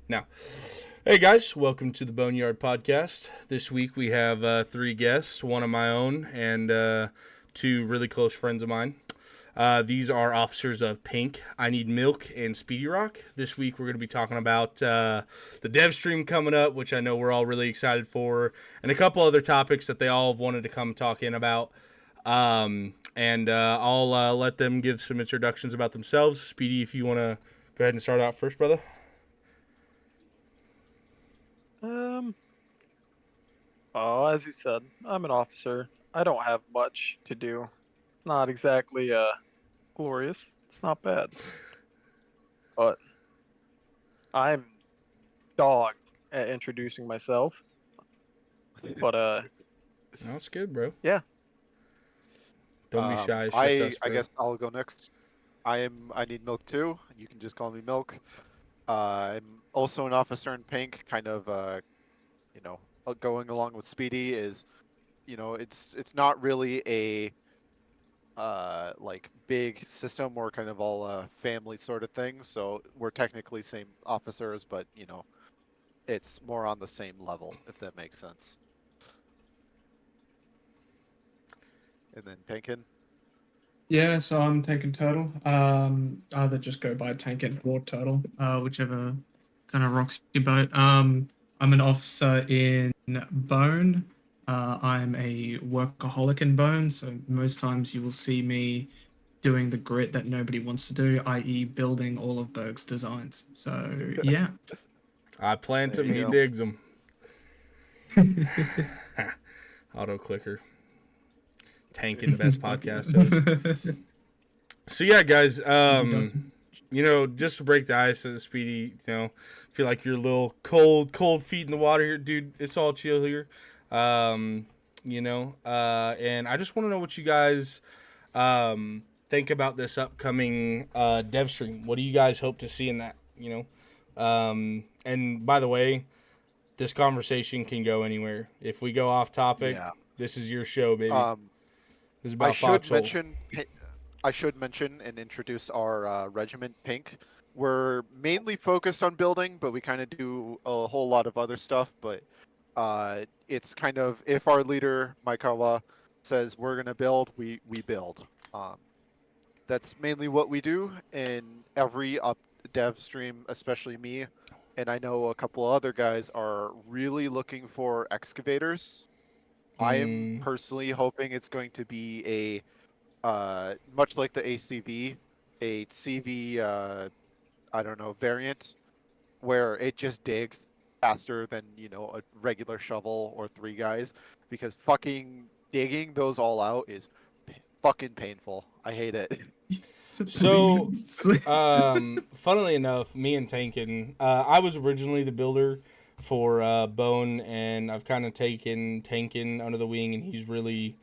Now, hey guys, welcome to the Boneyard podcast. This week we have three guests, one of my own and two really close friends of mine. These are officers of Pink, I Need Milk, and Speedy Rock. This week we're going to be talking about the dev stream coming up, which I know we're all really excited for, and a couple other topics that they all have wanted to come talk in about. I'll let them give some introductions about themselves. Speedy, if you want to go ahead and start out first, brother. Um, as you said, I'm an officer. I don't have much to do. It's not exactly glorious. It's not bad. But I'm dog at introducing myself. But That's good, bro. yeah. Don't be shy. It's just I us, I bro. guess I'll go next. I need milk too. You can just call me Milk. I'm also an officer in pink, kind of going along with Speedy is, it's not really a like big system. We're kind of all a family sort of thing. So we're technically same officers, but it's more on the same level, if that makes sense. And then Tankin. Yeah, so I'm Tank Turtle. Either just go by Tank or Turtle, whichever kind of rocks your boat. I'm an officer in Bone. I'm a workaholic in Bone, so most times you will see me doing the grit that nobody wants to do, i.e., building all of Berg's designs. So yeah. I plant There him, you he go. digs them. Auto clicker. Tanking the best podcast host. So yeah, guys, just to break the ice, Speedy, feel like you're a little cold feet in the water here, dude. It's all chill here. And I just want to know what you guys think about this upcoming dev stream. What do you guys hope to see in that? And by the way, this conversation can go anywhere. If we go off topic, Yeah. this is your show, baby. Um, This is I about should Foxhole. mention I should mention and introduce our regiment Pink. We're mainly focused on building, but we kind of do a whole lot of other stuff. But it's kind of if our leader Maikawa says we're gonna build, we build. That's mainly what we do in every dev stream, especially me. And I know a couple other guys are really looking for excavators. I am Mm, personally hoping it's going to be much like the ACV, a CV, I don't know, variant where it just digs faster than, a regular shovel or three guys because fucking digging those all out is fucking painful. I hate it. so, Please. funnily enough, me and Tankin, I was originally the builder for Bone, and I've kind of taken Tankin under the wing, and he's really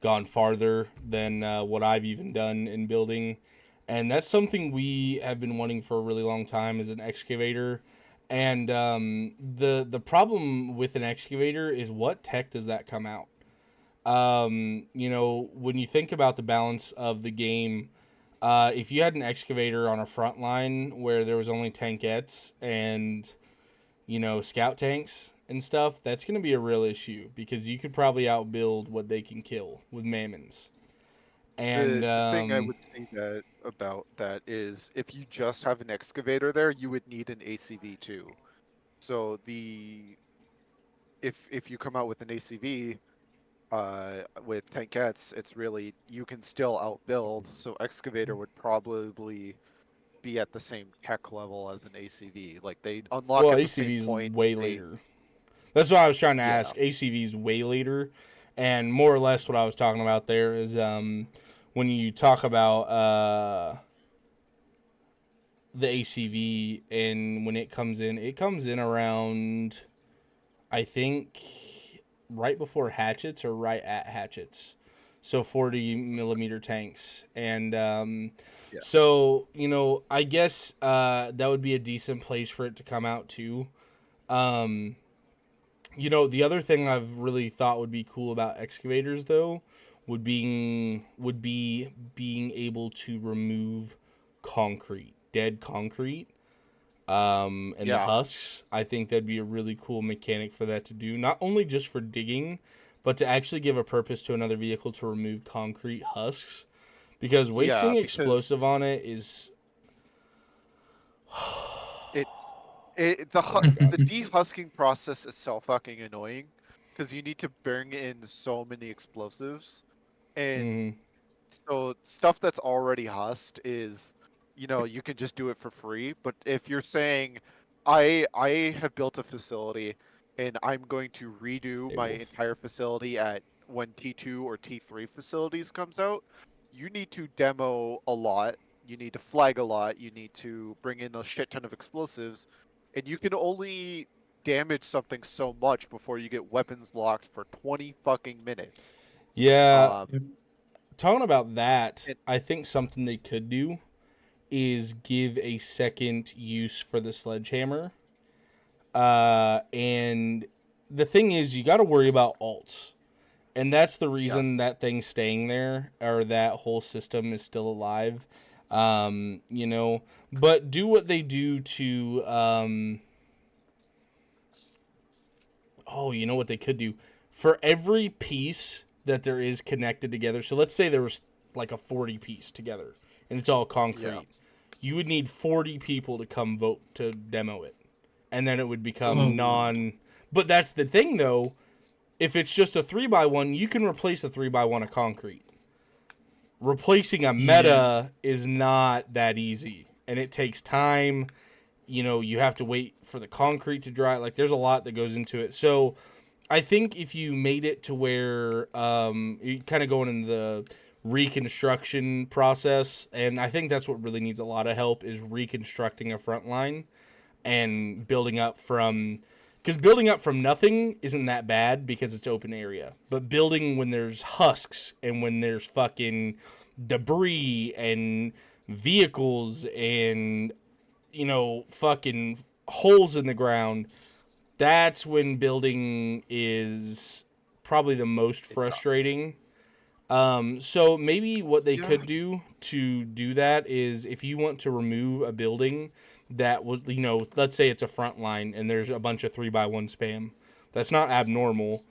gone farther than what I've even done in building. And that's something we have been wanting for a really long time is an excavator. And the problem with an excavator is what tech does that come out? When you think about the balance of the game, if you had an excavator on a front line where there was only tankettes and scout tanks and stuff, that's going to be a real issue because you could probably outbuild what they can kill with mammons. And The thing I would say that about that is if you just have an excavator there, you would need an ACV too. So if you come out with an ACV with tankettes, it's really you can still outbuild. So excavator would probably be at the same tech level as an ACV. Like they unlock well, at the same ACV's point. way later. That's what I was trying to Yeah. ask. ACV's way later, and more or less what I was talking about there is when you talk about the ACV and when it comes in around, I think, right before hatchets or right at hatchets. So 40 millimeter tanks. And Yeah. so, I guess that would be a decent place for it to come out too. Um, the other thing I've really thought would be cool about excavators though would be being able to remove dead concrete. and the husks. I think that'd be a really cool mechanic for that to do, not only just for digging, but to actually give a purpose to another vehicle to remove concrete husks. Because wasting explosive on it is... the dehusking process is so fucking annoying because you need to bring in so many explosives, and so stuff that's already husked is, you can just do it for free. But if you're saying, I have built a facility and I'm going to redo my entire facility when T2 or T3 facilities comes out, you need to demo a lot. You need to flag a lot. You need to bring in a shit ton of explosives, and you can only damage something so much before you get weapons locked for 20 fucking minutes. Yeah. Talking about that, I think something they could do is give a second use for the sledgehammer. And the thing is, you got to worry about alts. And that's the reason that thing's staying there, or that whole system is still alive. But do what they do to, you know what they could do? For every piece that there is connected together, so let's say there was like a 40 piece together, and it's all concrete. Yeah. You would need 40 people to come vote to demo it. And then it would become But that's the thing, though. If it's just a 3x1, you can replace a 3x1 of concrete. Replacing a meta is not that easy, and it takes time. You have to wait for the concrete to dry. Like, there's a lot that goes into it. So I think if you made it to where you kind of going in the reconstruction process, and I think that's what really needs a lot of help, is reconstructing a front line and building up from... Because building up from nothing isn't that bad because it's open area. But building when there's husks and when there's fucking debris and vehicles and, fucking holes in the ground, that's when building is probably the most frustrating. So maybe what they could do to do that is, if you want to remove a building that was, let's say it's a front line and there's a bunch of 3x1 spam. That's not abnormal.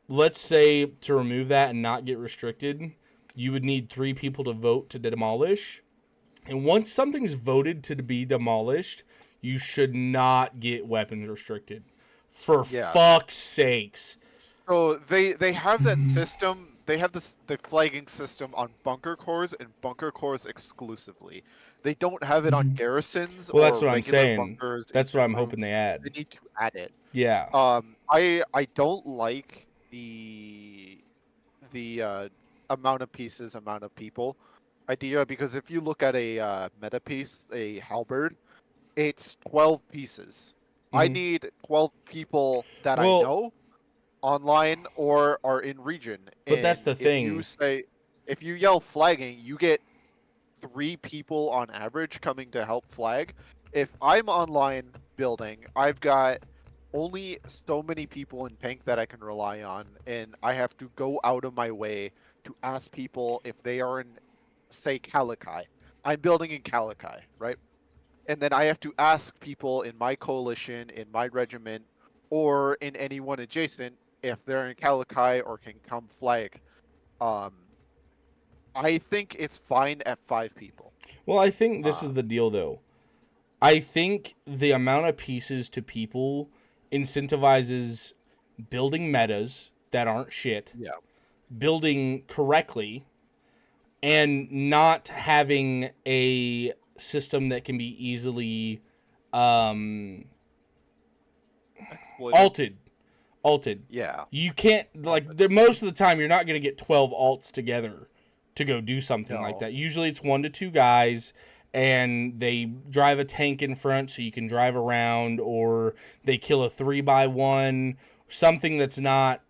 Let's say to remove that and not get restricted, you would need 3 people to vote to demolish. And once something's voted to be demolished, you should not get weapons restricted. For fuck's sakes. So they have that system. They have the flagging system on bunker cores and bunker cores exclusively. They don't have it on garrisons. Well, that's what I'm regular saying. Bunkers that's what I'm hoping they add. They need to add it. Yeah. I don't like the amount of pieces, amount of people idea, because if you look at a meta piece, a halberd, it's 12 pieces. I need 12 people that I know online or are in region. But that's the thing. If you yell flagging, you get 3 people on average coming to help flag. If I'm online building, I've got only so many people in pink that I can rely on, and I have to go out of my way to ask people if they are in, say, Calakai. I'm building in Calakai, right? And then I have to ask people in my coalition, in my regiment, or in anyone adjacent if they're in Calakai or can come flag. I think it's fine at 5 people. Well, I think this is the deal, though. I think the amount of pieces to people incentivizes building metas that aren't shit, building correctly, and not having a system that can be easily alted. Yeah. You can't, most of the time, you're not going to get 12 alts together to go do something like that. Usually it's 1 to 2 guys, and they drive a tank in front so you can drive around, or they kill a 3x1, something that's not,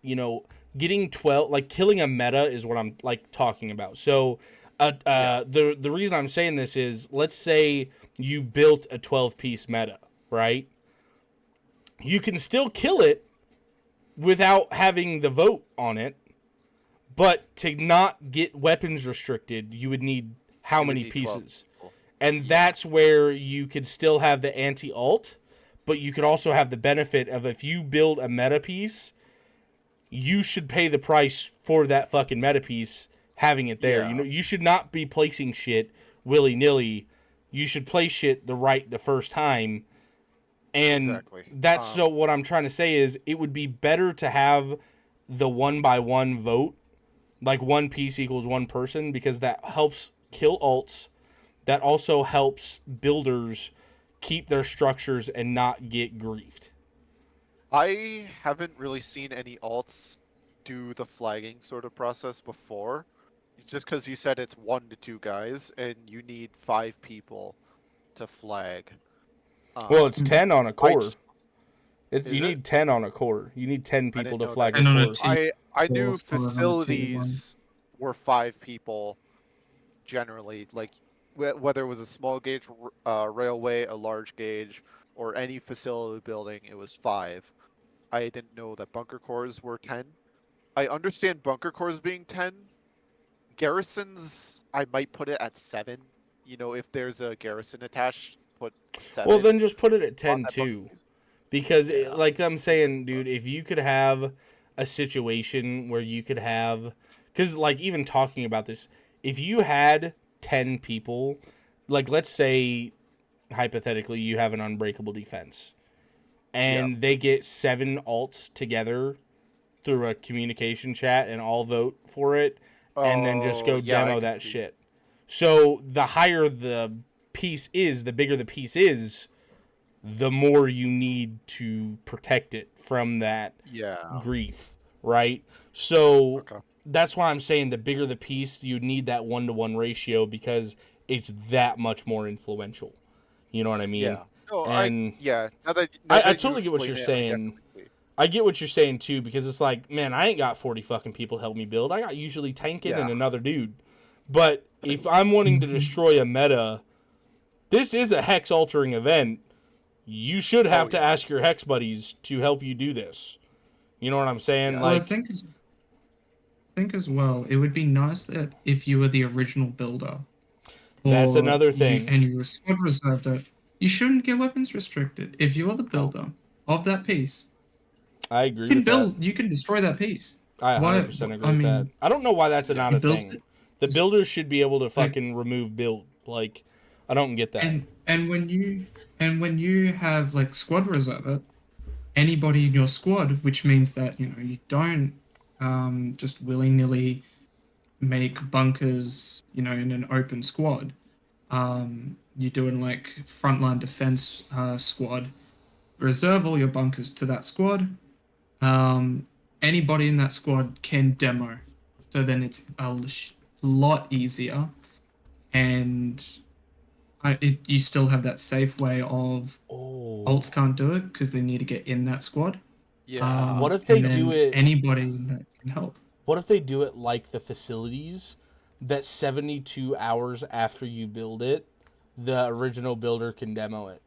getting 12, killing a meta is what I'm talking about. So the reason I'm saying this is, let's say you built a 12-piece meta, right? You can still kill it without having the vote on it, but to not get weapons restricted, you would need how many pieces? And that's where you could still have the anti-alt, but you could also have the benefit of if you build a meta piece, you should pay the price for that fucking meta piece having it there. Yeah. You know, you should not be placing shit willy-nilly. You should place shit the first time. And Exactly. that's so what I'm trying to say is it would be better to have the 1-by-1 vote, like one piece equals one person, because that helps kill alts. That also helps builders keep their structures and not get griefed. I haven't really seen any alts do the flagging sort of process before. Just because you said it's 1 to 2 guys and you need 5 people to flag. Well, it's 10 on a core. Is You it? need 10 on a core. You need 10 people didn't to know flag that. a And on a core. team. I knew Or for another tier one. facilities were 5 people generally, like whether it was a small gauge railway, a large gauge, or any facility building, it was 5. I didn't know that bunker cores were 10. I understand bunker cores being 10. Garrisons, I might put it at 7. You know, if there's a garrison attached, put 7. Well, then just put it at on 10 that too. bunker. Because, Yeah. like I'm saying, dude, if you could have a situation where you could have... Because, like, even talking about this, if you had 10 people, like, let's say, hypothetically, you have an unbreakable defense, and they get 7 alts together through a communication chat and all vote for it, and then just go yeah, I demo can that see. shit. So the higher the piece is, the bigger the piece is, the more you need to protect it from that Yeah. grief, right? So Okay. that's why I'm saying the bigger the piece, you need that 1-to-1 ratio because it's that much more influential. You know what I mean? Yeah. No, And yeah. Now that I you totally get what you're explain it, I saying. definitely see. I get what you're saying too, because it's like, man, I ain't got 40 fucking people to help me build. I got usually tanking Yeah. and another dude. But if I'm wanting to destroy a meta, this is a hex altering event. You should have to ask your hex buddies to help you do this. You know what I'm saying? Yeah. Well, I Like, think as well, it would be nice that if you were the original builder, that's or another you, thing. and you were squad reserved it, you shouldn't get weapons restricted. If you are the builder of that piece, I agree you can with that. build, you can destroy that piece. I 100% agree with that. I don't know why that's not you a built thing. it. The builders should be able to Like- fucking remove build. Like, I don't get that. And when you have like squad reserve it, anybody in your squad, which means that you don't just willy nilly make bunkers in an open squad. You're doing like frontline defense squad. Reserve all your bunkers to that squad. Anybody in that squad can demo, so then it's a lot easier, and you still have that safe way of alts can't do it because they need to get in that squad. Yeah. What if they and then do it- Anybody that can help. What if they do it like the facilities, that 72 hours after you build it, the original builder can demo it?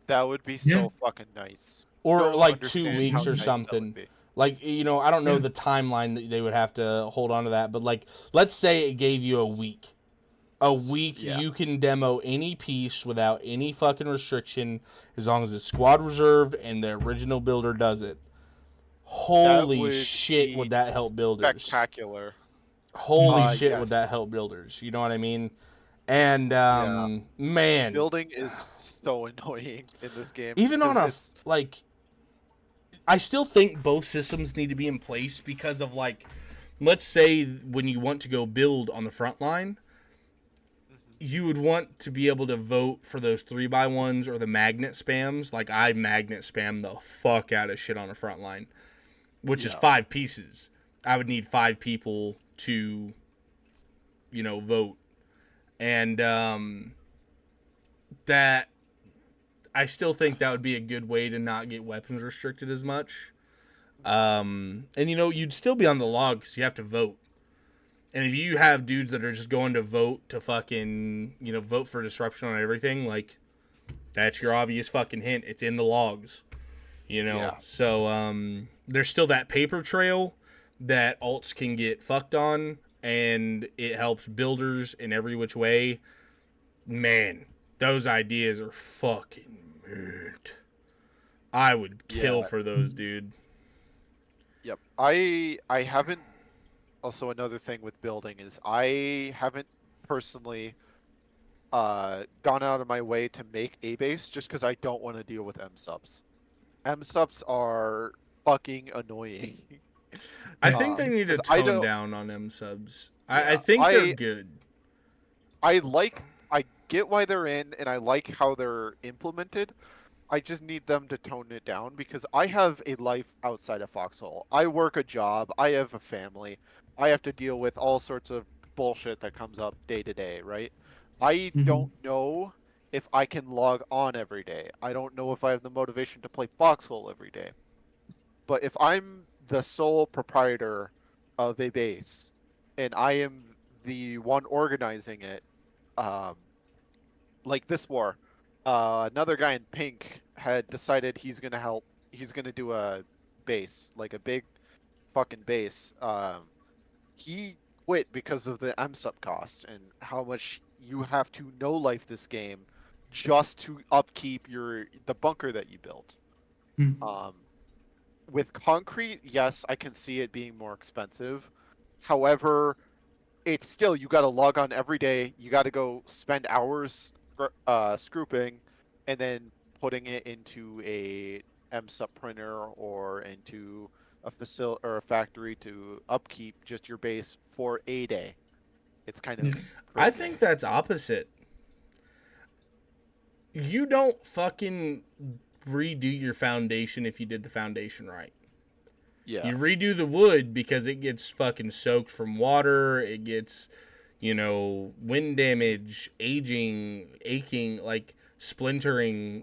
That would be Yeah. so fucking nice. Or Don't like 2 understand weeks how or nice that something. would be. Like, I don't know Yeah. the timeline that they would have to hold on to that, but like, let's say it gave you a week. A week, Yeah. you can demo any piece without any fucking restriction, as long as it's squad reserved and the original builder does it. Holy would shit, be would that help builders? Spectacular. Holy shit, yes. would that help builders? You know what I mean? And, Yeah. man, Building is so annoying in this game. even on 'cause a, like, I still think both systems need to be in place because of, like, let's say when you want to go build on the front line, you would want to be able to vote for those 3x1s or the magnet spams. Like, I magnet spam the fuck out of shit on the front line, which is 5 pieces. I would need 5 people to, vote. And that, I still think that would be a good way to not get weapons restricted as much. And, you'd still be on the log because you have to vote. And if you have dudes that are just going to vote to fucking, vote for disruption on everything, like, that's your obvious fucking hint. It's in the logs, Yeah. So, there's still that paper trail that alts can get fucked on, and it helps builders in every which way. man, those ideas are fucking mint. I would kill Yeah. for those, dude. Yep. I haven't. Also, another thing with building is I haven't personally gone out of my way to make a base just because I don't want to deal with M subs. M subs are fucking annoying. I think they need to 'Cause I tone don't. down on M subs. I Yeah, think they're good. I get why they're in, and I like how they're implemented. I just need them to tone it down because I have a life outside of Foxhole. I work a job. I have a family. I have to deal with all sorts of bullshit that comes up day to day, right? I Mhm. don't know if I can log on every day. I don't know if I have the motivation to play Foxhole every day. But if I'm the sole proprietor of a base and I am the one organizing it, um, like this war, another guy in pink had decided he's gonna help. He's gonna do a base, like a big fucking base. He quit because of the MSUP cost and how much you have to no life this game just to upkeep the bunker that you built. Mhm. Um, with concrete, yes, I can see it being more expensive. However, it's still you got to log on every day. You got to go spend hours scooping, and then putting it into a MSUP printer or into a facility or a factory to upkeep just your base for a day. It's kind of Yeah. I crazy. think that's opposite. You don't fucking redo your foundation if you did the foundation right. Yeah. You redo the wood because it gets fucking soaked from water. It gets, wind damage, aging, aching, like splintering.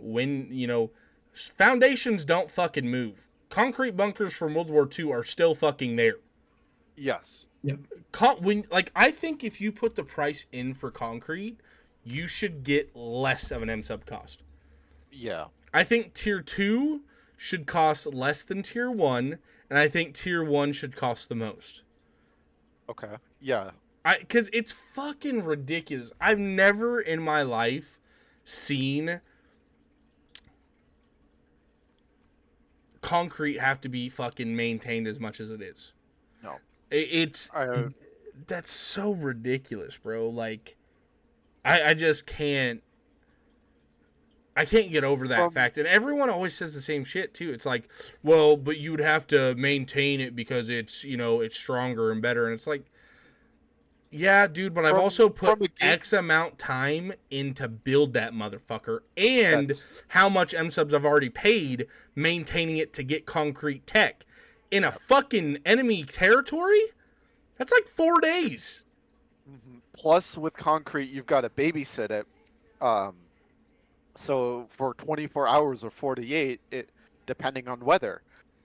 Foundations don't fucking move. Concrete bunkers from World War II are still fucking there. Yes. Yep. I think if you put the price in for concrete, you should get less of an M sub cost. Yeah. I think tier 2 should cost less than tier 1, and I think tier 1 should cost the most. Okay. Yeah. Cuz it's fucking ridiculous. I've never in my life seen concrete have to be fucking maintained as much as it is. No. It's I that's so ridiculous, bro. Like I just can't I can't get over that from fact. And everyone always says the same shit too. It's like, well, but you'd have to maintain it because it's stronger and better. And it's like, yeah, dude, but I've also put from a game X amount time in to build that motherfucker and that's how much M subs I've already paid maintaining it to get concrete tech. In a yep. fucking enemy territory? That's like 4 days. Plus with concrete you've got to babysit it. Um So for 24 hours or 48, it depending on weather.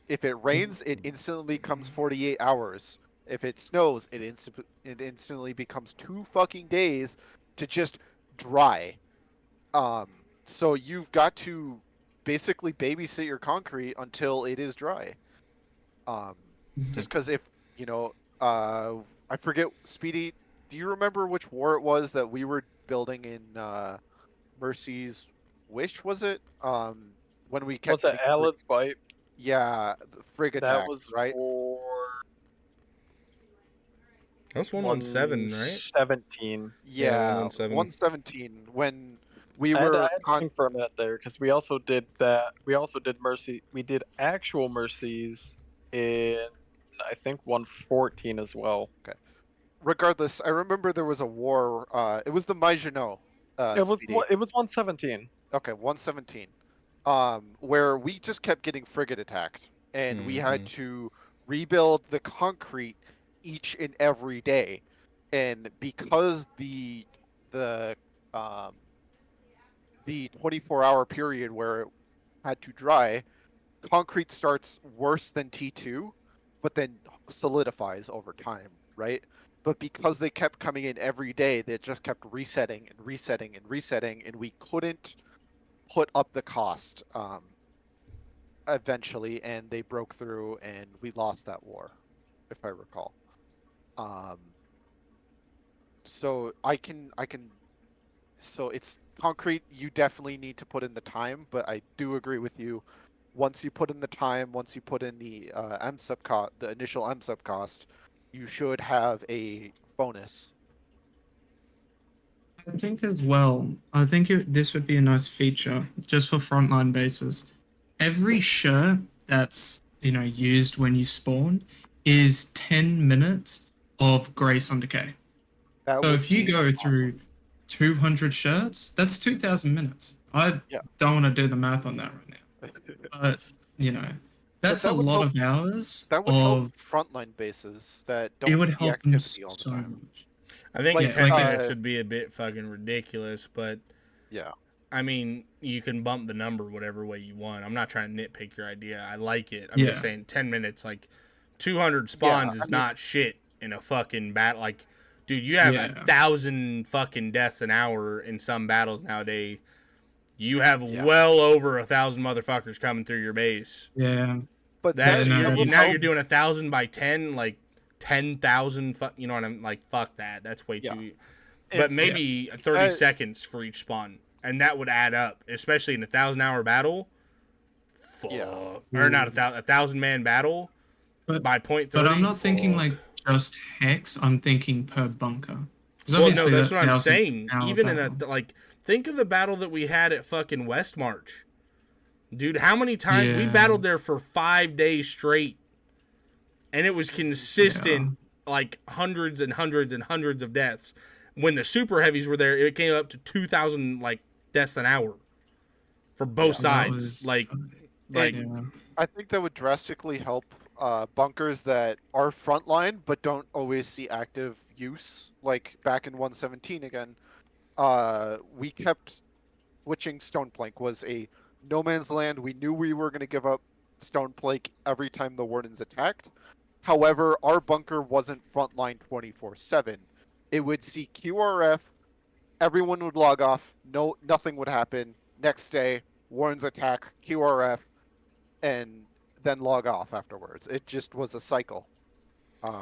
If it rains, it instantly becomes 48 hours. If it snows, it instantly becomes 2 fucking days to just dry. So you've got to basically babysit your concrete until it is dry. Um, just because if you know, I forget, Speedy. Do you remember which war it was that we were building in Mercy's Wish, was it? When we kept Was it getting Alan's bite? yeah, the frig That attacks, was right? for That's 117, right? 117. Yeah, Yeah, 117. 117 when we I had were to think for a minute there because we also did that. We also did Mercy. We did actual Mercies in I think 114 as well. okay. Regardless, I remember there was a war. It was the Maginot, Speedy. It was 117. Okay, 117. Where we just kept getting frigate attacked, and we had Mhm. to rebuild the concrete each and every day. And because the um the 24-hour period where it had to dry, concrete starts worse than T2, but then solidifies over time, right? But because they kept coming in every day, they just kept resetting and resetting and resetting, and we couldn't put up the cost eventually, and they broke through, and we lost that war, if I recall. Um, so I can So it's concrete. You definitely need to put in the time, but I do agree with you. Once you put in the time, once you put in the M sub cost, the initial M sub cost, you should have a bonus. I think as well, I think this would be a nice feature just for frontline bases. Every shirt that's, used when you spawn is 10 minutes of grace on decay. That So would if you be go awesome. through 200 shirts, that's 2,000 minutes. I Yeah. don't want to do the math on that right now. But, that's a that would lot help- of hours That would help of, frontline bases that it don't would see help them activity all the so time. much. I think Like, 10 like minutes would be a bit fucking ridiculous, but Yeah. I mean, you can bump the number whatever way you want. I'm not trying to nitpick your idea. I like it. I'm just Yeah. saying 10 minutes, like 200 spawns I is mean- not shit in a fucking battle. Like, dude, you have Yeah. 1,000 fucking deaths an hour in some battles nowadays. You have Yeah. well over 1,000 motherfuckers coming through your base. Yeah. But That's Yeah, no, that that would is- now help. you're doing 1,000 by 10, like 10,000. You know what I'm like? Fuck that. That's way Yeah. too. And- But maybe 30 Uh, seconds for each spawn, and that would add up, especially in a 1,000-hour battle. Fuck. Yeah. Or not a 1,000-man battle. But- By point 30. But I'm not thinking fuck. like just hex. I'm thinking per bunker. 'Cause Well, no, obviously that's that what I'm 1,000 saying. hour Even in a battle. like, think of the battle that we had at fucking West March, dude. How many times we Yeah. battled there for 5 days straight, and it was consistent, like hundreds and hundreds and hundreds of deaths. When the super heavies were there, it came up to 2,000 like deaths an hour for both That sides. was- like yeah. I think that would drastically help bunkers that are frontline but don't always see active use. Like back in 117 again, we kept switching Stone Plank. Was a no man's land. We knew we were going to give up Stone Plank every time the Wardens attacked. However, our bunker wasn't frontline 24/7. It would see QRF, everyone would log off, nothing would happen. Next day, Wardens attack, QRF, and then log off afterwards. It just was a cycle.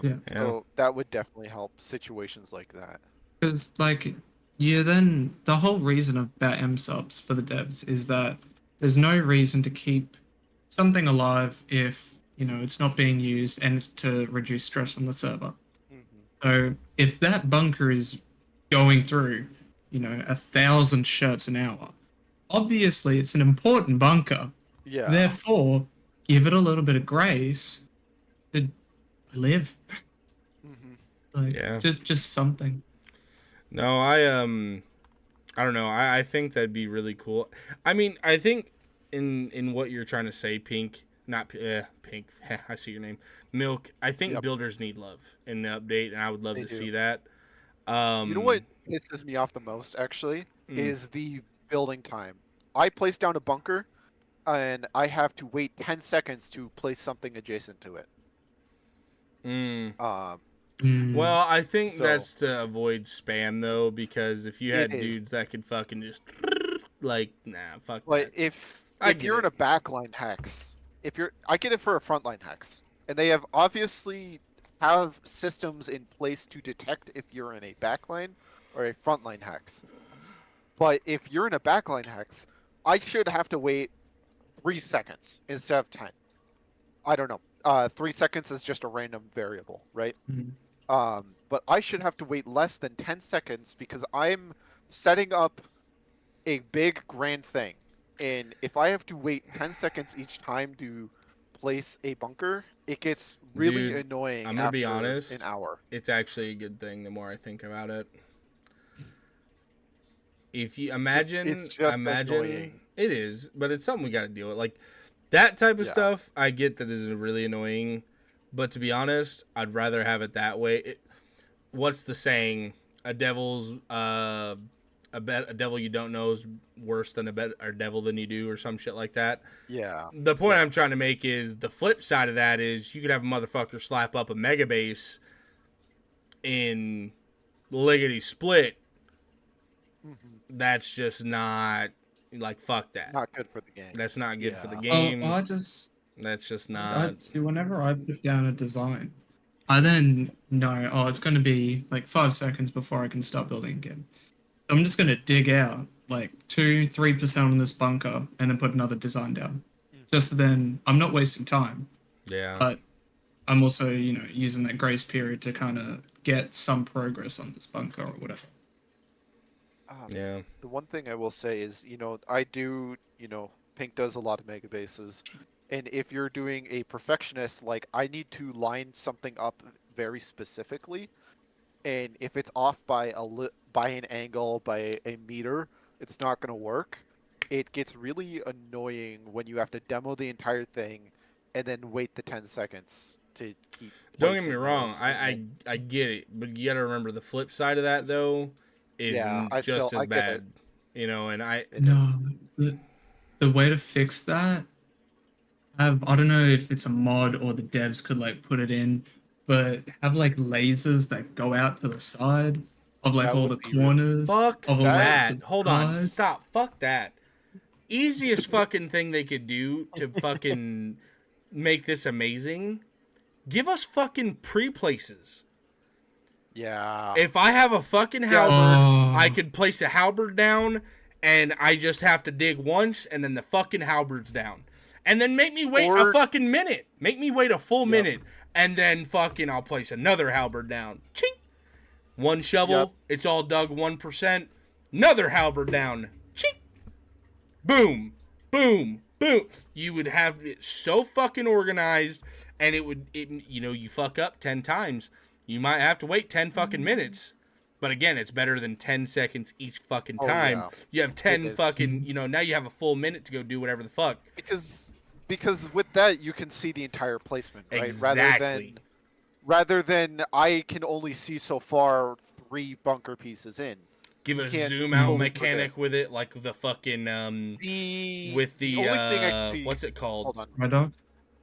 Yeah. So that would definitely help situations like that. Because like then the whole reason about M subs for the devs is that there's no reason to keep something alive if it's not being used, and it's to reduce stress on the server. So if that bunker is going through 1,000 shirts an hour, obviously it's an important bunker. Yeah. Therefore, give it a little bit of grace to live. Like, Yeah. just something. No, I don't know. I think that'd be really cool. I mean, I think in what you're trying to say, Pink, not Pink. I see your name, Milk. I think Yep. builders need love in the update, and I would love They to do. see that. You know what pisses me off the most, actually, is the building time. I place down a bunker, and I have to wait 10 seconds to place something adjacent to it. Well, I think So- that's to avoid spam though, because if you had It is. dudes that could fucking just like, nah, fuck But that. if I if get you're in it. a backline hex, I get it for a frontline hex, and they have obviously have systems in place to detect if you're in a backline or a frontline hex. But if you're in a backline hex, I should have to wait 3 seconds instead of 10. I don't know. 3 seconds is just a random variable, right? But I should have to wait less than 10 seconds because I'm setting up a big grand thing. And if I have to wait 10 seconds each time to place a bunker, it gets really Dude, annoying. I'm gonna be after honest. An hour. It's actually a good thing the more I think about it. If you imagine, it's just imagine annoying. it is, but it's something we got to deal with. Like that type of Yeah. stuff, I get that is really annoying. But to be honest, I'd rather have it that way. What's the saying? A devil you don't know is worse than a devil than you do, or some shit like that. Yeah. The point I'm trying to make is the flip side of that is you could have a motherfucker slap up a mega base in lickety split. That's just not like fuck that. Not good for the game. That's not good for the Yeah. game. I just That's just I, not. see, whenever I put down a design, I then know, it's going to be like 5 seconds before I can start building again. I'm just gonna dig out like 2-3% on this bunker and then put another design down. Just so then I'm not wasting time, Yeah. but I'm also, using that grace period to kind of get some progress on this bunker or whatever. Yeah. The one thing I will say is, I do, Pink does a lot of mega bases. And if you're doing a perfectionist, like I need to line something up very specifically. And if it's off by by an angle, by a meter, it's not going to work. It gets really annoying when you have to demo the entire thing and then wait the 10 seconds to keep Don't get me placing wrong. those. And I get it, but you got to remember the flip side of that though is yeah, just as I get bad. it. And I It is. No, the way to fix that, I don't know if it's a mod or the devs could like put it in, but have like lasers that go out to the side of like That all would the be really corners fuck of all That- like that. the Hold on, sides. stop. Fuck that. Easiest fucking thing they could do to fucking make this amazing. Give us fucking pre-places. Yeah. If I have a fucking halberd, I could place a halberd down, and I just have to dig once, and then the fucking halberd's down. And then make me wait a fucking minute. Make me wait a full minute, and then fucking I'll place another halberd down. Chink. One shovel, it's all dug 1%. Another halberd down. Chink. Boom. Boom. Boom. You would have it so fucking organized, and you fuck up 10 times. You might have to wait 10 fucking minutes. But again, it's better than 10 seconds each fucking time. yeah. You have 10 fucking, now you have a full minute to go do whatever the fuck. Because with that you can see the entire placement, right? Exactly. Rather than I can only see so far 3 bunker pieces in. Give a can't zoom out fully mechanic with it, like the fucking The with the only thing I can see. what's it called? Hold on. My dog.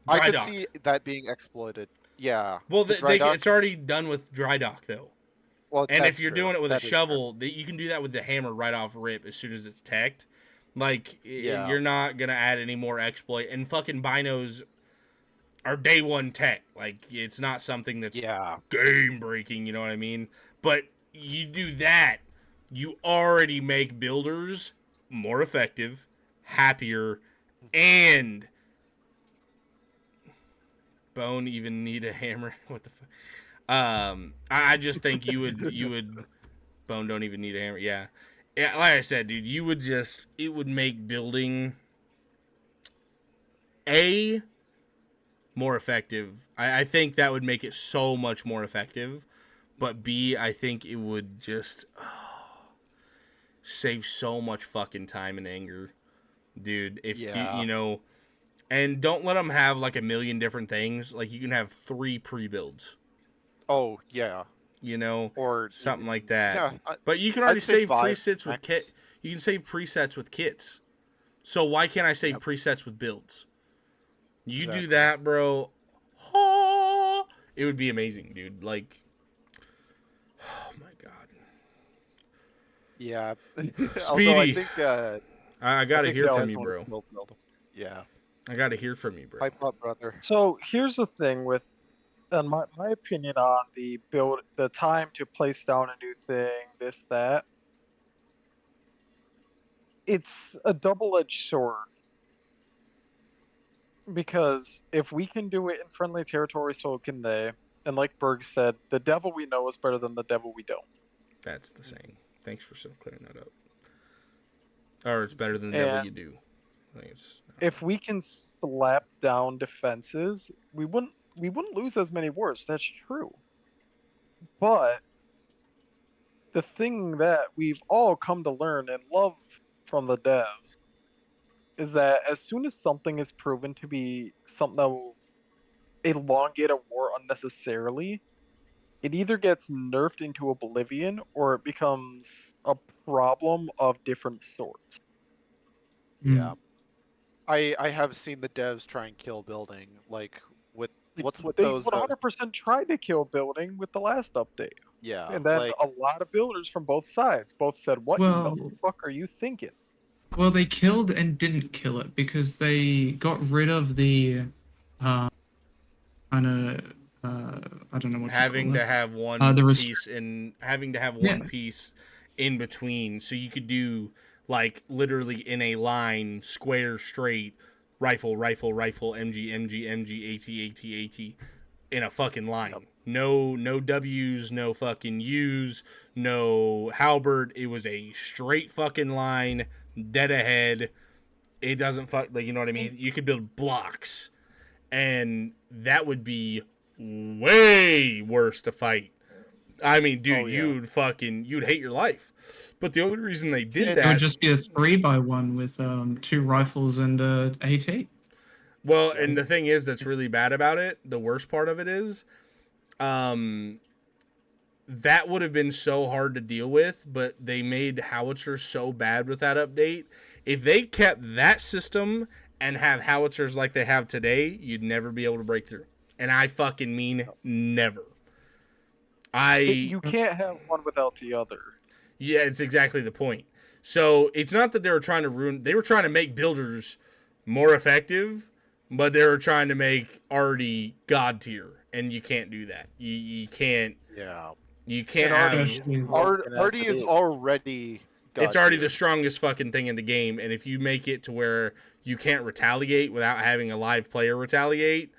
I Dry could dock. see that being exploited. Yeah. Well, the dry dock. it's already done with dry dock though. Well, And that's if you're true. doing it with That a is shovel, you can do that with the hammer right off rip as soon as it's teched. Like, Yeah. you're not going to add any more exploit. And fucking binos are day one tech. Like, it's not something that's Yeah. game breaking, you know what I mean? But you do that, you already make builders more effective, happier, and Bone even need a hammer. What the fuck? I just think you would Bone don't even need a hammer. Yeah, like I said, dude, it would make building more effective. I think that would make it so much more effective. But B, I think it would just save so much fucking time and anger, dude. If and don't let them have like a million different things. Like you can have 3 pre-builds. Oh yeah. Or something like that. Yeah. But you can already I'd say save 5 presets with max. You can save presets with kits. So why can't I save presets with builds? You do that, bro. Oh, it would be amazing, dude. Like, oh my god. Yeah. Speedy. Although I think I gotta think hear that from was you, one bro. build. Yeah. I gotta hear from you, bro. Pipe up, brother. So here's the thing with, and my opinion on the time to place down a new thing, this, that. It's a double-edged sword. Because if we can do it in friendly territory, so can they. And like Berg said, the devil we know is better than the devil we don't. That's the saying. Thanks for clearing that up. Or it's better than the devil you do. I think it's. If we can slap down defenses, we wouldn't lose as many wars. That's true. But the thing that we've all come to learn and love from the devs is that as soon as something is proven to be something that will elongate a war unnecessarily, it either gets nerfed into oblivion or it becomes a problem of different sorts. Yeah. I have seen the devs try and kill building, like what's with they those 100% tried to kill building with the last update. yeah, And then a lot of builders from both sides both said, what in the fuck are you thinking? Well, they killed and didn't kill it because they got rid of the kind of I don't know what having you call to it. have one piece in having to have one piece in between, so you could do like literally in a line, square, straight, rifle, rifle, rifle, MG, MG, MG, AT, AT, AT, in a fucking line. Yep. No W's, no fucking U's, no halberd. It was a straight fucking line, dead ahead. It doesn't fuck, like, you know what I mean? You could build blocks, and that would be way worse to fight. I mean, dude, Oh, yeah. you'd hate your life. But the only reason they did It would that, just be a 3x1 with 2 rifles and a AT. well, and the thing is that's really bad about it, the worst part of it is, that would have been so hard to deal with, but they made howitzers so bad with that update. If they kept that system and have howitzers like they have today, you'd never be able to break through. And I fucking mean never. You can't have one without the other. Yeah, it's exactly the point. So it's not that they were trying to they were trying to make builders more effective, but they were trying to make already god tier, and you can't do that. You can't. Yeah. You can't And have. Especially- Artie is already. It's already God-tier. the strongest fucking thing in the game, and if you make it to where you can't retaliate without having a live player retaliate,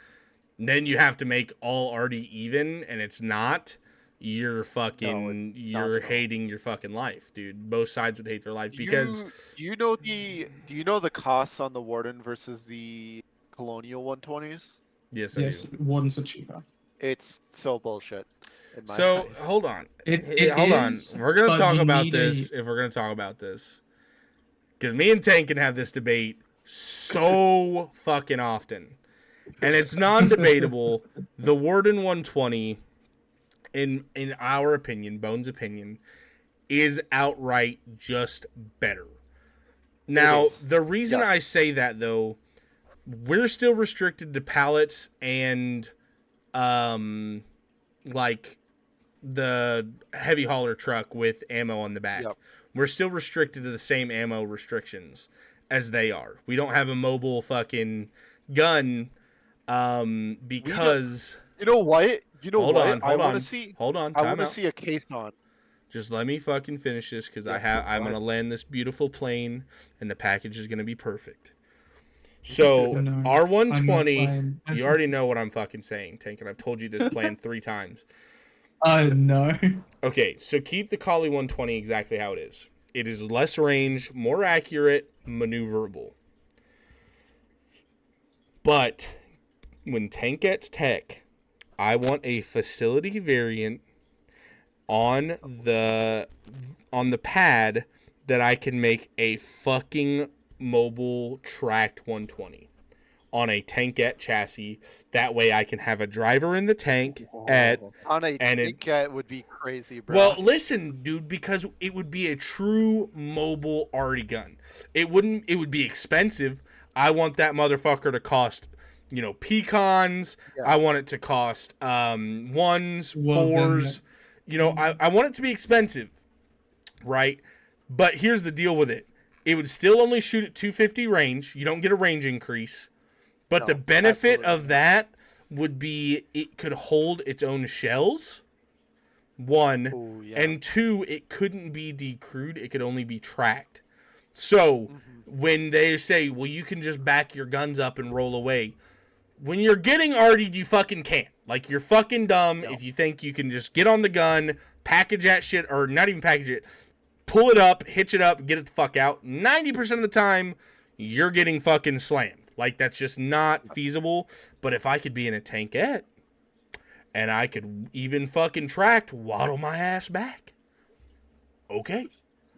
then you have to make all Artie even, and it's not. You're fucking. You're at all. hating your fucking life, dude. Both sides would hate their life because. Do you know the costs on the Warden versus the Colonial 120s? Yes, I Yes, do. Wardens are cheaper. It's so bullshit. in my So eyes. hold on. It Hold is, on. We're gonna but talk you about need this if we're gonna talk about this. Because me and Tank can have this debate so fucking often. And it's non-debatable. The Warden 120, in our opinion, Bones' opinion, is outright just better. Now, is. the reason Yes. I say that, though, we're still restricted to pallets and, like, the heavy hauler truck with ammo on the back. Yep. We're still restricted to the same ammo restrictions as they are. We don't have a mobile fucking gun because You know what? You know hold what? on, I hold want on. to see. Hold on, I time want to out. see a case on. Just let me fucking finish this because Yeah, I'm go gonna ahead. land this beautiful plane and the package is gonna be perfect. So No, R120, I'm not you already know what I'm fucking saying, Tank, and I've told you this plan 3 times. no. Okay, so keep the Collie 120 exactly how it is. It is less range, more accurate, maneuverable. But when Tank gets tech, I want a facility variant on the pad that I can make a fucking mobile tracked 120 on a tankette chassis. That way I can have a driver in the tank at On a And it- Tinket would be crazy, bro. well, listen, dude, because it would be a true mobile arty gun. It would be expensive. I want that motherfucker to cost, pecans. Yeah. I want it to cost ones, Well, then fours. I want it to be expensive, right? But here's the deal with it. It would still only shoot at 250 range. You don't get a range increase. But the No, benefit absolutely of that would be it could hold its own shells. 1. Ooh, yeah. And 2, it couldn't be decrewed. It could only be tracked. So when they say, well, you can just back your guns up and roll away. When you're getting artied, you fucking can't. Like, you're fucking dumb if you think you can just get on the gun, package that shit, or not even package it, pull it up, hitch it up, get it the fuck out. 90% of the time, you're getting fucking slammed. Like, that's just not feasible. But if I could be in a tankette, and I could even fucking tracked waddle my ass back. Okay.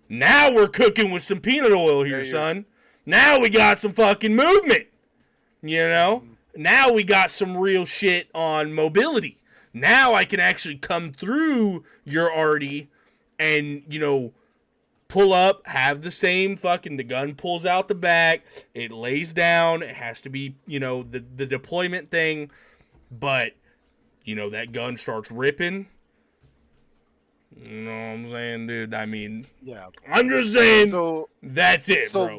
Now we're cooking with some peanut oil here, There you- son. Now we got some fucking movement. Now we got some real shit on mobility. Now I can actually come through your arty and, pull up, have the same the gun pulls out the back, it lays down, it has to be, the deployment thing, but, that gun starts ripping. You know what I'm saying, dude? I mean, yeah. I'm just saying, So that's it, bro.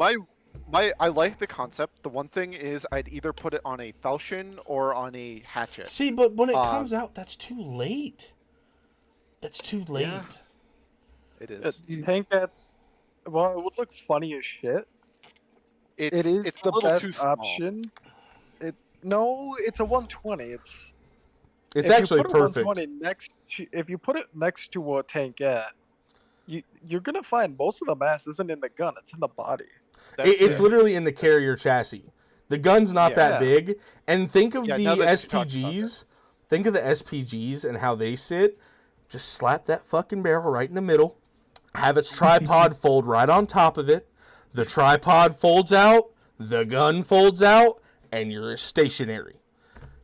I like the concept. The one thing is I'd either put it on a falchion or on a hatchet. See, but when it comes out, that's too late. That's too late. Yeah. It is. Tank that's well, it would look funny as shit. It's It is it's a the little too best small. option. No, it's a 120. It's if actually you put perfect. A 120 if you put it next to a tankette, you're gonna find most of the mass isn't in the gun; it's in the body. It's literally in the carrier chassis. The gun's not that Yeah. big. And think of Yeah, the now that you talked about SPGs. Think of the SPGs and how they sit. Just slap that fucking barrel right in the middle. Have its tripod fold right on top of it. The tripod folds out. The gun folds out. And you're stationary.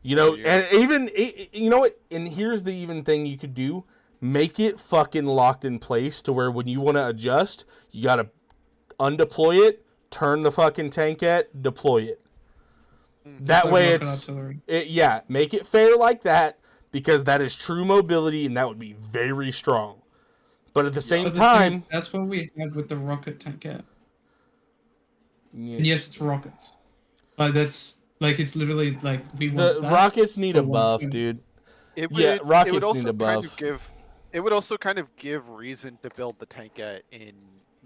You know, and even, you know what? And here's the even thing you could do. Make it fucking locked in place to where when you want to adjust, you got to undeploy it, turn the fucking tankette, deploy it. That like way rocket make it fair like that, because that is true mobility and that would be very strong. But at the same But the time, thing is, that's what we had with the rocket tankette. yes, And yes, it's rockets. Like that's like it's literally like we the want that rockets need for a buff, 120. dude. It Yeah, would, rockets it would also need a kind buff. of give. It would also kind of give reason to build the tankette in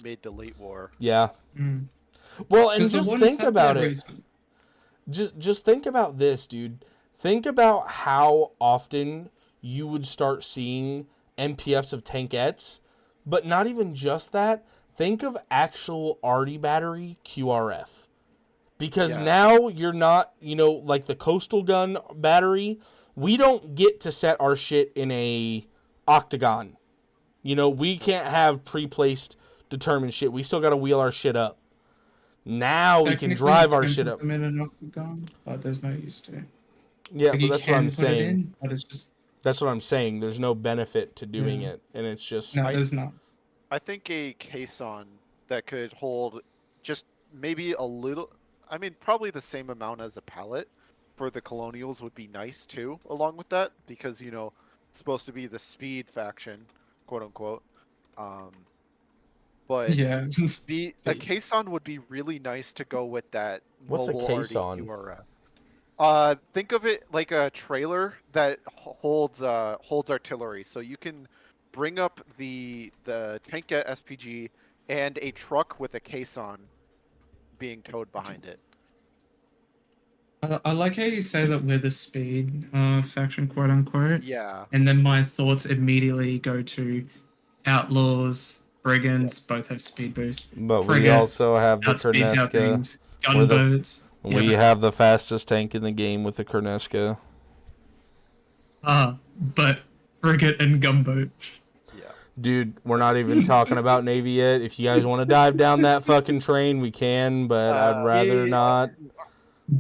mid to late war. Yeah. Mm. Well, and 'Cause the just ones think have about their it. reason. Just think about this, dude. Think about how often you would start seeing MPFs of tankettes, but not even just that. Think of actual arty battery QRF. Because Yes. now you're not, you know, like the coastal gun battery, we don't get to set our shit in a octagon. You know, we can't have pre-placed determined shit. We still got to wheel our shit up. Now we can Technically, drive you our can shit put up. them in an octagon, but there's no use to. Yeah, Like, but you that's what can I'm put it saying. in, but it's just That's what I'm saying. There's no benefit to doing Yeah. it, and it's just no, there's not. I think a caisson that could hold just maybe a little. I mean, probably the same amount as a pallet for the colonials would be nice too. Along with that, because it's supposed to be the speed faction, quote unquote. But Yeah. a caisson would be really nice to go with that What's a mobile caisson? RDQRF. Think of it like a trailer that holds artillery, so you can bring up the tankette SPG and a truck with a caisson being towed behind it. I like how you say that we're the speed faction, quote unquote. Yeah. And then my thoughts immediately go to outlaws, brigands, both have speed boost. But we Frigate also have the outspeeds out Korneska. things, We're the- gunboats. We have the fastest tank in the game with the Korneska. But frigate and gunboat. Yeah. Dude, we're not even talking about Navy yet. If you guys want to dive down that fucking train, we can, but I'd rather not.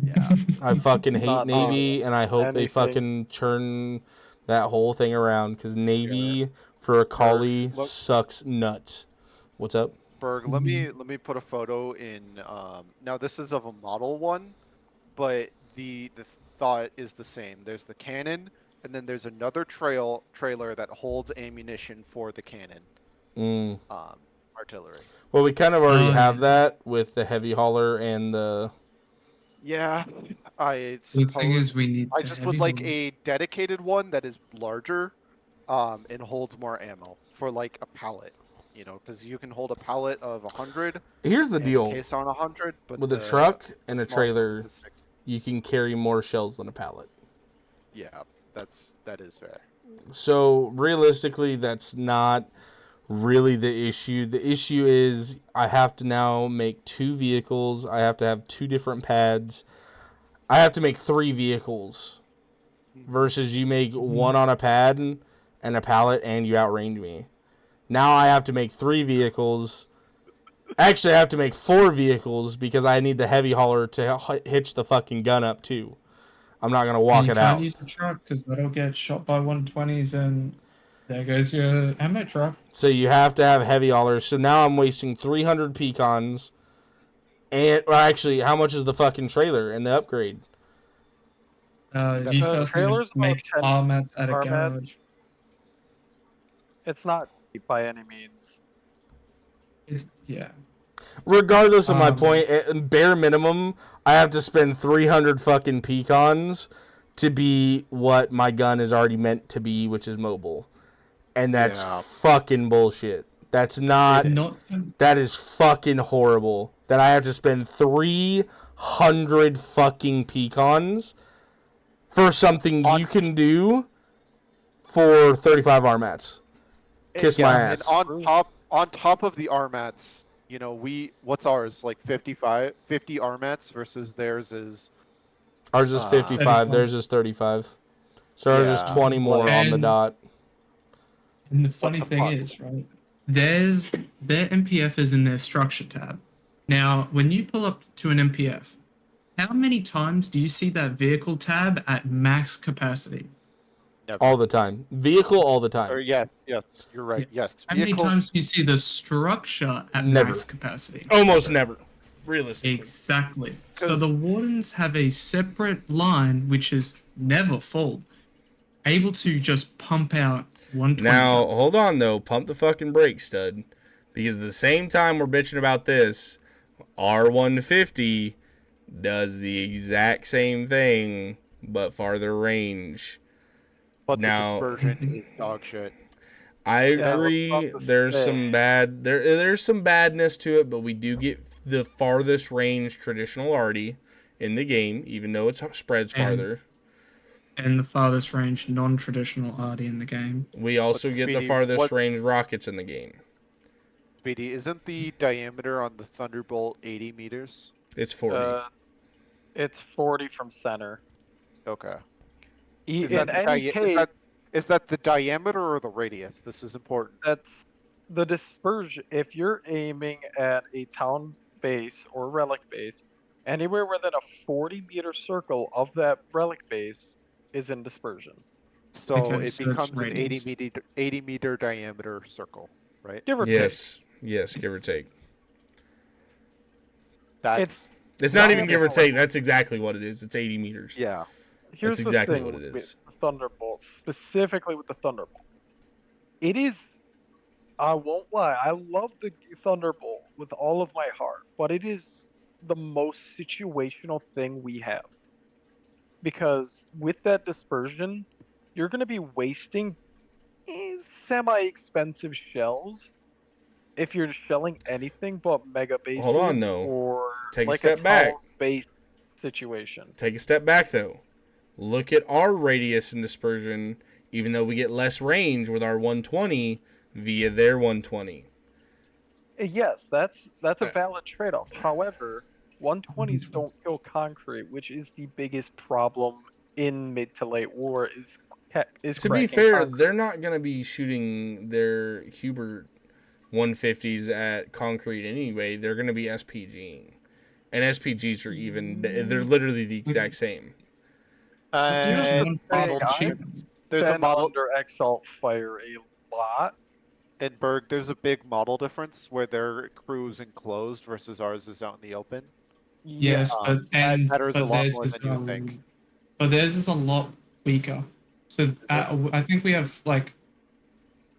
Yeah. I fucking hate Not Navy, and I hope they anything. fucking turn that whole thing around, because Navy for a collie Look- sucks nuts. What's up? Berg, let me put a photo in. Now this is of a model one, but the thought is the same. There's the cannon, and then there's another trailer that holds ammunition for the cannon. Artillery. Well, we kind of already Oh, have yeah. that with the heavy hauler and the. Yeah, I The thing suppose. is, we need. I the just would heavy like one. a dedicated one that is larger, and holds more ammo for like a pallet. Because you can hold a pallet of 100. Here's the and deal. Case on 100, but With a the truck and a small trailer, is 60. you can carry more shells than a pallet. Yeah, that is fair. So realistically, that's not really the issue. The issue is I have to now make 2 vehicles. I have to have 2 different pads. I have to make 3 vehicles versus you make 1 on a pad and a pallet and you outrange me. Now I have to make 3 vehicles. Actually, I have to make 4 vehicles because I need the heavy hauler to hitch the fucking gun up too. I'm not gonna walk And you it can't out. use the truck because that'll get shot by 120s, and there goes your ammo truck. So you have to have heavy haulers. So now I'm wasting 300 pecans. And well, actually, how much is the fucking trailer and the upgrade? You first need trailer's to make about 10 car mats at a car garage. mats. It's not cheap by any means. Yeah. Regardless of my point, at bare minimum, I have to spend 300 fucking pecans to be what my gun is already meant to be, which is mobile. And that's Yeah. fucking bullshit. That's not. Not That is fucking horrible. That I have to spend 300 fucking pecons for something you can do for 35 RMATs. Kiss my And ass. on top of the RMATs, you know, what's ours, like 50 RMATs versus theirs is Ours is 55. 35. Theirs is 35. So ours is Yeah, 20 more on the and- dot. And the funny the thing fuck? is, right? Their MPF is in their structure tab. Now, when you pull up to an MPF, how many times do you see that vehicle tab at max capacity? never. All the time. Vehicle all the Or time. yes, you're right. Yes, How many vehicles. times do you see the structure at Never. max capacity? Almost never. Realistically. Exactly. So 'Cause- the wardens have a separate line which is never full, able to just pump out 120 Now, guns. hold on, though. Pump the fucking brakes, stud. Because at the same time we're bitching about this, R150 does the exact same thing, but farther range. But Now- the dispersion is dog shit. I Yeah, I was agree. about to There's say. some there's some badness to it, but we do get the farthest range traditional arty in the game, even though it spreads And- farther. And the farthest range non-traditional RD in the game. We also But get the Speedy, farthest what- range rockets in the game. Speedy, isn't the diameter on the Thunderbolt 80 meters? It's 40. It's 40 from center. Okay. In that the any case, Is that the diameter or the radius? This is important. that's the dispersion. If you're aiming at a town base or relic base, anywhere within a 40-meter circle of that relic base is in dispersion. So Okay, it so it's becomes an radius. 80 meter diameter circle, right? Give or take. Yes, give or take. That's It's not even give or Diameter. take. That's exactly what it is. It's 80 meters. yeah. Here's That's exactly the thing what it with is. the Thunderbolt, specifically with the Thunderbolt. It is, I won't lie, I love the Thunderbolt with all of my heart, but it is the most situational thing we have. Because with that dispersion, you're going to be wasting semi-expensive shells if you're shelling anything but mega bases Hold on, though. or Take a like step back. base situation. Take a step back, though. Look at our radius and dispersion, even though we get less range with our 120 via their 120. Yes, that's a Uh, valid trade-off. However, 120s don't kill concrete, which is the biggest problem in mid to late war. Is To be cracking fair, concrete. they're not going to be shooting their Hubert 150s at concrete anyway. They're going to be SPGing. And SPGs are even, they're literally the exact same. Here's the one thing, model I've cheap. There's a been model under Exalt fire a lot. in Berg. There's a big model difference where their crew is enclosed versus ours is out in the open. Yes, Um, but that matters a lot theirs more is, than you think. But theirs is a lot weaker. So I think we have like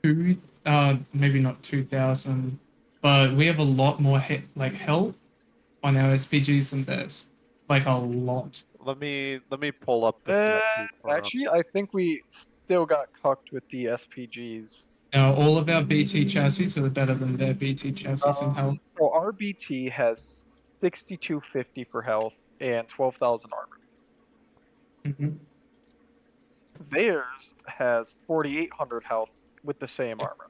maybe not 2,000, but we have a lot more health on our SPGs than theirs. Like a lot. Let me pull up the CFP for 'em. Actually, I think we still got cucked with the SPGs. Now all of our BT chassis are better than their BT chassis in health. So our BT has 6250 for health and 12,000 armor. Mhm. Theirs has 4,800 health with the same armor.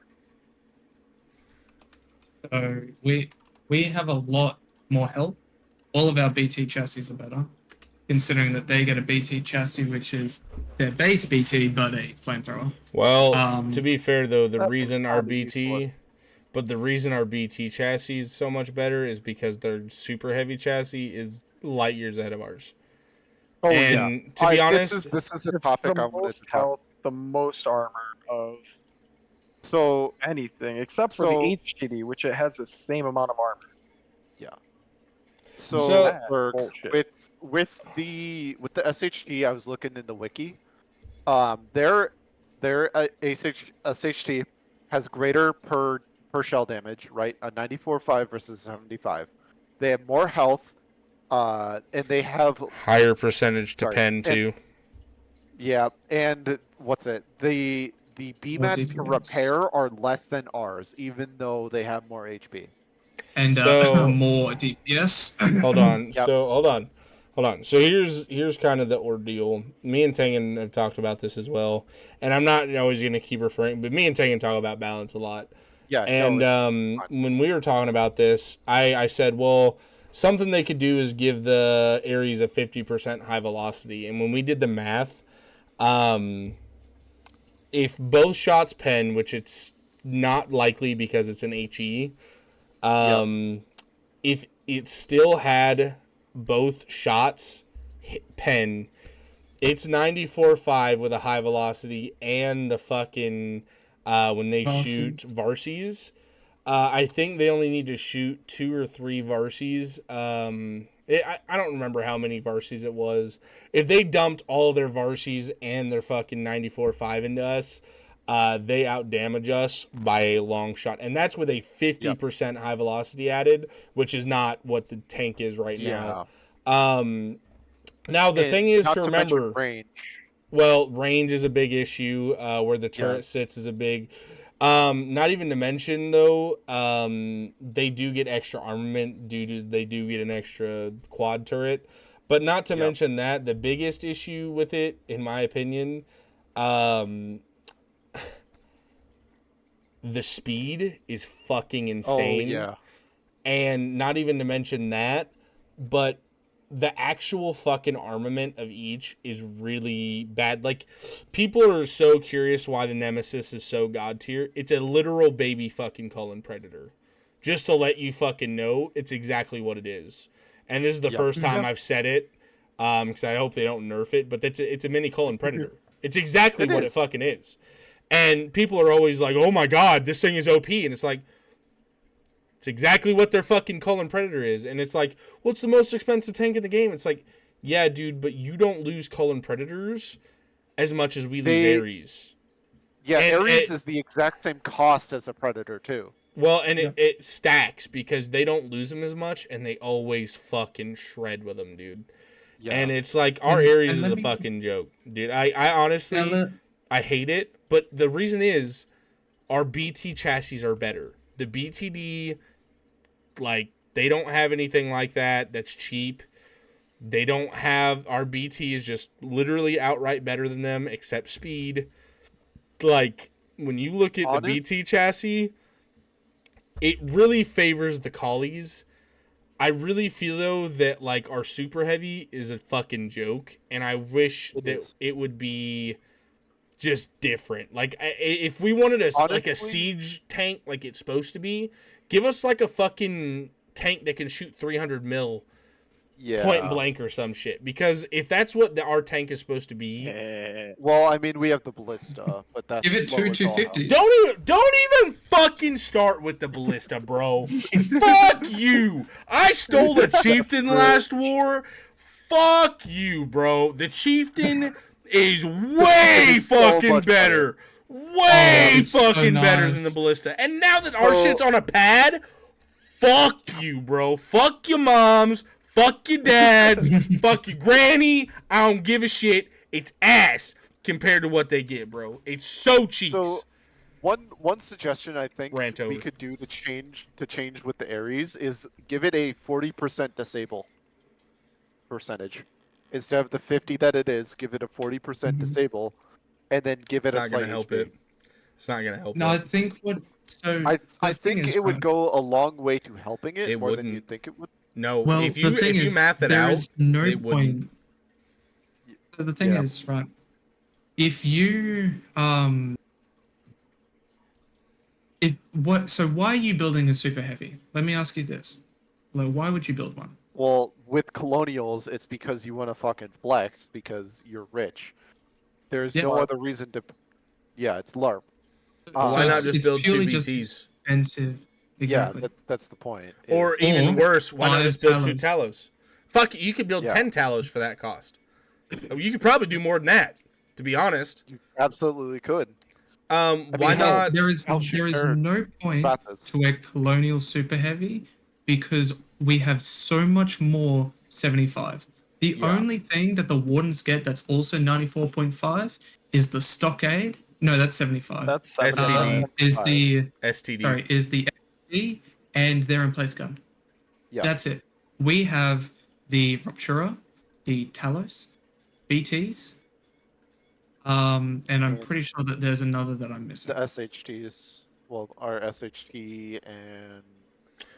So we have a lot more health. All of our BT chassis are better, considering that they get a BT chassis which is their base BT but a flamethrower. Well, to be fair, though, the That reason was our kinda useless. BT... But the reason our BT chassis is so much better is because their super heavy chassis is light years ahead of ours. Oh And yeah. to be honest, this is a It's topic the I wanted most to talk. health, the most armor of So anything, except for the So- HDD, which it has the same amount of armor. So- That's Berg, bullshit. with the SHD, I was looking in the wiki. Their SHD has greater per shell damage, right? A 94.5 versus 75. They have more health, and they have higher percentage to Sorry, pen, and- too. yeah, and what's it? The the B More mats for DPS. repair are less than ours, even though they have more HP. And So- more DPS. Hold on. Yep. So hold on. So here's kind of the ordeal. Me and Tengen have talked about this as well, and I'm not always going to keep referring, but me and Tengen talk about balance a lot. Yeah, And when we were talking about this, I said, well, something they could do is give the Ares a 50% high velocity. And when we did the math, if both shots pen, which it's not likely because it's an HE, if it still had both shots pen, it's 94.5 with a high velocity and the fucking when they shoot Varsies. I think they only need to shoot 2 or 3 Varsies. I don't remember how many Varsies it was. If they dumped all their Varsies and their fucking 94.5 into us, they outdamage us by a long shot. And that's with a 50% high velocity added, which is not what the tank is right now. Now, the thing is to remember... range. Well, range is a big issue. Where the turret sits is a big... not even to mention, though, they do get extra armament they do get an extra quad turret. But not to mention that, the biggest issue with it, in my opinion, the speed is fucking insane. Oh, yeah. And not even to mention that, but the actual fucking armament of each is really bad. Like, people are so curious why the Nemesis is so god tier. It's a literal baby fucking Cullen Predator. Just to let you fucking know, it's exactly what it is. And this is the first time I've said it, because I hope they don't nerf it, but it's a mini Cullen Predator. It's exactly what it fucking is. And people are always like, oh my god, this thing is OP. And it's like, it's exactly what their fucking Cullen Predator is. And it's like, what's the most expensive tank in the game? It's like, yeah, dude, but you don't lose Cullen Predators as much as we lose Ares. Yeah, And Ares is the exact same cost as a Predator, too. Well, and it stacks because they don't lose them as much, and they always fucking shred with them, dude. Yeah. And it's like, our Ares is a fucking joke, dude. I honestly, I hate it. But the reason is, our BT chassis are better. The BTD, like, they don't have anything like that that's cheap. They don't have... Our BT is just literally outright better than them, except speed. Like, when you look at the BT chassis, it really favors the collies. I really feel, though, that, like, our super heavy is a fucking joke. And I wish it would be... just different. Like, if we wanted like a siege tank like it's supposed to be, give us like a fucking tank that can shoot 300 mil point blank or some shit. Because if that's what our tank is supposed to be, well, I mean, we have the Ballista, but that's give it 250. Don't even fucking start with the Ballista, bro. Fuck you. I stole a Chieftain last war. Fuck you, bro. The Chieftain is way fucking better. Way fucking better than the Ballista. And now that our shit's on a pad, fuck you, bro. Fuck your moms. Fuck your dads. Fuck your granny. I don't give a shit. It's ass compared to what they get, bro. It's so cheap. So, one suggestion I think we could do to change with the Ares is give it a 40% disable percentage. Instead of the 50 that it is, give it a 40% disable, and then give it a slight HP. It's not gonna help. No, I think what. So I think it would go a long way to helping it more than you'd think it would. No, well, if you math it out, there is no point. So the thing is, right? If you So why are you building a super heavy? Let me ask you this: like, why would you build one? Well, with colonials, it's because you want to fucking flex because you're rich. There's no other reason to. Yeah, it's LARP. Why not just build two BTs? Just expensive. Exactly. Yeah, that's the point. Or even worse, why not just build 2 Talos? Fuck it, you could build 10 Talos for that cost. You could probably do more than that, to be honest. You absolutely could. Why not? There is no point to a colonial super heavy because we have so much more 75. The only thing that the Wardens get that's also 94.5 is the stockade No, that's 75. That's STD. 75. Is the STD. sorry is the STD and their in place gun. Yeah. That's it. We have the Ruptura, the Talos, BTs, and I'm And pretty sure that there's another that I'm the missing. SHTs, well, our SHT and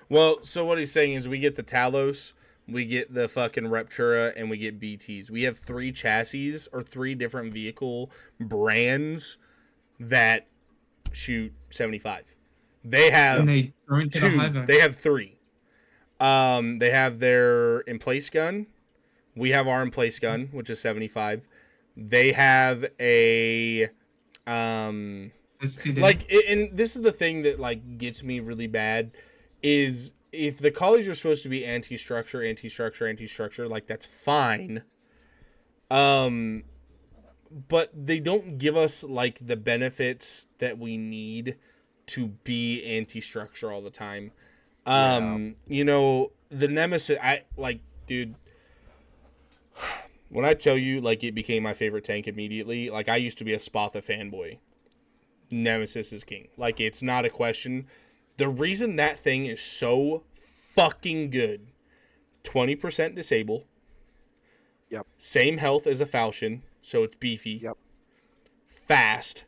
Well, so what he's saying is we get the Talos, we get the fucking Reptura, and we get BTs. We have 3 chassis or 3 different vehicle brands that shoot 75. They have And they don't get a high 2. value. They have 3. They have their in-place gun. We have our in-place gun, which is 75. They have a STD. like, and this is the thing that like gets me really bad is if the collies are supposed to be anti-structure, like that's fine. But they don't give us like the benefits that we need to be anti-structure all the time. You know, the Nemesis, dude, when I tell you, like, it became my favorite tank immediately, like, I used to be a Spatha fanboy. Nemesis is king. Like, it's not a question. The reason that thing is so fucking good, 20% disable. Yep. Same health as a Falchion, so it's beefy. Yep. Fast.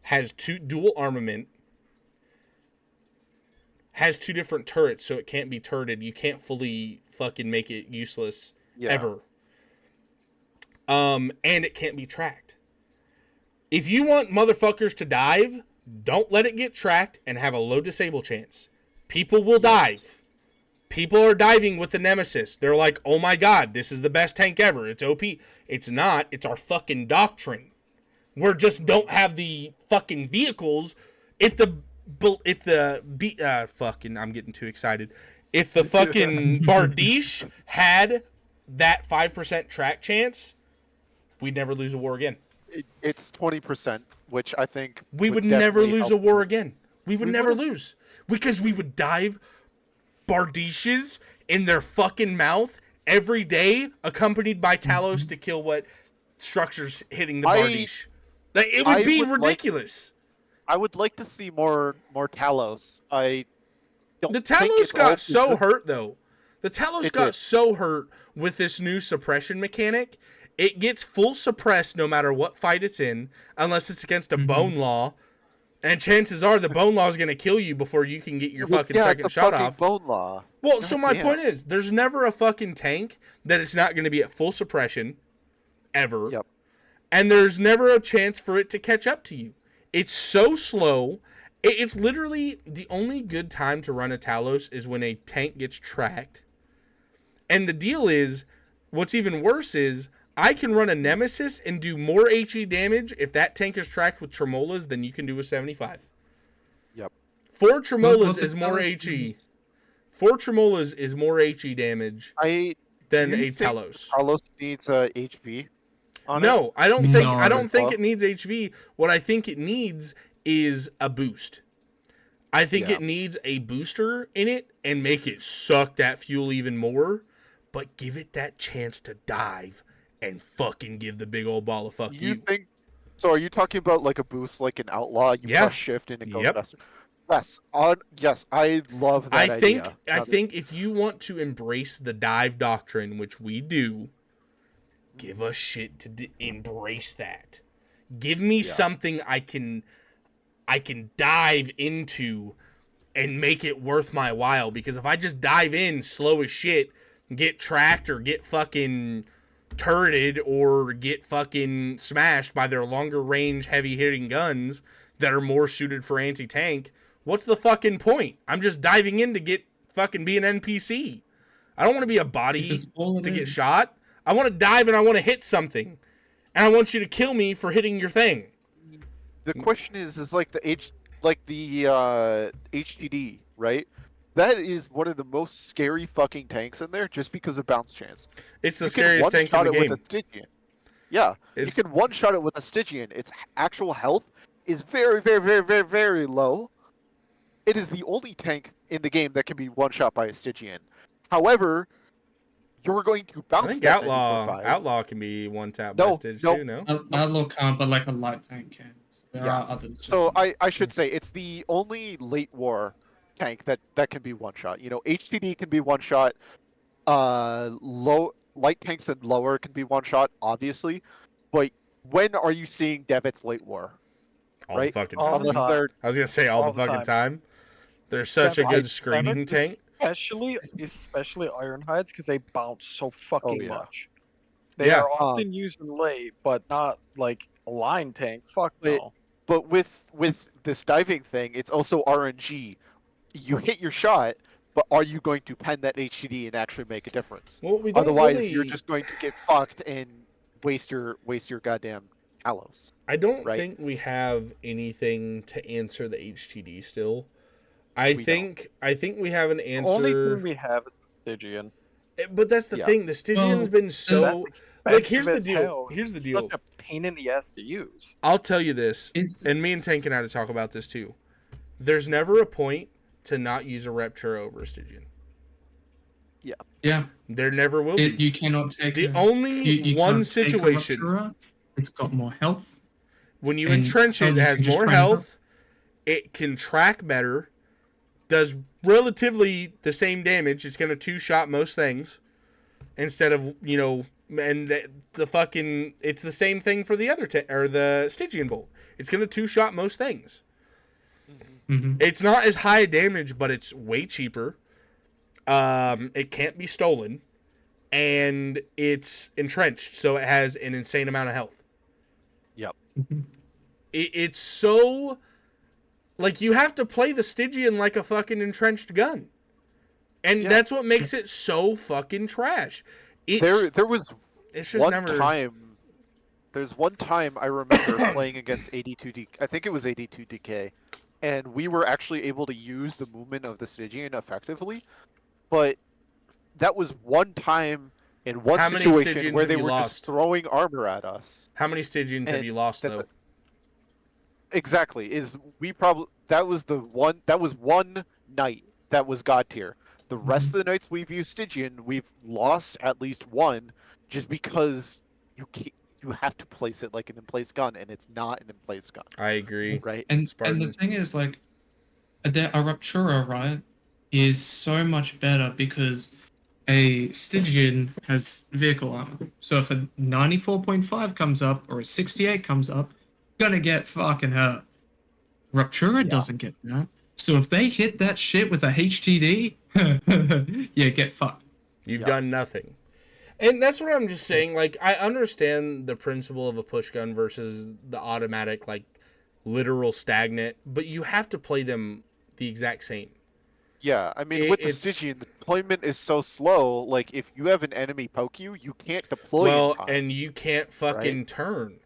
Has 2 dual armament. Has 2 different turrets, so it can't be turreted. You can't fully fucking make it useless ever. And it can't be tracked. If you want motherfuckers to dive, don't let it get tracked and have a low disable chance. People will dive. People are diving with the Nemesis. They're like, oh my god, this is the best tank ever. It's OP. It's not. It's our fucking doctrine. We just don't have the fucking vehicles. Fucking, I'm getting too excited. If the fucking Bardiche had that 5% track chance, we'd never lose a war again. It's 20%, which I think We would never definitely lose help. a war again. We would We never wouldn't. lose. Because we would dive Bardiches in their fucking mouth every day, accompanied by Talos to kill what structures hitting the Bardiche. Like, it would be ridiculous. I would like to see more Talos. I don't The think Talos it's got all so because- hurt, though. The Talos It got did. so hurt with this new suppression mechanic. It gets full suppressed no matter what fight it's in, unless it's against a Bone Law. And chances are the Bone Law is going to kill you before you can get your fucking second it's a shot fucking off. Bone Law. Well, God so my damn. point is, there's never a fucking tank that it's not going to be at full suppression, ever. Yep. And there's never a chance for it to catch up to you. It's so slow. It's literally the only good time to run a Talos is when a tank gets tracked. And the deal is, what's even worse is, I can run a Nemesis and do more HE damage if that tank is tracked with Tremolas than you can do with 75. Yep. 4 Tremolas What the is more Talos HE. is- 4 Tremolas is more HE damage than do you a think Talos. Talos needs HP on it. No, I don't think No, I don't it's think low. it needs HV. What I think it needs is a boost. I think Yeah. it needs a booster in it and make it suck that fuel even more, but give it that chance to dive and fucking give the big old ball of fuck You you. think? So are you talking about like a boost, like an Outlaw? You Yeah. press shift and it goes Yep. faster. Yes. Yes, I love that I think idea. I think if you want to embrace the dive doctrine, which we do, give us shit to embrace that. Give me something I can dive into and make it worth my while. Because if I just dive in slow as shit, get tracked or get fucking turreted or get fucking smashed by their longer range heavy hitting guns that are more suited for anti-tank, what's the fucking point? I'm just diving in to get fucking be an NPC. I don't want to be a body Because all it to get is- shot. I want to dive and I want to hit something. And I want you to kill me for hitting your thing. The question is like the HTD, right? That is one of the most scary fucking tanks in there, just because of bounce chance. It's the You can scariest tank in one-shot the it game. with a Stygian. Yeah, It's- you can one-shot it with a Stygian. Its actual health is very, very, very, very, very low. It is the only tank in the game that can be one-shot by a Stygian. However, you're going to I bounce think that Outlaw 94.5. Outlaw can be one tap by No, Stitch no. too. No. Outlaw can't, but like a light tank can. So there Yeah. are others. So I should say it's the only late war tank that can be one shot. You know, HTD can be one shot. Low light tanks and lower can be one shot, obviously. But when are you seeing Devitt's late war? All Right? the fucking All time. the Unless time. they're I was gonna say all All the the fucking time. time. They're such a Devitt- good screening Devitt, tank. especially Ironhides, because they bounce so fucking yeah. much. They Yeah. are often used in late, but not like a line tank. Fuck But- no. But with this diving thing, it's also RNG. You hit your shot, but are you going to pen that HTD and actually make a difference? Well, we don't Otherwise, really. you're just going to get fucked and waste your goddamn Hallows. I don't right? think we have anything to answer the HTD still. I We think we have an The only answer. thing we have is Stygian. But that's the Yeah. thing. The Stygian's Well, been so. That's Like, here's expensive the as deal. hell. Here's the It's deal. such a pain in the ass to use. I'll tell you this, It's and me and Tank and I had to talk about this too. There's never a point to not use a Reptura over a Stygian. yeah. There never will be. You cannot take The a, only you one can't take a situation Ruptura. It's got more health. when you and entrench how it, it you has can just more crank up. health. It can track better. Does relatively the same damage. It's gonna two-shot most things instead of and the fucking it's the same thing for the other or the Stygian bolt. It's gonna two-shot most things. Mm-hmm. It's not as high damage, but it's way cheaper. It can't be stolen, and it's entrenched, so it has an insane amount of health. Yep. It's so like you have to play the Stygian like a fucking entrenched gun, and Yeah. that's what makes it so fucking trash. There was It's just one never. time. There's one time I remember playing against 82D. I think it was 82DK, and we were actually able to use the movement of the Stygian effectively. But that was one time in one How many situation Stygians where have they you were lost? just throwing armor at us. How many Stygians have And you lost that- though? Exactly. That was one night that was God tier. The rest of the nights we've used Stygian, we've lost at least one, just because you have to place it like an in-place gun, and it's not an in-place gun, I agree. right? And Spartan. the thing is, like, a Ruptura, right, is so much better because a Stygian has vehicle armor. So if a 94.5 comes up or a 68 comes up, gonna get fucking hurt. Ruptura doesn't get that. So if they hit that shit with a HTD, yeah, get fucked. You've Yeah. done nothing. And that's what I'm just saying. Like, I understand the principle of a push gun versus the automatic, like, literal stagnant, but you have to play them the exact same. Yeah, I mean, with the it's- Stygian, the deployment is so slow. Like, if you have an enemy poke you, you can't deploy. Well, in time. and you can't fucking turn.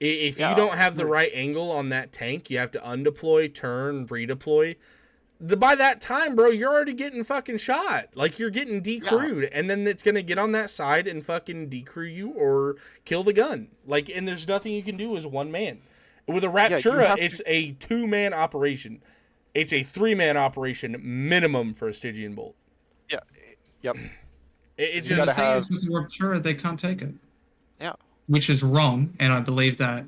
If you Yeah, don't have the you're- right angle on that tank, you have to undeploy, turn, redeploy. By that time, bro, you're already getting fucking shot. Like, you're getting decrewed, and then it's gonna get on that side and fucking decrew you or kill the gun. Like, and there's nothing you can do as one man. With a Raptura, have it's a 2-man operation. It's a 3-man operation minimum for a Stygian bolt. yeah, yep. It's You The just gotta thing is, with the Ruptura, they can't take it. Yeah. Which is wrong, and I believe that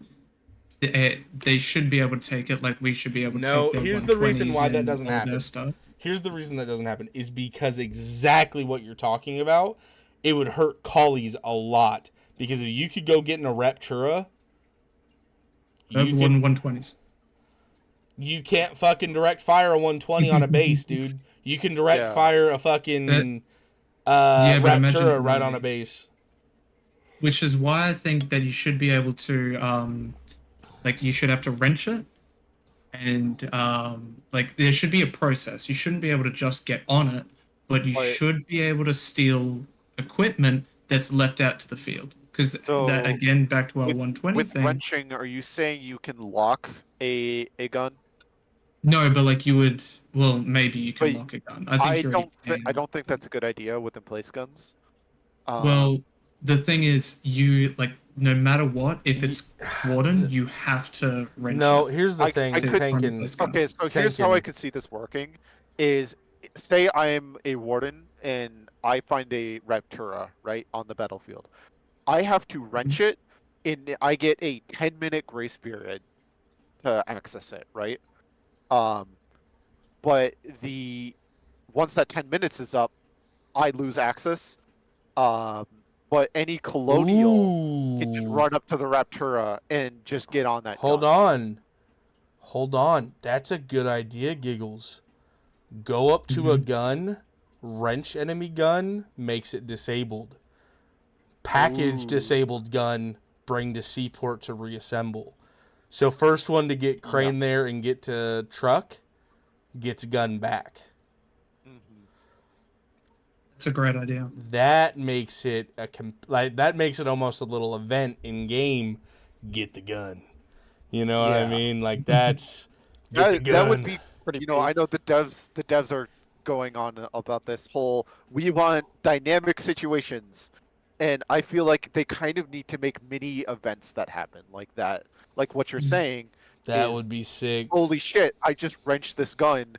they should be able to take it like we should be able to No, take their here's the reason 120s why that and doesn't all their happen. stuff. Here's the reason that doesn't happen is because exactly what you're talking about, it would hurt collies a lot. Because if you could go get in a Raptura, you, One can, 120s. you can't fucking direct fire a 120 on a base, dude. You can direct Yeah. fire a fucking Yeah, but imagine Raptura right why- on a base. Which is why I think that you should be able to, like, you should have to wrench it. And, like, there should be a process. You shouldn't be able to just get on it, but you Right. should be able to steal equipment that's left out to the field. Because So, that, again, back to our 120 With thing. wrenching, are you saying you can lock a gun? No, but, like, you would, well, maybe you can But lock a gun. I think you're already I don't think that's a good idea with in-place guns. Well, the thing is, you, like, no matter what, if it's Warden, you have to wrench No, it. here's the I thing. could- Tankin, okay, so here's how I Tankin. could see this working: is say I'm a warden and I find a Raptura, right, on the battlefield. I have to wrench it, and I get a 10-minute grace period to access it, right? Um, but once that 10 minutes is up, I lose access. Um, but any colonial can just Ooh. run up to the Raptura and just get on that Hold gun. on. Hold on. That's a good idea, Giggles. Go up to a gun, wrench enemy gun, makes it disabled. Package Ooh. disabled gun, bring to seaport to reassemble. So first one to get crane there and get to truck gets gun back. Mhm. It's a great idea. That makes it that makes it almost a little event in game. Get the gun. You know what I Yeah. mean? Like that's get the That would gun. be, Pretty you know, I big. know the devs are going on about this whole we want dynamic situations, and I feel like they kind of need to make mini events that happen like that. Like what you're saying That is, would be sick. holy shit, I just wrenched this gun,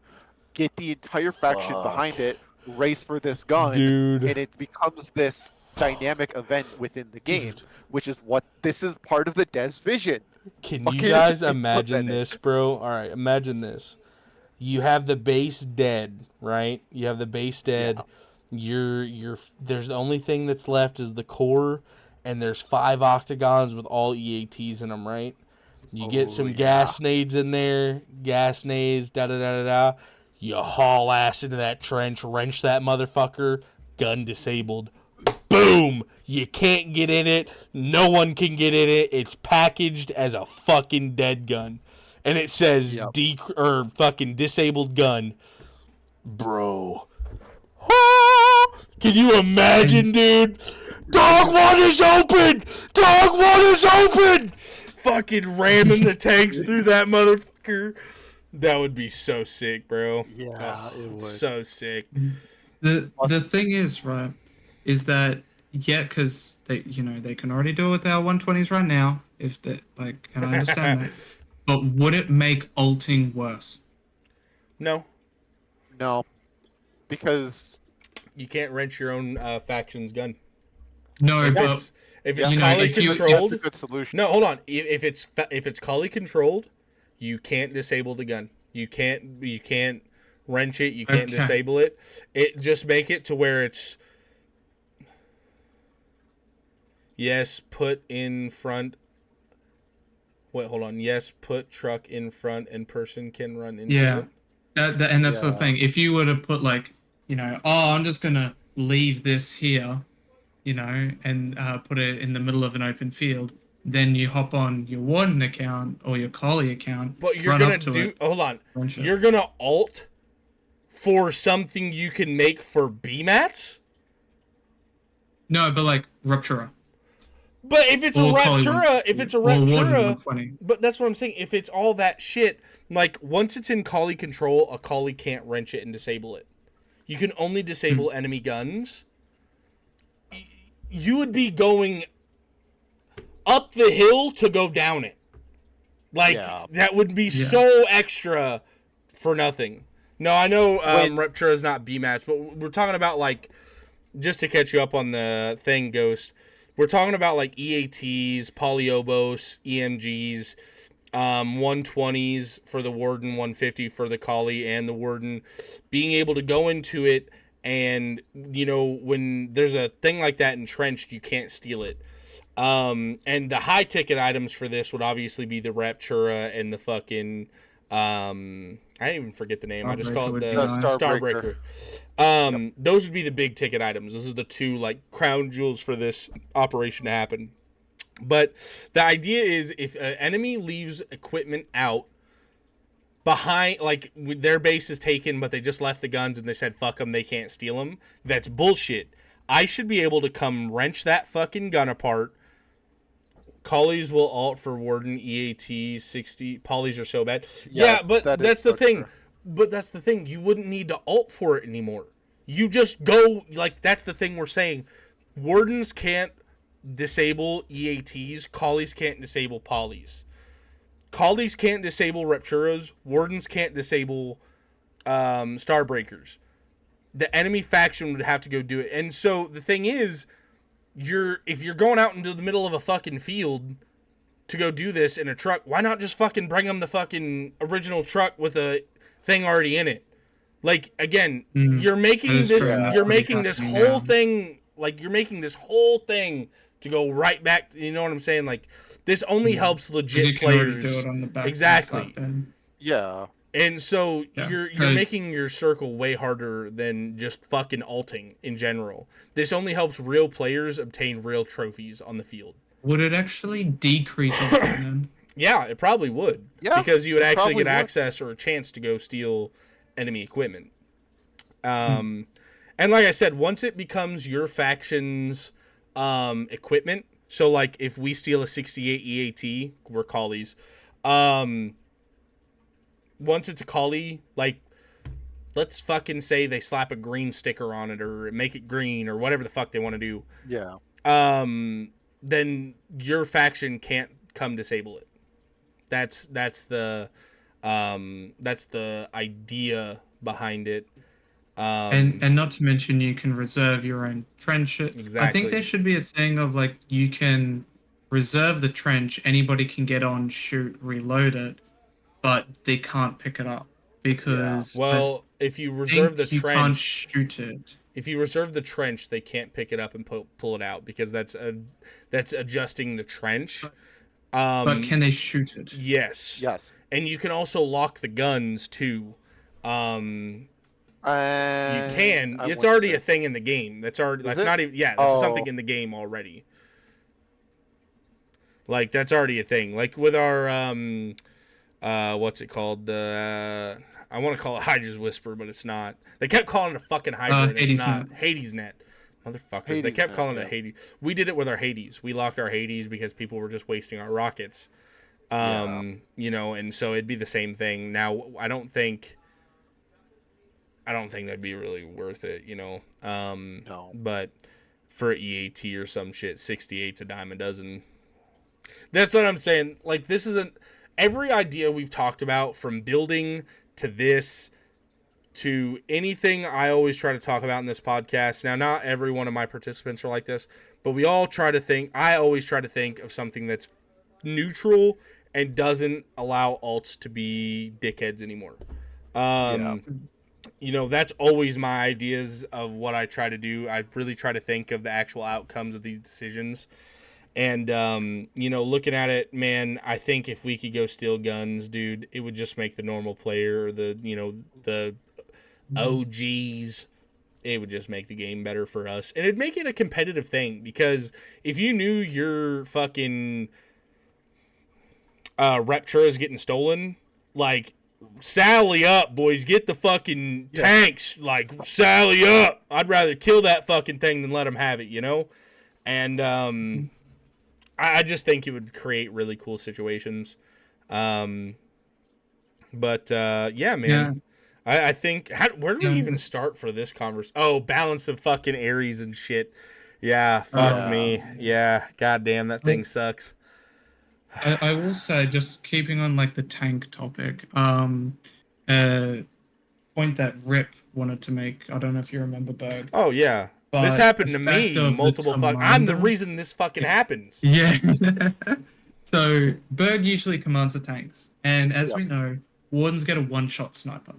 get the entire faction Fuck. behind it, race for this gun, Dude. and it becomes this dynamic event within the game, Dude. which is what this is part of the dev's vision. Can you Fucking guys imagine implement it. this, bro? All right, imagine this. You have the base dead, right? You have the base dead. There's the only thing that's left is the core, and there's 5 octagons with all EATs in them, right? You get some gas nades in there, gas nades, da da da da da. You haul ass into that trench, wrench that motherfucker, gun disabled. Boom! You can't get in it. No one can get in it. It's packaged as a fucking dead gun. And it says fucking disabled gun. Bro. Can you imagine, dude? Dog one is open! Dog one is open! Fucking ramming the tanks through that motherfucker. That would be so sick, bro. Yeah, it would. So sick. The thing is, right, is that because they can already do it with our 120s right now, if they like, and I understand that. But would it make ulting worse? No, No, because you can't wrench your own faction's gun. No, If but it's you know, collie if you- if- controlled, that's a good solution. no, hold on. If it's collie controlled, you can't disable the gun. You can't wrench it. You can't Okay. disable it. It just make it to where it's yes, put in front. Wait, hold on. Yes, put truck in front and person can run into yeah, it. and that's the Yeah. thing. If you were to put like, I'm just gonna leave this here, and put it in the middle of an open field, then you hop on your Warden account or your Collie account, But you're run gonna up to do. it. Hold on. Wrench it. You're gonna alt for something you can make for BMATs. No, but like Ruptura. But if it's a Or Collie Raptura, if it's a or Warden Raptura, 120. but that's what I'm saying. If it's all that shit, like once it's in Collie control, a Collie can't wrench it and disable it. You can only disable enemy guns. You would be going up the hill to go down it. Like that would be so extra for nothing. No, I know Raptura is not B-match, but we're talking about like just to catch you up on the thing, Ghost. We're talking about like EATs, Polyobos, EMGs, 120s for the Warden, 150 for the Collie and the Warden. Being able to go into it and, when there's a thing like that entrenched, you can't steal it. And the high ticket items for this would obviously be the Raptura and the fucking... I didn't even forget the name. I just call it the Starbreaker. Those would be the big ticket items. Those are the two like crown jewels for this operation to happen. But the idea is if an enemy leaves equipment out behind, like their base is taken, but they just left the guns and they said, fuck them, they can't steal them. That's bullshit. I should be able to come wrench that fucking gun apart. Collies will alt for Warden, EAT, 60. Polys are so bad. Yeah, but that's the thing. True. But that's the thing. You wouldn't need to alt for it anymore. You just go, like, that's the thing we're saying. Wardens can't disable EATs. Collies can't disable Polys. Collies can't disable Rapturas. Wardens can't disable Starbreakers. the enemy faction would have to go do it. And so the thing is, if you're going out into the middle of a fucking field to go do this in a truck, why not just fucking bring them the fucking original truck with a thing already in it? Like, again, you're making this whole thing, like, you're making this whole thing to go right back, you know what I'm saying? Like, this only helps legit players. Do it on the back exactly. Yeah. And so you're making your circle way harder than just fucking alting in general. This only helps real players obtain real trophies on the field. Would it actually decrease alting then? Yeah, it probably would. Yeah, because you would actually get access or a chance to go steal enemy equipment. And like I said, once it becomes your faction's equipment, so like if we steal a 68 EAT, we're collies. Once it's a collie, like, let's fucking say they slap a green sticker on it or make it green or whatever the fuck they want to do. Yeah. Then your faction can't come disable it. That's the idea behind it. And not to mention you can reserve your own trench. Exactly. I think there should be a thing of like you can reserve the trench, anybody can get on, shoot, reload it, but they can't pick it up because if you reserve the trench, you can't shoot it. If you reserve the trench, they can't pick it up and pull it out because that's adjusting the trench. But can they shoot it? Yes. Yes. And you can also lock the guns too. You can. It's already a thing in the game. That's not even. Yeah, that's something in the game already. Like that's already a thing. Like with our what's it called? I want to call it Hydra's Whisper, but it's not. They kept calling it a fucking Hydra. And it's not. Hades Net. Motherfuckers. They kept calling it Hades. We did it with our Hades. We locked our Hades because people were just wasting our rockets. You know, and so it'd be the same thing. Now, I don't think that'd be really worth it, you know. No. But for EAT or some shit, 68's a dime a dozen. That's what I'm saying. Like, this isn't every idea we've talked about, from building to this to anything I always try to talk about in this podcast. Now, not every one of my participants are like this, but we all try to think. I always try to think of something that's neutral and doesn't allow alts to be dickheads anymore. You know, that's always my ideas of what I try to do. I really try to think of the actual outcomes of these decisions. And, you know, looking at it, man, I think if we could go steal guns, dude, it would just make the normal player, the OGs, it would just make the game better for us. And it'd make it a competitive thing, because if you knew your fucking Reptura is getting stolen, like, sally up, boys, get the fucking tanks, like, sally up. I'd rather kill that fucking thing than let them have it, you know? And, I just think it would create really cool situations. Yeah, man. Yeah. I think, where do we even start for this conversation? Oh, balance of fucking Ares and shit. Yeah, fuck me. Yeah, goddamn, that thing sucks. I will say, just keeping on like the tank topic, point that Rip wanted to make. I don't know if you remember, Berg. Oh yeah, this happened to me multiple. I'm the reason this fucking happens. Yeah. So Berg usually commands the tanks, and as we know, Wardens get a one-shot sniper.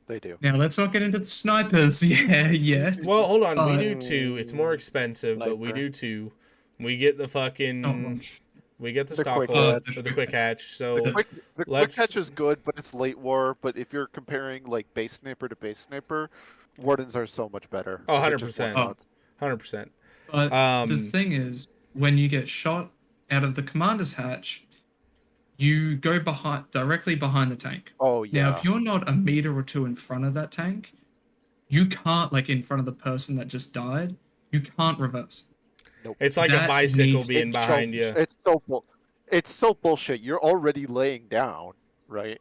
They do. Now let's not get into the snipers. Yet. Well, hold on. We do too. It's more expensive, but we do too. We get the fucking. We get the stock hold for the quick hatch. So the quick hatch is good, but it's late war. But if you're comparing like base sniper to base sniper, Wardens are so much better. Oh, 100%. 100%. But the thing is, when you get shot out of the commander's hatch, you go directly behind the tank. Oh, yeah. Now, if you're not a meter or two in front of that tank, you can't, like in front of the person that just died, you can't reverse. Nope. It's like a bicycle being behind you. It's so bullshit. You're already laying down, right?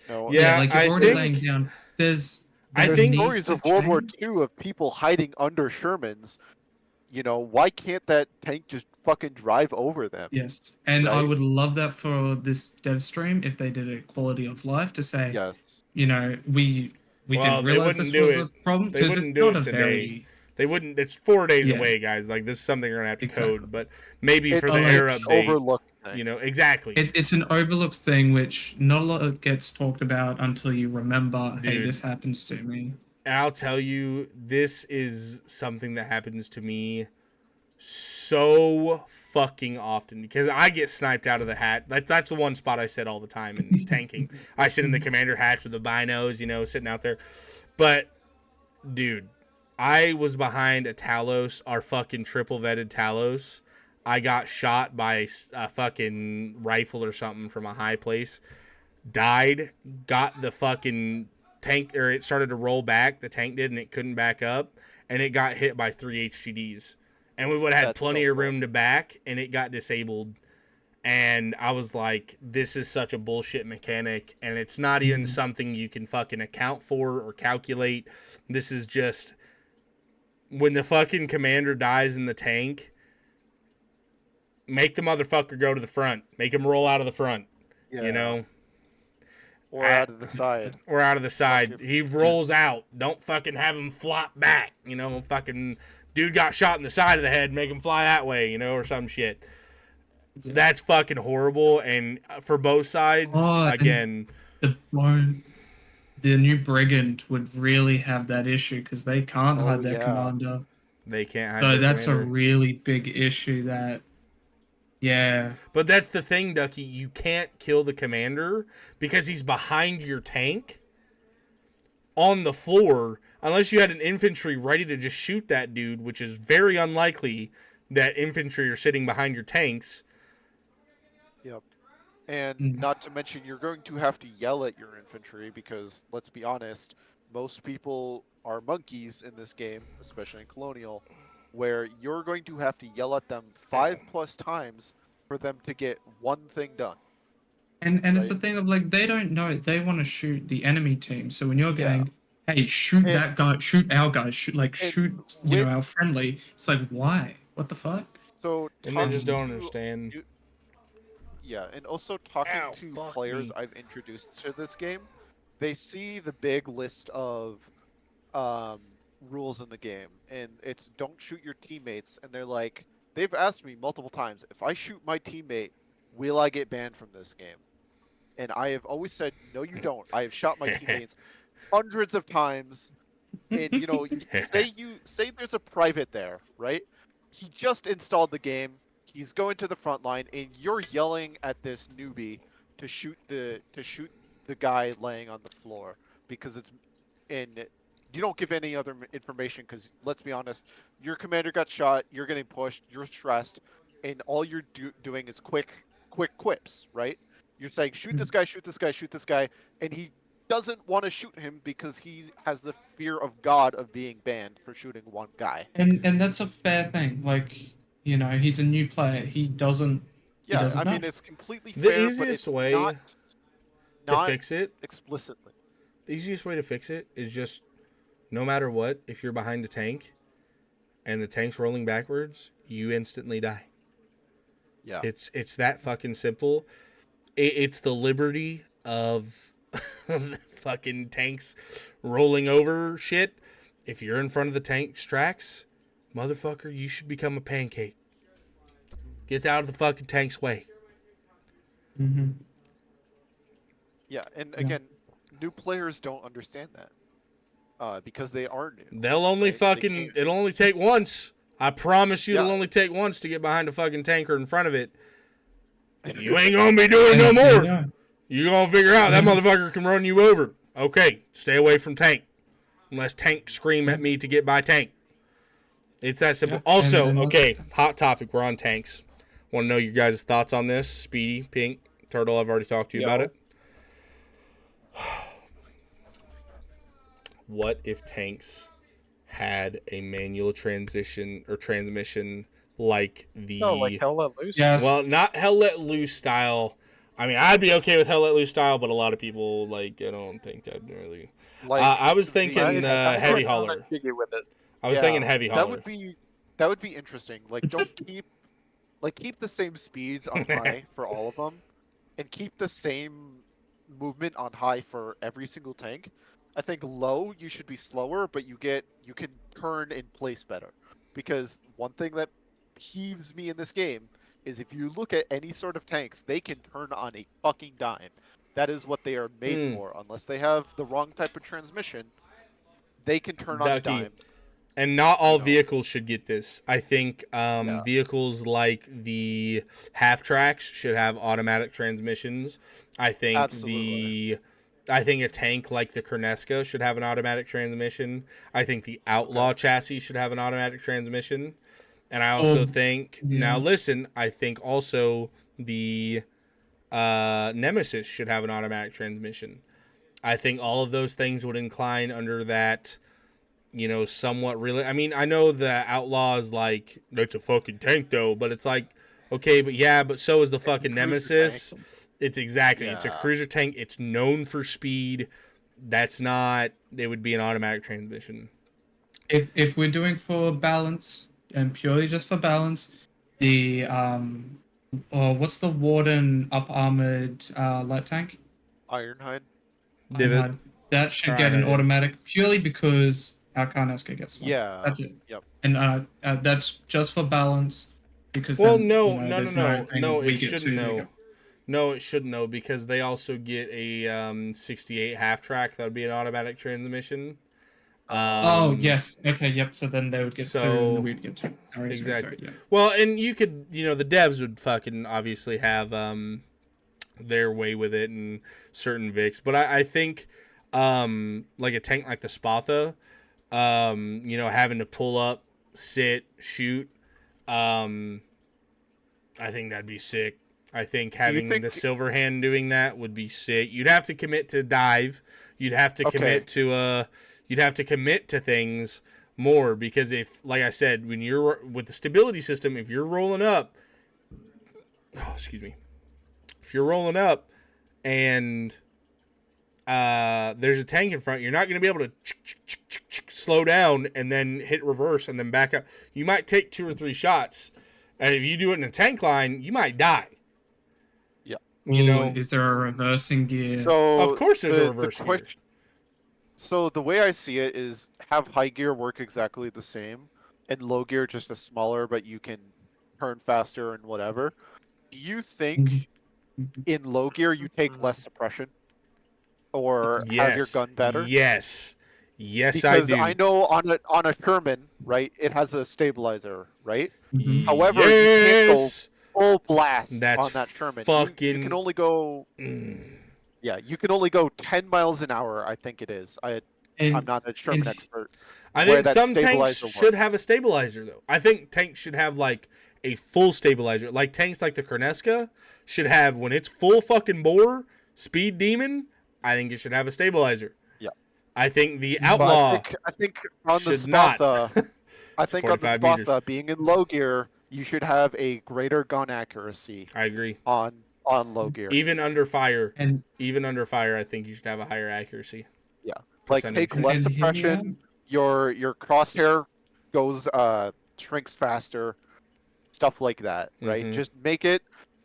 No, yeah, like you're already laying down. There's stories of World War II of people hiding under Shermans. You know, why can't that tank just fucking drive over them? Yes, and I would love that for this dev stream if they did a quality of life to say, yes, you know, we we Well, didn't they realize wouldn't this do was it. a problem They because it's wouldn't do not it a today. very They wouldn't. It's 4 days Yeah. away, guys. Like this is something we're gonna have to Exactly. code, but maybe It's for the like- air an update, overlooked thing. you know, exactly. it's an overlooked thing which not a lot gets talked about until you remember, hey, Dude. this happens to me. And I'll tell you, this is something that happens to me so fucking often because I get sniped out of the hat. That's the one spot I sit all the time in tanking. I sit in the commander hatch with the binos, you know, sitting out there. But, dude, I was behind a Talos, our fucking triple vetted Talos. I got shot by a fucking rifle or something from a high place. Died, got the fucking tank, or it started to roll back. The tank did, and it couldn't back up. And it got hit by 3 HGDs. And we would have had That's plenty so of room to back, and it got disabled. And I was like, this is such a bullshit mechanic, and it's not even something you can fucking account for or calculate. This is just when the fucking commander dies in the tank, make the motherfucker go to the front. Make him roll out of the front, Yeah. you know? Or out of the side. Or out of the side. Like if- He rolls out. Don't fucking have him flop back, you know? Fucking dude got shot in the side of the head, make him fly that way, you know, or some shit. Yeah. That's fucking horrible, and for both sides, Oh, and- again, The new brigand would really have that issue because they can't Oh, hide their yeah. commander. they can't hide So their that's commander. a really big issue that, yeah. But that's the thing, Ducky. You can't kill the commander because he's behind your tank on the floor unless you had an infantry ready to just shoot that dude, which is very unlikely that infantry are sitting behind your tanks. Yep. And Mm. not to mention, you're going to have to yell at your infantry because, let's be honest, most people are monkeys in this game, especially in Colonial, where you're going to have to yell at them 5+ times for them to get one thing done. And it's the Right. thing of like they don't know, they want to shoot the enemy team. So when you're Yeah. going, hey, shoot And- that guy, shoot our guy, shoot and shoot with- our friendly. It's like, why? What the fuck? So And they just talking don't to- understand. Yeah, and also talking Ow, to fuck players me. I've introduced to this game, they see the big list of rules in the game, and it's don't shoot your teammates, and they're like, they've asked me multiple times, if I shoot my teammate, will I get banned from this game? And I have always said, no, you don't. I have shot my teammates hundreds of times, and you know, say there's a private there, right? He just installed the game. He's going to the front line, and you're yelling at this newbie to shoot the guy laying on the floor because it's and you don't give any other information because let's be honest, your commander got shot, you're getting pushed, you're stressed, and all you're doing is quick quips, right? You're saying shoot this guy, shoot this guy, shoot this guy, and he doesn't want to shoot him because he has the fear of God of being banned for shooting one guy. And that's a fair thing. Like, you know, he's a new player. He doesn't Yeah, doesn't I mean know. it's completely The fair, but easiest it's way not to fix it, explicitly. the easiest way to fix it is just no matter what, if you're behind a tank and the tank's rolling backwards, you instantly die. Yeah. It's that fucking simple. It's the liberty of fucking tanks rolling over shit. If you're in front of the tank's tracks, motherfucker, you should become a pancake. Get out of the fucking tank's way. Mhm. Yeah, and Yeah. again, new players don't understand that because they are new. They'll only Right, they fucking, can't- it'll only take once. I promise you, Yeah. it'll only take once to get behind a fucking tanker in front of it. You ain't gonna be doing no And, more. yeah. You gonna figure out that Yeah. motherfucker can run you over. Okay, stay away from tank. Unless tank scream at me to get by tank. It's that simple. Yeah, Also, and okay, hot topic. We're on tanks. Want to know your guys' thoughts on this? Speedy, Pink, Turtle, I've already talked to you about Yo. it. What if tanks had a manual transition or transmission like the... No, like Hell Let Loose. Yes. Well, not Hell Let Loose style. I mean, I'd be okay with Hell Let Loose style, but a lot of people, like, I don't think that'd really... Like I was the- thinking Heavy Hauler. Jiggy with it. I was Yeah, thinking Heavy That Hauler. would be interesting. Like don't keep the same speeds on high for all of them, and keep the same movement on high for every single tank. I think low you should be slower, but you can turn in place better. Because one thing that peeves me in this game is if you look at any sort of tanks, they can turn on a fucking dime. That is what they are made Mm. for. Unless they have the wrong type of transmission, they can turn on a Ducky. dime. And not all You know. vehicles should get this. I think Yeah. vehicles like the half tracks should have automatic transmissions. I think Absolutely. I think a tank like the Korneska should have an automatic transmission. I think the Outlaw chassis should have an automatic transmission. And I also think now listen, I think also the Nemesis should have an automatic transmission. I think all of those things would incline under that, somewhat really. I mean, I know the Outlaw is like, that's a fucking tank though, but it's like, okay, but so is the fucking Nemesis. It's it's a cruiser tank. It's known for speed. That's not, it would be an automatic transmission. If we're doing for balance and purely just for balance, the what's the Warden up armored light tank? Ironhide. Divot. That should get an automatic purely because our Karneska gets one. Yeah. That's it. Yep. And that's just for balance because Well, then, no, there's no, thing no, if we it get shouldn't. two, No, no, it shouldn't. No, because they also get a 68 half track. That would be an automatic transmission. Oh yes, okay, yep. So then they would get two, and we'd get two. Sorry, exactly. Yeah. Well, and you could, the devs would fucking obviously have their way with it and certain Vics, but I think like a tank like the Spatha, having to pull up, sit, shoot, I think that'd be sick. I think having the Silverhand doing that would be sick. You'd have to commit to dive. You'd have to commit to You'd have to commit to things more because if, like I said, when you're with the stability system, if you're rolling up, if you're rolling up and there's a tank in front, you're not going to be able to slow down and then hit reverse and then back up. You might take 2 or 3 shots, and if you do it in a tank line, you might die. Yeah. Is there a reversing gear? So of course there's a reverse gear. So the way I see it is have high gear work exactly the same, and low gear just a smaller, but you can turn faster and whatever. Do you think in low gear you take less suppression, or have your gun better? Yes, because I do. I know on a Sherman, right? It has a stabilizer, right? However, you can't go full blast on that Sherman. You can only go. Yeah, you can only go 10 miles an hour, I think it is. I'm not a Sherman expert. I think some tanks should have a stabilizer, though. I think tanks should have, like, a full stabilizer. Like, tanks like the Korneska should have, when it's full fucking bore, speed demon, I think it should have a stabilizer. Yeah. I think the Outlaw I think on the Spatha, I think on the Spatha, being in low gear, you should have a greater gun accuracy. I agree. On low gear. Even under fire, I think you should have a higher accuracy. Yeah. Like take less suppression, your crosshair goes shrinks faster, stuff like that, right? Just make it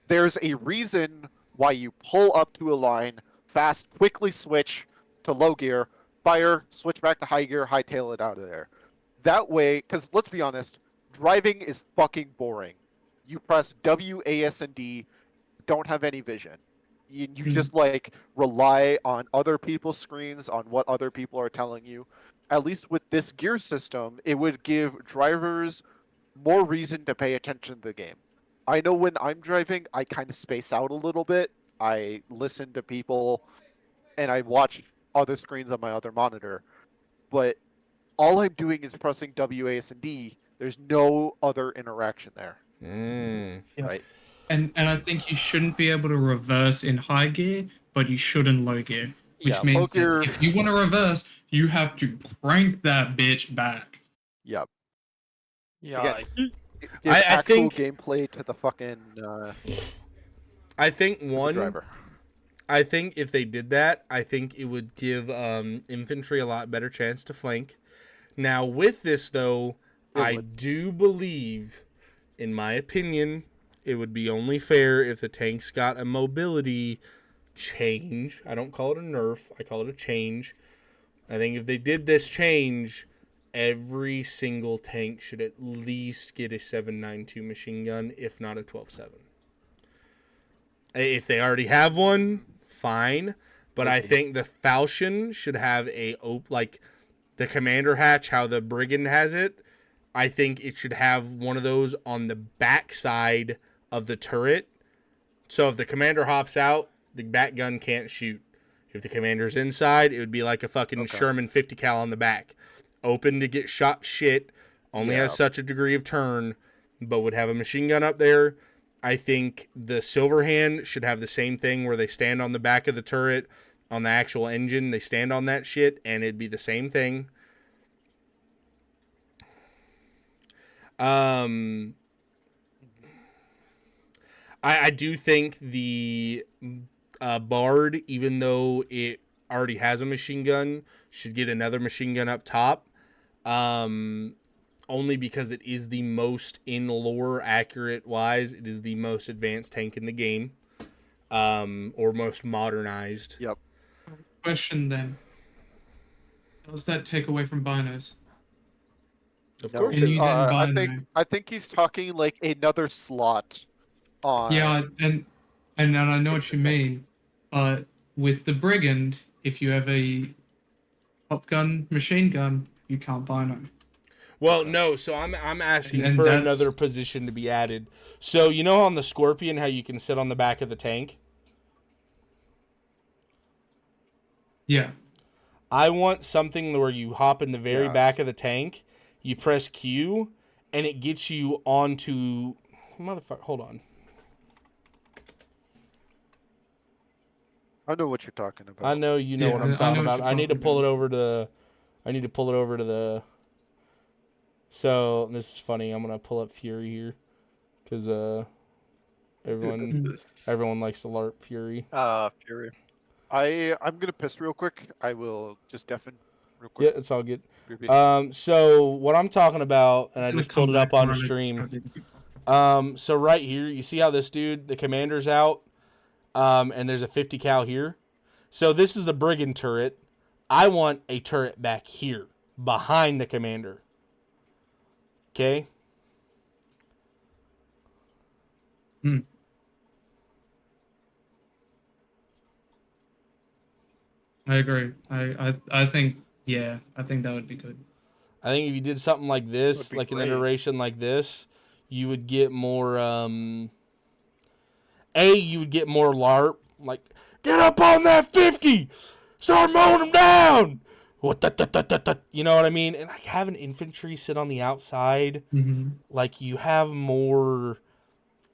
there's a reason why you pull up to a line, fast, quickly switch to low gear, fire, switch back to high gear, hightail it out of there. That way, because let's be honest, driving is fucking boring. You press W, A, S, and D, don't have any vision. You just like rely on other people's screens, on what other people are telling you. At least with this gear system, it would give drivers more reason to pay attention to the game. I know when I'm driving, I kind of space out a little bit. I listen to people and I watch other screens on my other monitor. But all I'm doing is pressing W, A, S, and D. There's no other interaction there. Right? And I think you shouldn't be able to reverse in high gear, but you should in low gear. Which means that if you want to reverse, you have to crank that bitch back. Yep. Yeah. Again, I think gameplay to the fucking I think driver. I think if they did that, I think it would give infantry a lot better chance to flank. Now with this though, I do believe, in my opinion, it would be only fair if the tanks got a mobility change. I don't call it a nerf. I call it a change. I think if they did this change, every single tank should at least get a 7.92 machine gun, if not a 12.7. If they already have one, fine. But I think the Falchion should have like the commander hatch, how the Brigand has it. I think it should have one of those on the back side of the turret. So if the commander hops out, the back gun can't shoot. If the commander's inside, it would be like a fucking Sherman 50 cal on the back. Open to get shot shit. Only has such a degree of turn, but would have a machine gun up there. I think the Silverhand should have the same thing where they stand on the back of the turret on the actual engine. They stand on that shit, and it'd be the same thing. I do think the Bard, even though it already has a machine gun, should get another machine gun up top. Only because it is the most, in lore accurate wise, it is the most advanced tank in the game. Or most modernized. Yep. Question then. Does that take away from binos? Of No. course And it you is. then I binary. think he's talking like another slot on. Yeah, and I know what you mean, but with the Brigand, if you have a top gun, machine gun, you can't bino. Well, no, so I'm asking And for that's- another position to be added. So you know on the Scorpion how you can sit on the back of the tank? Yeah. I want something where you hop in the very back of the tank, you press Q, and it gets you onto... Motherfucker, hold on. I know what you're talking about. I know you know Yeah, what I'm I talking know what about. you're I need to talking pull it about. over to... I need to pull it over to the... So, this is funny. I'm going to pull up Fury here. Because everyone likes to LARP Fury. Fury. I'm gonna piss real quick. I will just deafen real Yeah, quick. it's all good. Repeat. So what I'm talking about, and It's I gonna just pulled come it back up on around stream. it. So right here, you see how this dude, the commander's out, and there's a 50 cal here. So this is the Brigand turret. I want a turret back here, behind the commander. Okay? I agree. I think I think that would be good. I think if you did something like this, Would be like an great. iteration like this, you would get more, you would get more LARP. Like, get up on that 50! Start mowing them down! You know what I mean? And like having infantry sit on the outside, Mm-hmm. like you have more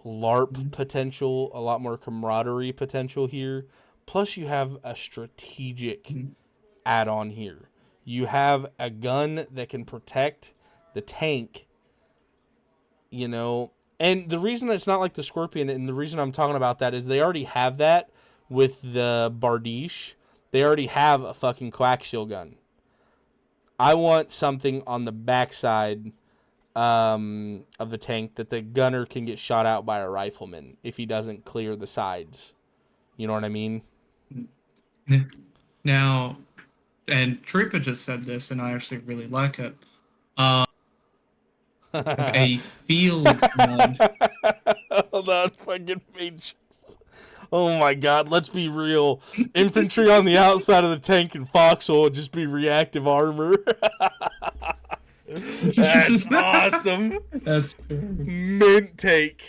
LARP potential, a lot more camaraderie potential here. Plus, you have a strategic add-on here. You have a gun that can protect the tank, you know. And the reason it's not like the Scorpion, and the reason I'm talking about that is they already have that with the Bardiche. They already have a fucking coaxial gun. I want something on the backside of the tank that the gunner can get shot out by a rifleman if he doesn't clear the sides. You know what I mean? Now, and Trooper just said this, and I actually really like it. A field mod. Hold on, fucking Matrix. Oh my god, let's be real. Infantry on the outside of the tank in Foxhole would just be reactive armor. That's awesome. That's cool. Mint take.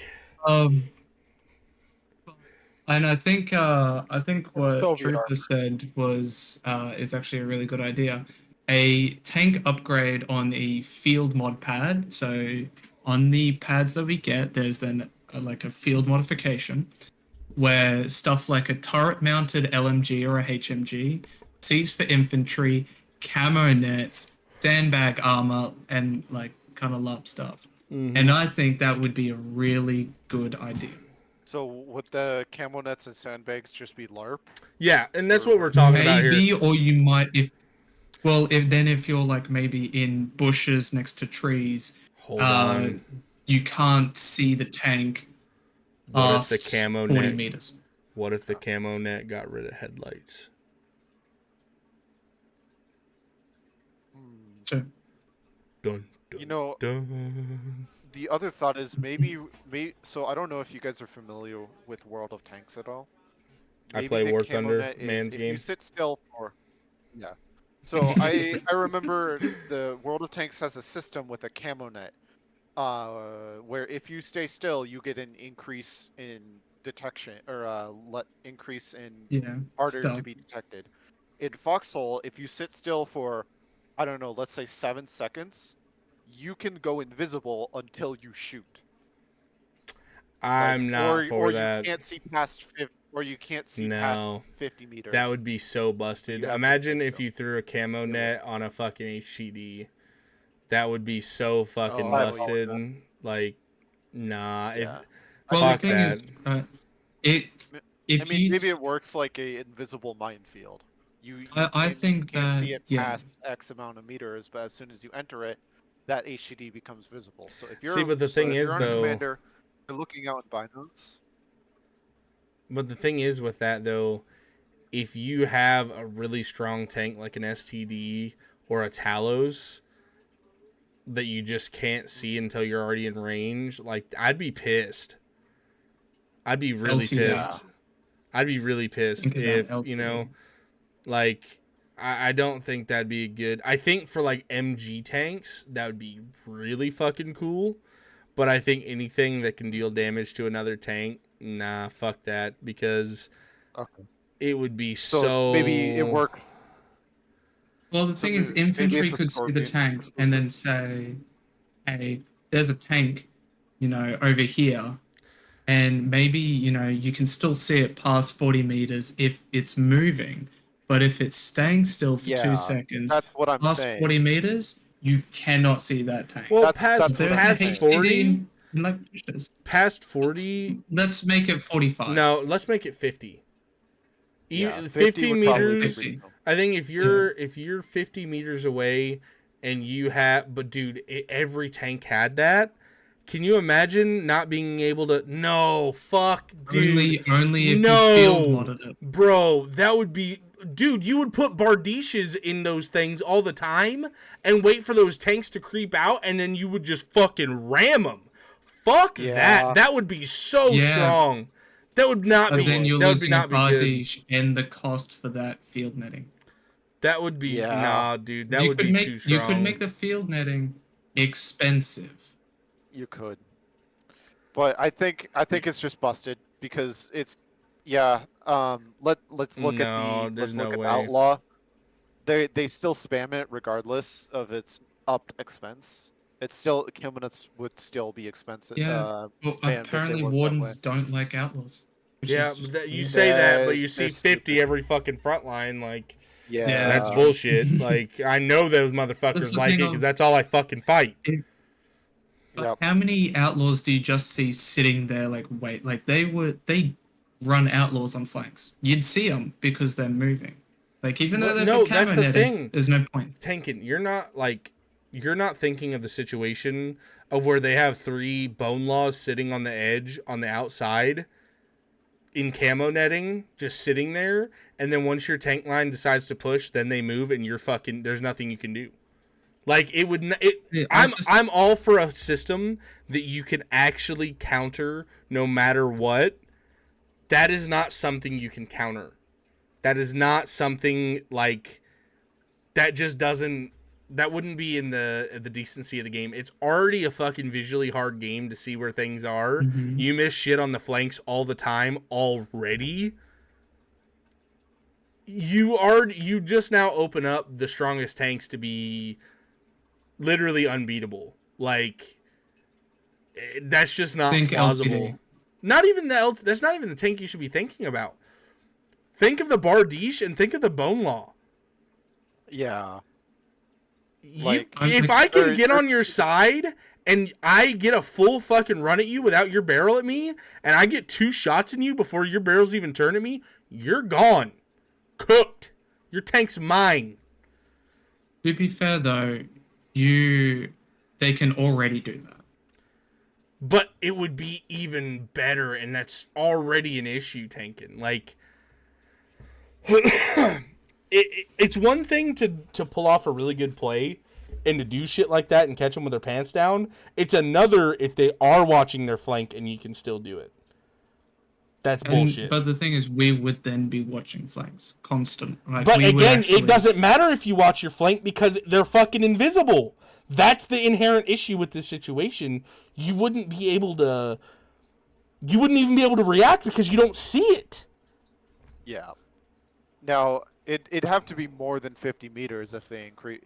And I think what Soviet Trooper armor. said was is actually a really good idea. A tank upgrade on the field mod pad. So on the pads that we get, there's then like a field modification where stuff like a turret-mounted LMG or a HMG, C's for infantry, camo nets, sandbag armor, and like kind of LARP stuff. And I think that would be a really good idea. So would the camo nets and sandbags just be LARP? Yeah, and that's what we're talking about Maybe, here. or you might if you're like maybe in bushes next to trees, Hold on. you can't see the tank. What if the camo 40 net? meters. What if the camo net got rid of headlights? dun, dun, You know, dun. the other thought is maybe. So I don't know if you guys are familiar with World of Tanks at all. I Maybe play the War camo Thunder, net is man's if you game. sit still for. Yeah. So I remember the World of Tanks has a system with a camo net, where if you stay still, you get an increase in detection or increase in Yeah, harder to stealth. be detected. In Foxhole, if you sit still for, I don't know, let's say 7 seconds, you can go invisible until you shoot. I'm not for or you that. can't see past 50, or you can't see past No. 50 meters. That would be so busted. You have to Imagine stay if still. you threw a camo would. net on a fucking HCD. That would be so fucking Oh, I know busted. you Like, nah. If Yeah. Well, the fuck thing that. is, it I if mean, you, maybe it works like a invisible minefield. I think can't see that it yeah. past X amount of meters, but as soon as you enter it, that HCD becomes visible. So if See, you're but the thing is, on though, commander, you're looking out in binos. but the thing is with that though, if you have a really strong tank like an STD or a Talos that you just can't see until you're already in range, like I'd be pissed. I'd be really LTD. pissed. I'd be really pissed Think about if, LTD. like I don't think that'd be good. I think for like MG tanks, that would be really fucking cool. But I think anything that can deal damage to another tank, nah, fuck that. Because Okay. it would be So maybe it works. Well, the So thing is, maybe infantry it's a could see the Scorpion tank and then say, "Hey, there's a tank, over here," and maybe you can still see it past 40 meters if it's moving, but if it's staying still for Yeah, 2 seconds that's what I'm past saying. 40 meters, you cannot see that tank. well That's past what I'm past saying. 40, like pictures. past 40. Let's make it 45. No, let's make it 50. Yeah, 50 would probably be meters. reasonable. I think if you're 50 meters away and you have, but dude, every tank had that. Can you imagine not being able to? No, fuck, dude. Only if no, you field modded it. bro, that would be, dude. You would put Bardishes in those things all the time and wait for those tanks to creep out, and then you would just fucking ram them. Fuck Yeah. that. That would be so Yeah. strong. That would not But be. then you're That would losing not a be good. Bardiche and the cost for that field netting. That would be nah, dude. That would be too strong. You could make the field netting expensive. You could, but I think it's just busted because it's let's look No, at there's no the way. outlaw. They still spam it regardless of its upped expense. It's still Kilminets would still be expensive. Yeah. Well, spammed if they apparently worked that wardens way. don't like outlaws. which Yeah, is just but you weird. say that, but Yeah, you see they're 50 stupid. every fucking front line. Like, Yeah, that's bullshit. Like, I know those motherfuckers That's the like it thing because of- that's all I fucking fight. But Yep. how many outlaws do you just see sitting there like wait? Like they run outlaws on flanks. You'd see them because they're moving. Like even though But they've no, got that's camo the netting, thing. there's no point. Tankin, you're not thinking of the situation of where they have 3 bone laws sitting on the edge on the outside in camo netting, just sitting there, and then once your tank line decides to push, then they move and you're fucking, there's nothing you can do. Like it would Yeah, I'm all for a system that you can actually counter no matter what. That is not something you can counter. That is not something like that just doesn't, that wouldn't be in the decency of the game. It's already a fucking visually hard game to see where things are. Mhm. You miss shit on the flanks all the time already. You just now open up the strongest tanks to be literally unbeatable. Like that's just not Think plausible. LTD. Not even that's not even the tank you should be thinking about. Think of the Bardiche and think of the Bone Law. Yeah. If I can get on your side and I get a full fucking run at you without your barrel at me, and I get 2 shots in you before your barrels even turn at me, you're gone. Cooked. Your tank's mine. To be fair though, they can already do that. But it would be even better, and that's already an issue, Tankin. Like, it's one thing to pull off a really good play and to do shit like that and catch them with their pants down. It's another if they are watching their flank and you can still do it. That's bullshit. But the thing is, we would then be watching flanks constant. Like, but we would again, actually... it doesn't matter if you watch your flank because they're fucking invisible. That's the inherent issue with this situation. You wouldn't be able to... You wouldn't even be able to react because you don't see it. Yeah. Now, it'd have to be more than 50 meters if they increase...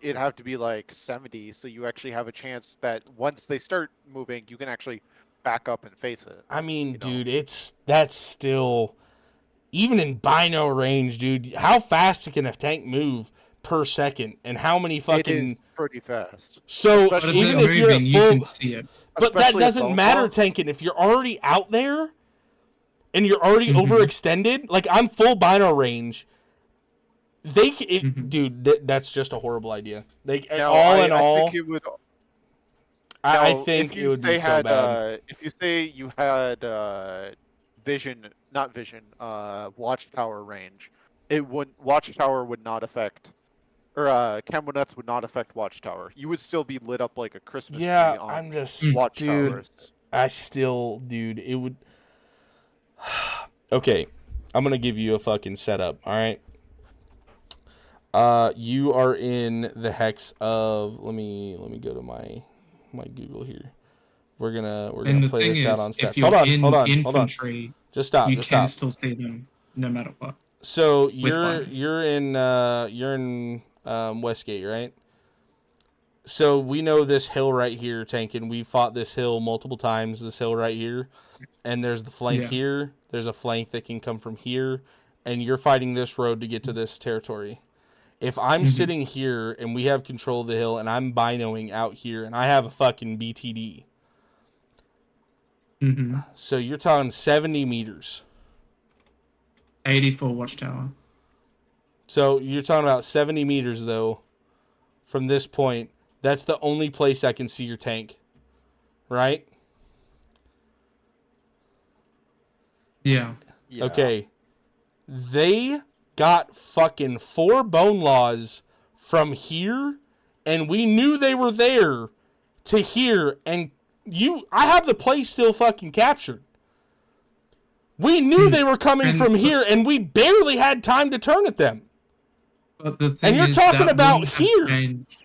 It'd have to be like 70, so you actually have a chance that once they start moving, you can actually back up and face it. I mean, dude, that's still... Even in bino range, dude, how fast can a tank move per second? And how many fucking... It is pretty fast. So, Especially But even if if they're you're at moving, full... you can see it. But that Especially a doesn't bone matter, claw. tanking. If you're already out there and you're already overextended, like I'm full bino range, dude, that's just a horrible idea. Like Now, all in I all, think it would... I Now, think if it you would be say so had, bad. if you say you had watchtower range, watchtower would not affect, or camo nets would not affect watchtower. You would still be lit up like a Christmas tree on I'm just, watchtowers. dude, it would. Okay, I'm gonna give you a fucking setup. All right. You are in the hex of. Let me go to my Google here. We're gonna play this out on stats. if you're Hold on. infantry, Just stop. you Just can stop. still see them no matter what. So with binos. you're in Westgate, right? So we know this hill right here, Tankin. We fought this hill multiple times. This hill right here, and there's the flank here. There's a flank that can come from here, and you're fighting this road to get to this territory. If I'm sitting here and we have control of the hill, and I'm binoing out here, and I have a fucking BTD. So you're talking 70 meters. 80 for watchtower. So you're talking about 70 meters, though, from this point. That's the only place I can see your tank, right? Yeah. Okay. They got fucking 4 bone laws from here, and we knew they were there to here, and I have the place still fucking captured. We knew they were coming from here, and we barely had time to turn at them. But the thing And you're is, talking that about wouldn't have here. changed.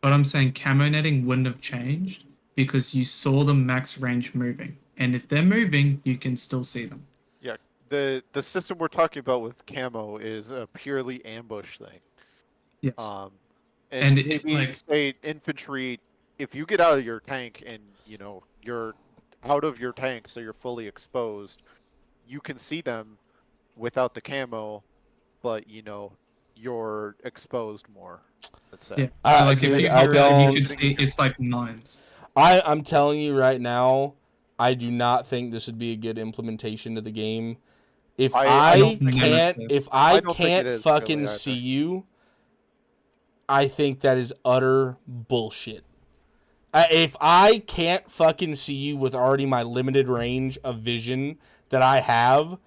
But I'm saying camo netting wouldn't have changed because you saw the max range moving. And if they're moving, you can still see them. Yeah, the system we're talking about with camo is a purely ambush thing. Yes. And it, maybe say infantry, if you get out of your tank and you're out of your tank, so you're fully exposed, you can see them without the camo, but you're exposed more. Let's say. Yeah. So like dude, if you I hop out, don't- you can see it's like mines. I'm telling you right now, I do not think this would be a good implementation of the game. If I don't think it is. I don't think can't it is fucking really see either. you, I think that is utter bullshit. If I can't fucking see you with already my limited range of vision that I have,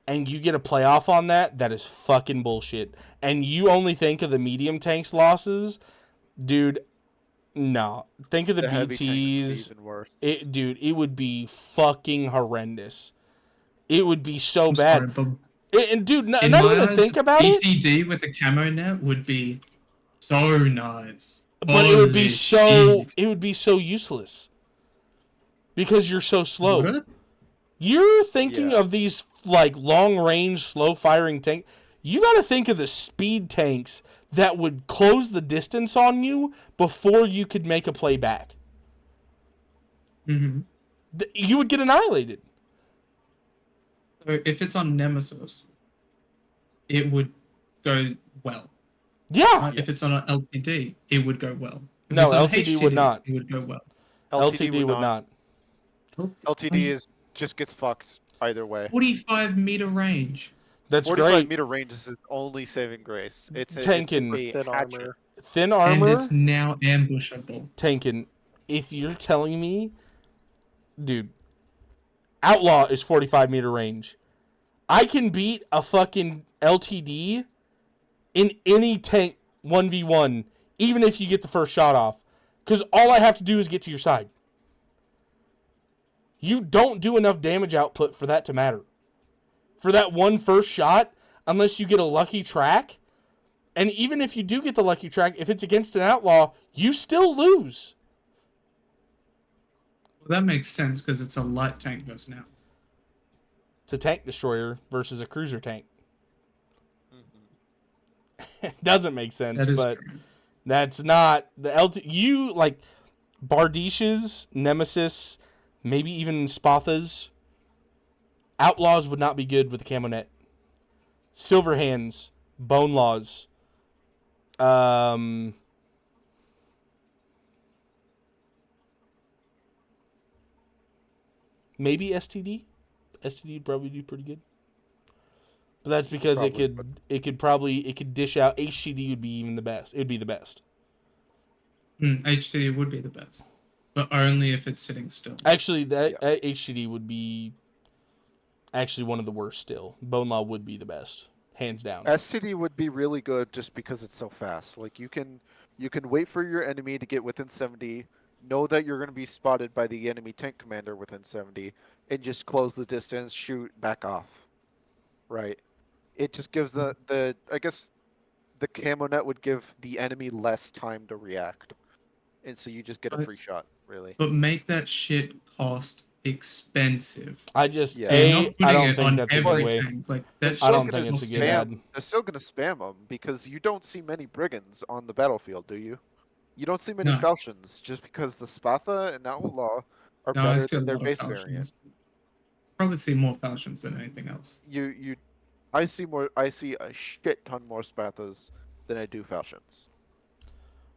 and you get a playoff on that, that is fucking bullshit. And you only think of the medium tanks losses, dude. No, think of the heavy tank would be BTs. even worse. It would be fucking horrendous. It would be so I'm bad. sorry, but And dude, not in even my to eyes, think about it. BTD with a camo net would be so nice. But it would be Holy so shit. useless. Because you're so slow. Would it? You're thinking Yeah. of these like long range, slow firing tank. You gotta think of the speed tanks that would close the distance on you before you could make a play back. Mm-hmm. You would get annihilated. So if it's on Nemesis, it would go well. Yeah. Right? If it's on an LTD, it would go well. If No, it's on LTD HTD, would not. It would go well. LTD would not. LTD just gets fucked either way. 45-meter range. That's 45 great. meter range is his only saving grace. It's Tankin. a Thin hatchet. armor. Thin And armor. it's now ambushable. Tankin. If you're telling me, dude, Outlaw is 45-meter range. I can beat a fucking LTD in any tank 1v1 even if you get the first shot off, because all I have to do is get to your side. You don't do enough damage output for that to matter. For that one first shot, unless you get a lucky track, and even if you do get the lucky track, if it's against an outlaw, you still lose. Well, that makes sense because it's a light tank versus now. It's a tank destroyer versus a cruiser tank. Mm-hmm. It doesn't make sense, That is but true. that's not the LT. You like Bardish's, Nemesis, maybe even Spathas. Outlaws would not be good with the camo net. Silverhands, Bone Laws. Maybe STD. STD would probably do pretty good. But that's because Probably it could dish out. HCD would be even the best. It would be the best. HTD would be the best, but only if it's sitting still. Actually, that HCD would be actually one of the worst still. Bone Law would be the best. Hands down. STD would be really good just because it's so fast. Like you can wait for your enemy to get within 70, know that you're going to be spotted by the enemy tank commander within 70, and just close the distance, shoot, back off. Right. It just gives the I guess the camo net would give the enemy less time to react, and so you just get a free shot. Really. But make that shit cost expensive. I just Yeah. So you're not I putting don't it think on that's a every good way. tank. Like They're that still I don't shit think gonna it's a does good not spam. ad. They're still gonna spam them because you don't see many brigands on the battlefield, do you? You don't see many No. falchions just because the Spatha and Outlaw are No, I better see a than their lot of base variant. falchions. Probably see more falchions than anything else. I see a shit ton more Spathas than I do falchions.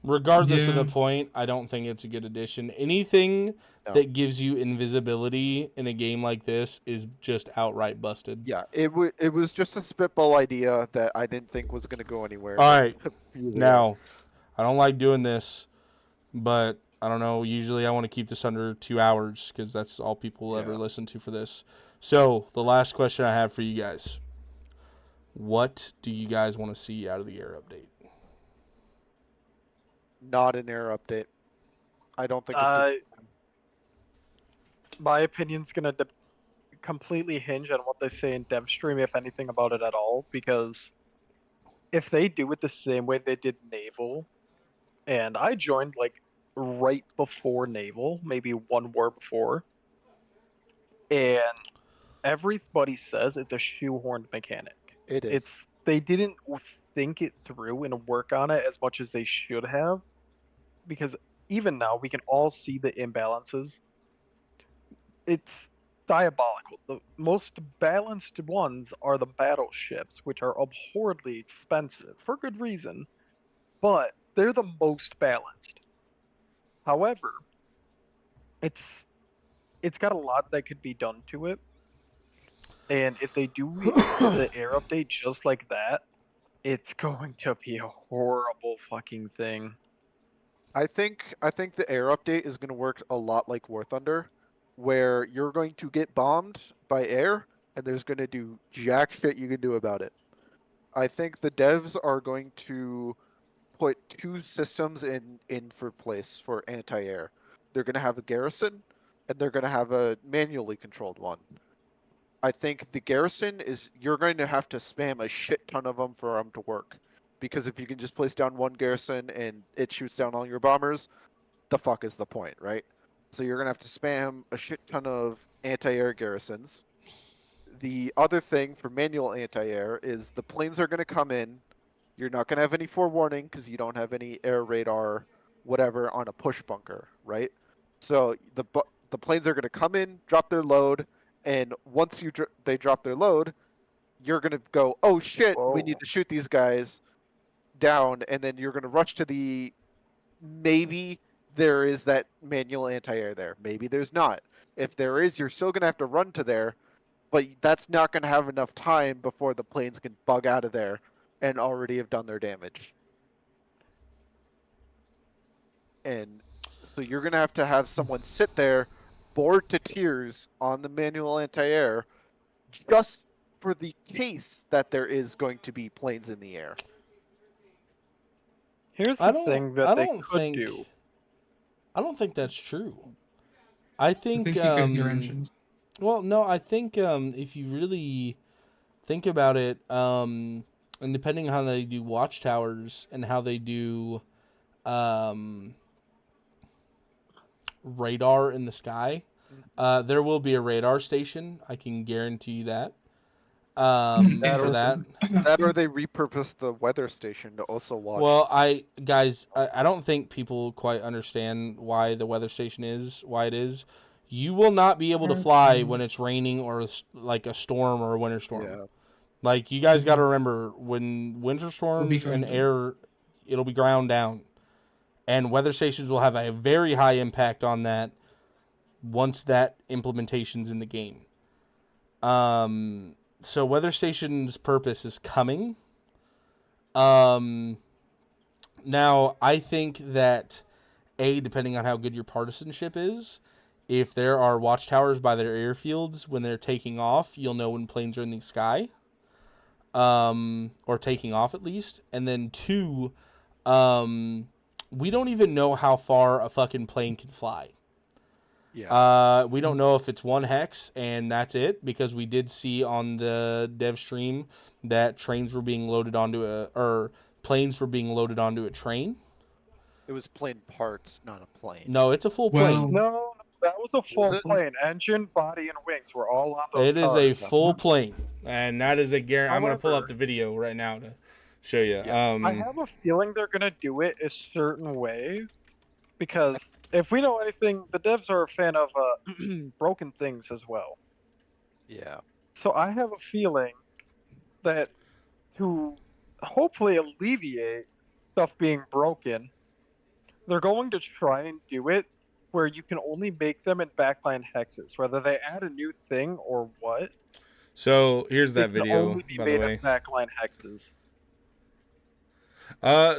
Regardless of the Yeah. point, I don't think it's a good addition. Anything No. that gives you invisibility in a game like this is just outright busted. Yeah, it was just a spitball idea that I didn't think was gonna go anywhere. All right. Here they are. Now, I don't like doing this, but I don't know. Usually I want to keep this under 2 hours because that's all people will ever Yeah. listen to for this. So, the last question I have for you guys. What do you guys want to see out of the air update? Not an air update. I don't think it's gonna. My opinion's gonna completely hinge on what they say in dev stream, if anything about it at all. Because if they do it the same way they did Naval, and I joined like right before Naval, maybe one war before, and everybody says it's a shoehorned mechanic. It is. They didn't think it through and work on it as much as they should have, because even now we can all see the imbalances. It's diabolical. The most balanced ones are the battleships, which are abhorrently expensive for good reason, but they're the most balanced. However, it's got a lot that could be done to it. And if they do the air update just like that, it's going to be a horrible fucking thing. I think the air update is going to work a lot like War Thunder, where you're going to get bombed by air, and there's going to do jack shit you can do about it. I think the devs are going to put two systems in for place for anti-air. They're going to have a garrison, and they're going to have a manually controlled one. I think the garrison is you're going to have to spam a shit ton of them for them to work, because if you can just place down one garrison and it shoots down all your bombers, the fuck is the point, right? So you're gonna have to spam a shit ton of anti-air garrisons. The other thing for manual anti-air is the planes are gonna come in. You're not gonna have any forewarning because you don't have any air radar, whatever, on a push bunker, right? So the planes are gonna come in, drop their load, and once they drop their load, you're gonna go, oh shit, we need Whoa. to shoot these guys down, and then you're gonna rush to the. Maybe there is that manual anti-air there. Maybe there's not. If there is, you're still gonna have to run to there, but that's not gonna have enough time before the planes can bug out of there and already have done their damage. And so you're gonna have to have someone sit there, bored to tears on the manual anti-air, just for the case that there is going to be planes in the air. Here's I the thing that I they don't could think do. I don't think that's true. I I think think you could hear engines. well, no, I think if you really think about it, and depending on how they do watchtowers and how they do um, radar in the sky, there will be a radar station. I can guarantee you that. For that. Interesting. That or they repurpose the weather station to also watch. Well, I don't think people quite understand why the weather station is why it is. You will not be able to fly when it's raining or like a storm or a winter storm. Yeah. Like, you guys got to remember, when winter storms and ground down. air, it'll be ground down. And weather stations will have a very high impact on that once that implementation's in the game. So weather station's purpose is coming. Now, I think that, depending on how good your partisanship is, if there are watchtowers by their airfields when they're taking off, you'll know when planes are in the sky. Or taking off at least. And then 2, we don't even know how far a fucking plane can fly. Yeah. We don't know if it's 1 hex and that's it, because we did see on the dev stream that planes were being loaded onto a train. It was plane parts, not a plane. No, it's a full Well, plane. No, that was a full it? plane. Engine, body, and wings were all on those It is a cars. full plane, and that is a guarantee. I'm gonna pull up However- the video right now to show you. Yeah. I have a feeling they're gonna do it a certain way, because if we know anything, the devs are a fan of broken things as well. Yeah. So I have a feeling that to hopefully alleviate stuff being broken, they're going to try and do it where you can only make them in backline hexes, whether they add a new thing or what. So here's They that can video, only be by the made way. in backline hexes.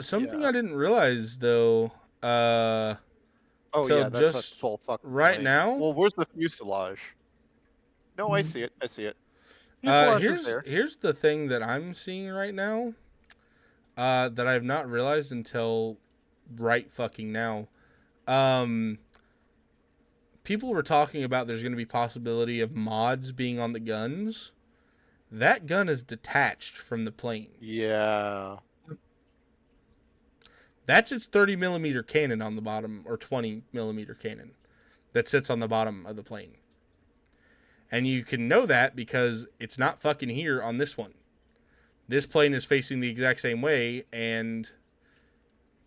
Something Yeah. I didn't realize though. Oh So yeah, that's just a full fucking right plane. now- Well, where's the fuselage? No, I see it. I see it. Fuselage is there. Here's the thing that I'm seeing right now, that I've not realized until right fucking now. People were talking about there's going to be possibility of mods being on the guns. That gun is detached from the plane. Yeah. That's its 30 millimeter cannon on the bottom, or 20 millimeter cannon that sits on the bottom of the plane. And you can know that because it's not fucking here on this one. This plane is facing the exact same way, and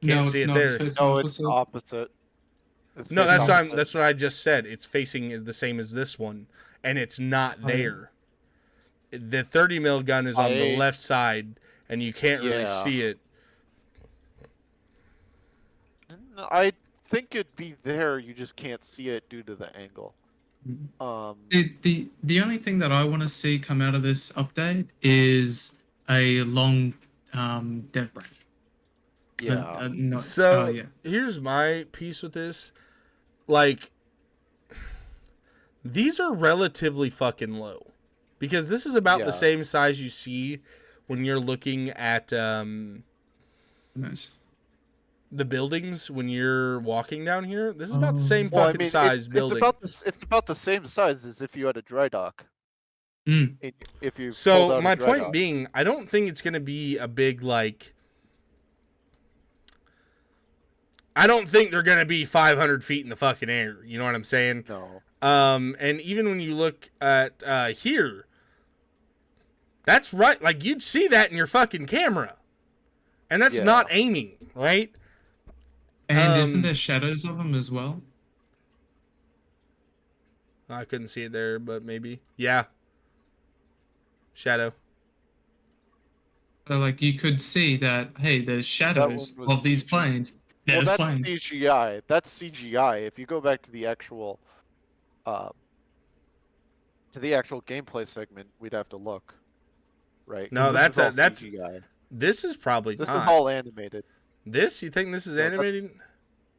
can't see it there. It's No, it's opposite. opposite. It's No, facing that's what opposite. that's what I just said. It's facing the same as this one, and it's not Oh, yeah. there. The 30 mil gun is on the I- left side, and you can't really Yeah. see it. No, I think it'd be there. You just can't see it due to the angle. The only thing that I want to see come out of this update is a long dev branch. Yeah. So yeah. here's my piece with this. Like, these are relatively fucking low, because this is about Yeah. the same size you see when you're looking at Nice. the buildings when you're walking down here. This is about the same Well, I fucking mean, size building. it's about the same size as if you had a dry dock. Mm. If you pulled So out a my dry point dock. being, I don't think it's going to be a big, like, I don't think they're going to be 500 feet in the fucking air. You know what I'm saying? No. And even when you look at here, that's right. Like, you'd see that in your fucking camera. And that's Yeah. not aiming, right? And isn't Um, there shadows of them as well? I couldn't see it there, but maybe. Yeah. Shadow. So, like, you could see that, hey, there's shadows one was of these CG. planes. Well, There's that's planes. CGI. That's CGI. If you go back to the actual gameplay segment, we'd have to look. Right? 'Cause No, this is all that's CGI. This is probably This not. is all animated. This? You think this is No, that's- animated?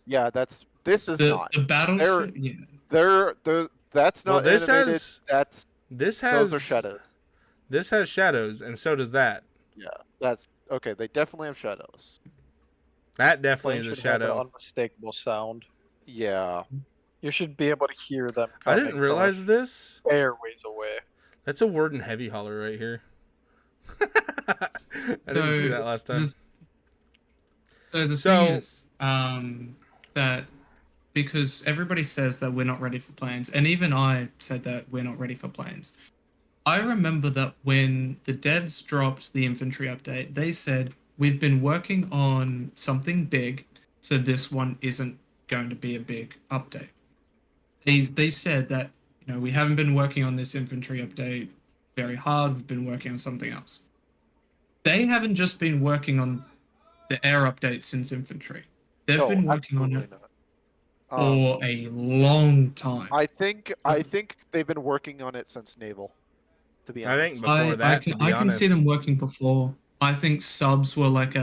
Yeah, this is The not. battleship. Yeah. That's Well, not this animated. has- This has Those are shadows. This has shadows, and so does that. Yeah, that's okay. They definitely have shadows. That definitely Plane is a should have an shadow. unmistakable sound. Yeah. You should be able to hear them I coming didn't realize from this. a fair ways away. That's a word in heavy holler right here. I didn't see that last time. The So- thing is, that because everybody says that we're not ready for planes, and even I said that we're not ready for planes. I remember that when the devs dropped the infantry update, they said we've been working on something big, so this one isn't going to be a big update. They said that, you know, we haven't been working on this infantry update very hard, we've been working on something else. They haven't just been working on the air update since infantry. They've No, been working on it absolutely not. for a long time. I think they've been working on it since naval. To be I honest. think before that, to be I can see honest. them working before. I think subs were like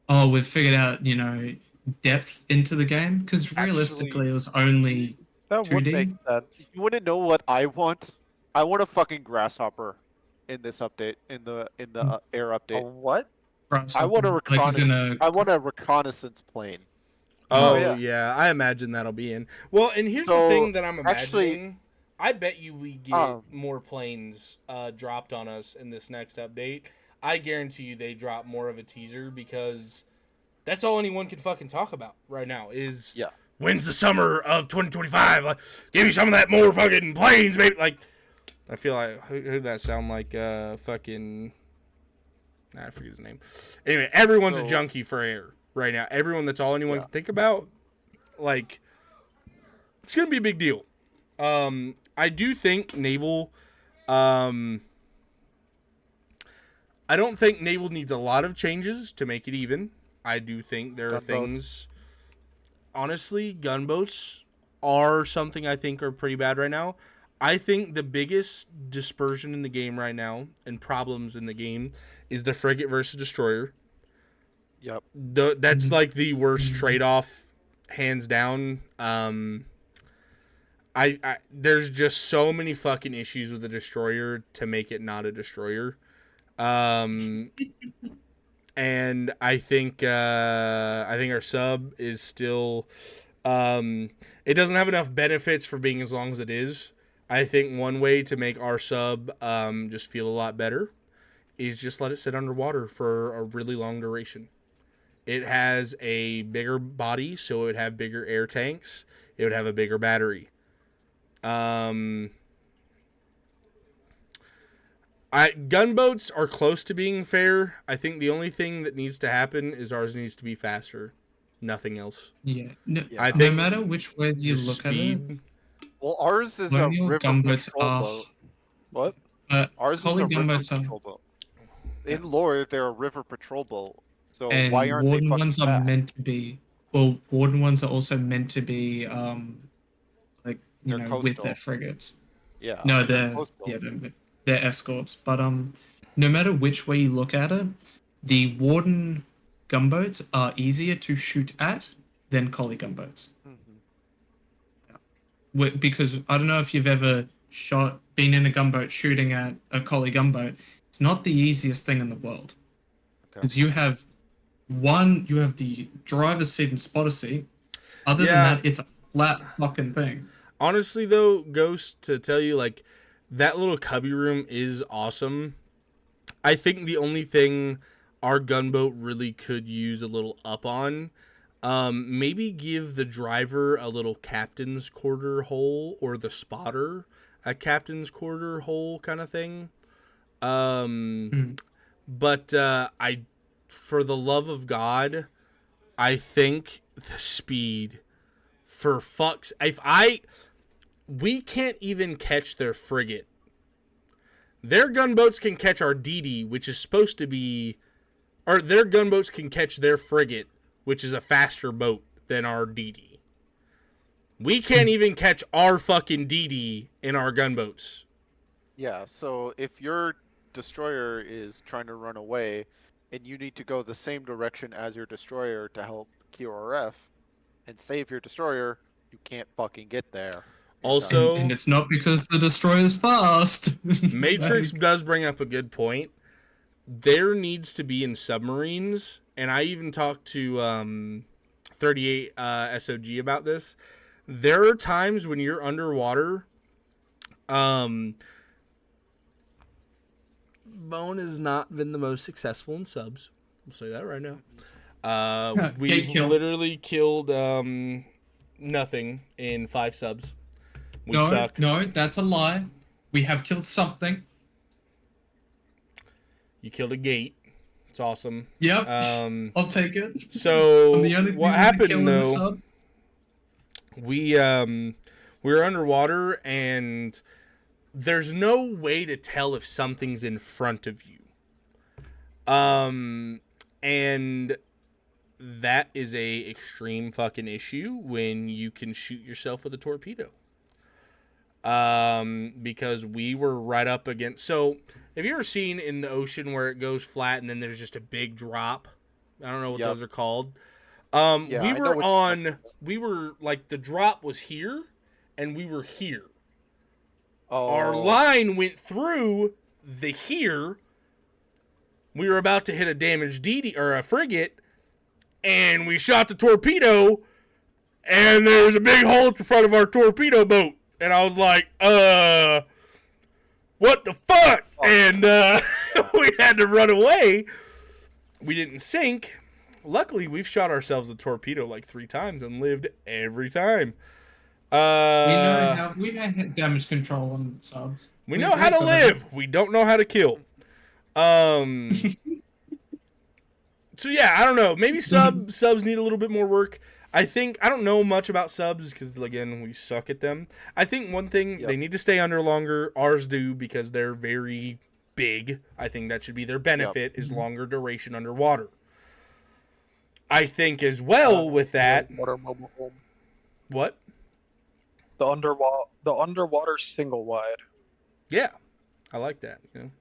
we've figured out, you know, depth into the game, because realistically it was only That would 2D. make sense. You want to know what I want? I want a fucking grasshopper in this update, in the air A update. what? I want a like as in reconnaissance. I want a reconnaissance plane. Oh, Oh, yeah. I imagine that'll be in. Well, and here's the So, thing that I'm actually- imagining. I bet you we get more planes dropped on us in this next update. I guarantee you they drop more of a teaser, because that's all anyone can fucking talk about right now is when's the summer of 2025? Like, give me some of that more fucking planes, baby. Like, I feel like who did that sound like? Fucking. I forget his name. Anyway, everyone's a junkie for air right now. Everyone, that's all anyone can think about. Like, it's gonna be a big deal. I do think naval. I don't think naval needs a lot of changes to make it even. I do think there are things. Honestly, gunboats are something I think are pretty bad right now. I think the biggest dispersion in the game right now and problems in the game is the frigate versus destroyer. Yep. That's like the worst trade-off, hands down. I there's just so many fucking issues with the destroyer to make it not a destroyer. And I think our sub is still it doesn't have enough benefits for being as long as it is. I think one way to make our sub just feel a lot better is just let it sit underwater for a really long duration. It has a bigger body, so it would have bigger air tanks. It would have a bigger battery. Gunboats are close to being fair. I think the only thing that needs to happen is ours needs to be faster. Nothing else. Yeah. No, I no think matter which way you look speed. at it, Well, ours is a colonial river gunboats patrol are boat. What? Ours is colony a river gunboats are, patrol boat. In lore, they're a river patrol boat. So and why aren't they warden fucking ones are fast? meant to be. Well, warden ones are also meant to be like, you They're know, with coastal. their frigates. Yeah. No, they're they're coastal. they're escorts. But no matter which way you look at it, the warden gunboats are easier to shoot at than collie gunboats. Mhm. Because I don't know if you've ever been in a gunboat shooting at a collie gunboat. It's not the easiest thing in the world. Okay. Because you have the driver's seat and spotter seat. Other than Yeah. that, it's a flat fucking thing. Honestly, though, Ghost, to tell you, like, that little cubby room is awesome. I think the only thing our gunboat really could use a little up on, maybe give the driver a little captain's quarter hole, or the spotter a captain's quarter hole kind of thing. But for the love of God, I think the speed, for fuck's, we can't even catch their frigate. Their gunboats can catch our DD, which is supposed to be, or their gunboats can catch their frigate, which is a faster boat than our DD. We can't even catch our fucking DD in our gunboats. Yeah, so if your destroyer is trying to run away and you need to go the same direction as your destroyer to help QRF and save your destroyer, you can't fucking get there. Also, And it's not because the destroyer's fast. Matrix does bring up a good point. There needs to be in submarines and I even talked to 38 SOG about this. There are times when you're underwater. Bone has not been the most successful in subs. We'll say that right now. We've literally killed nothing in 5 subs. We suck. No, that's a lie. We have killed something. You killed a gate. It's awesome. Yep. I'll take it. So I'm the only what happened though? Sub. We were underwater and there's no way to tell if something's in front of you. And that is a extreme fucking issue when you can shoot yourself with a torpedo. Because we were right up against. So, have you ever seen in the ocean where it goes flat and then there's just a big drop? I don't know what those are called. We were like, the drop was here and we were here. Oh. Our line went through the here. We were about to hit a damaged DD or a frigate, and we shot the torpedo, and there was a big hole at the front of our torpedo boat. And I was like, what the fuck? And we had to run away. We didn't sink. Luckily, we've shot ourselves a torpedo like 3 times and lived every time. We know damage control on subs. We know how to live. We don't know how to kill. So yeah, I don't know. Maybe subs need a little bit more work. I don't know much about subs because, again, we suck at them. I think one thing, they need to stay under longer. Ours do because they're very big. I think that should be their benefit is longer duration underwater. I think as well with that. What? The underwater single wide. Yeah, I like that. You know,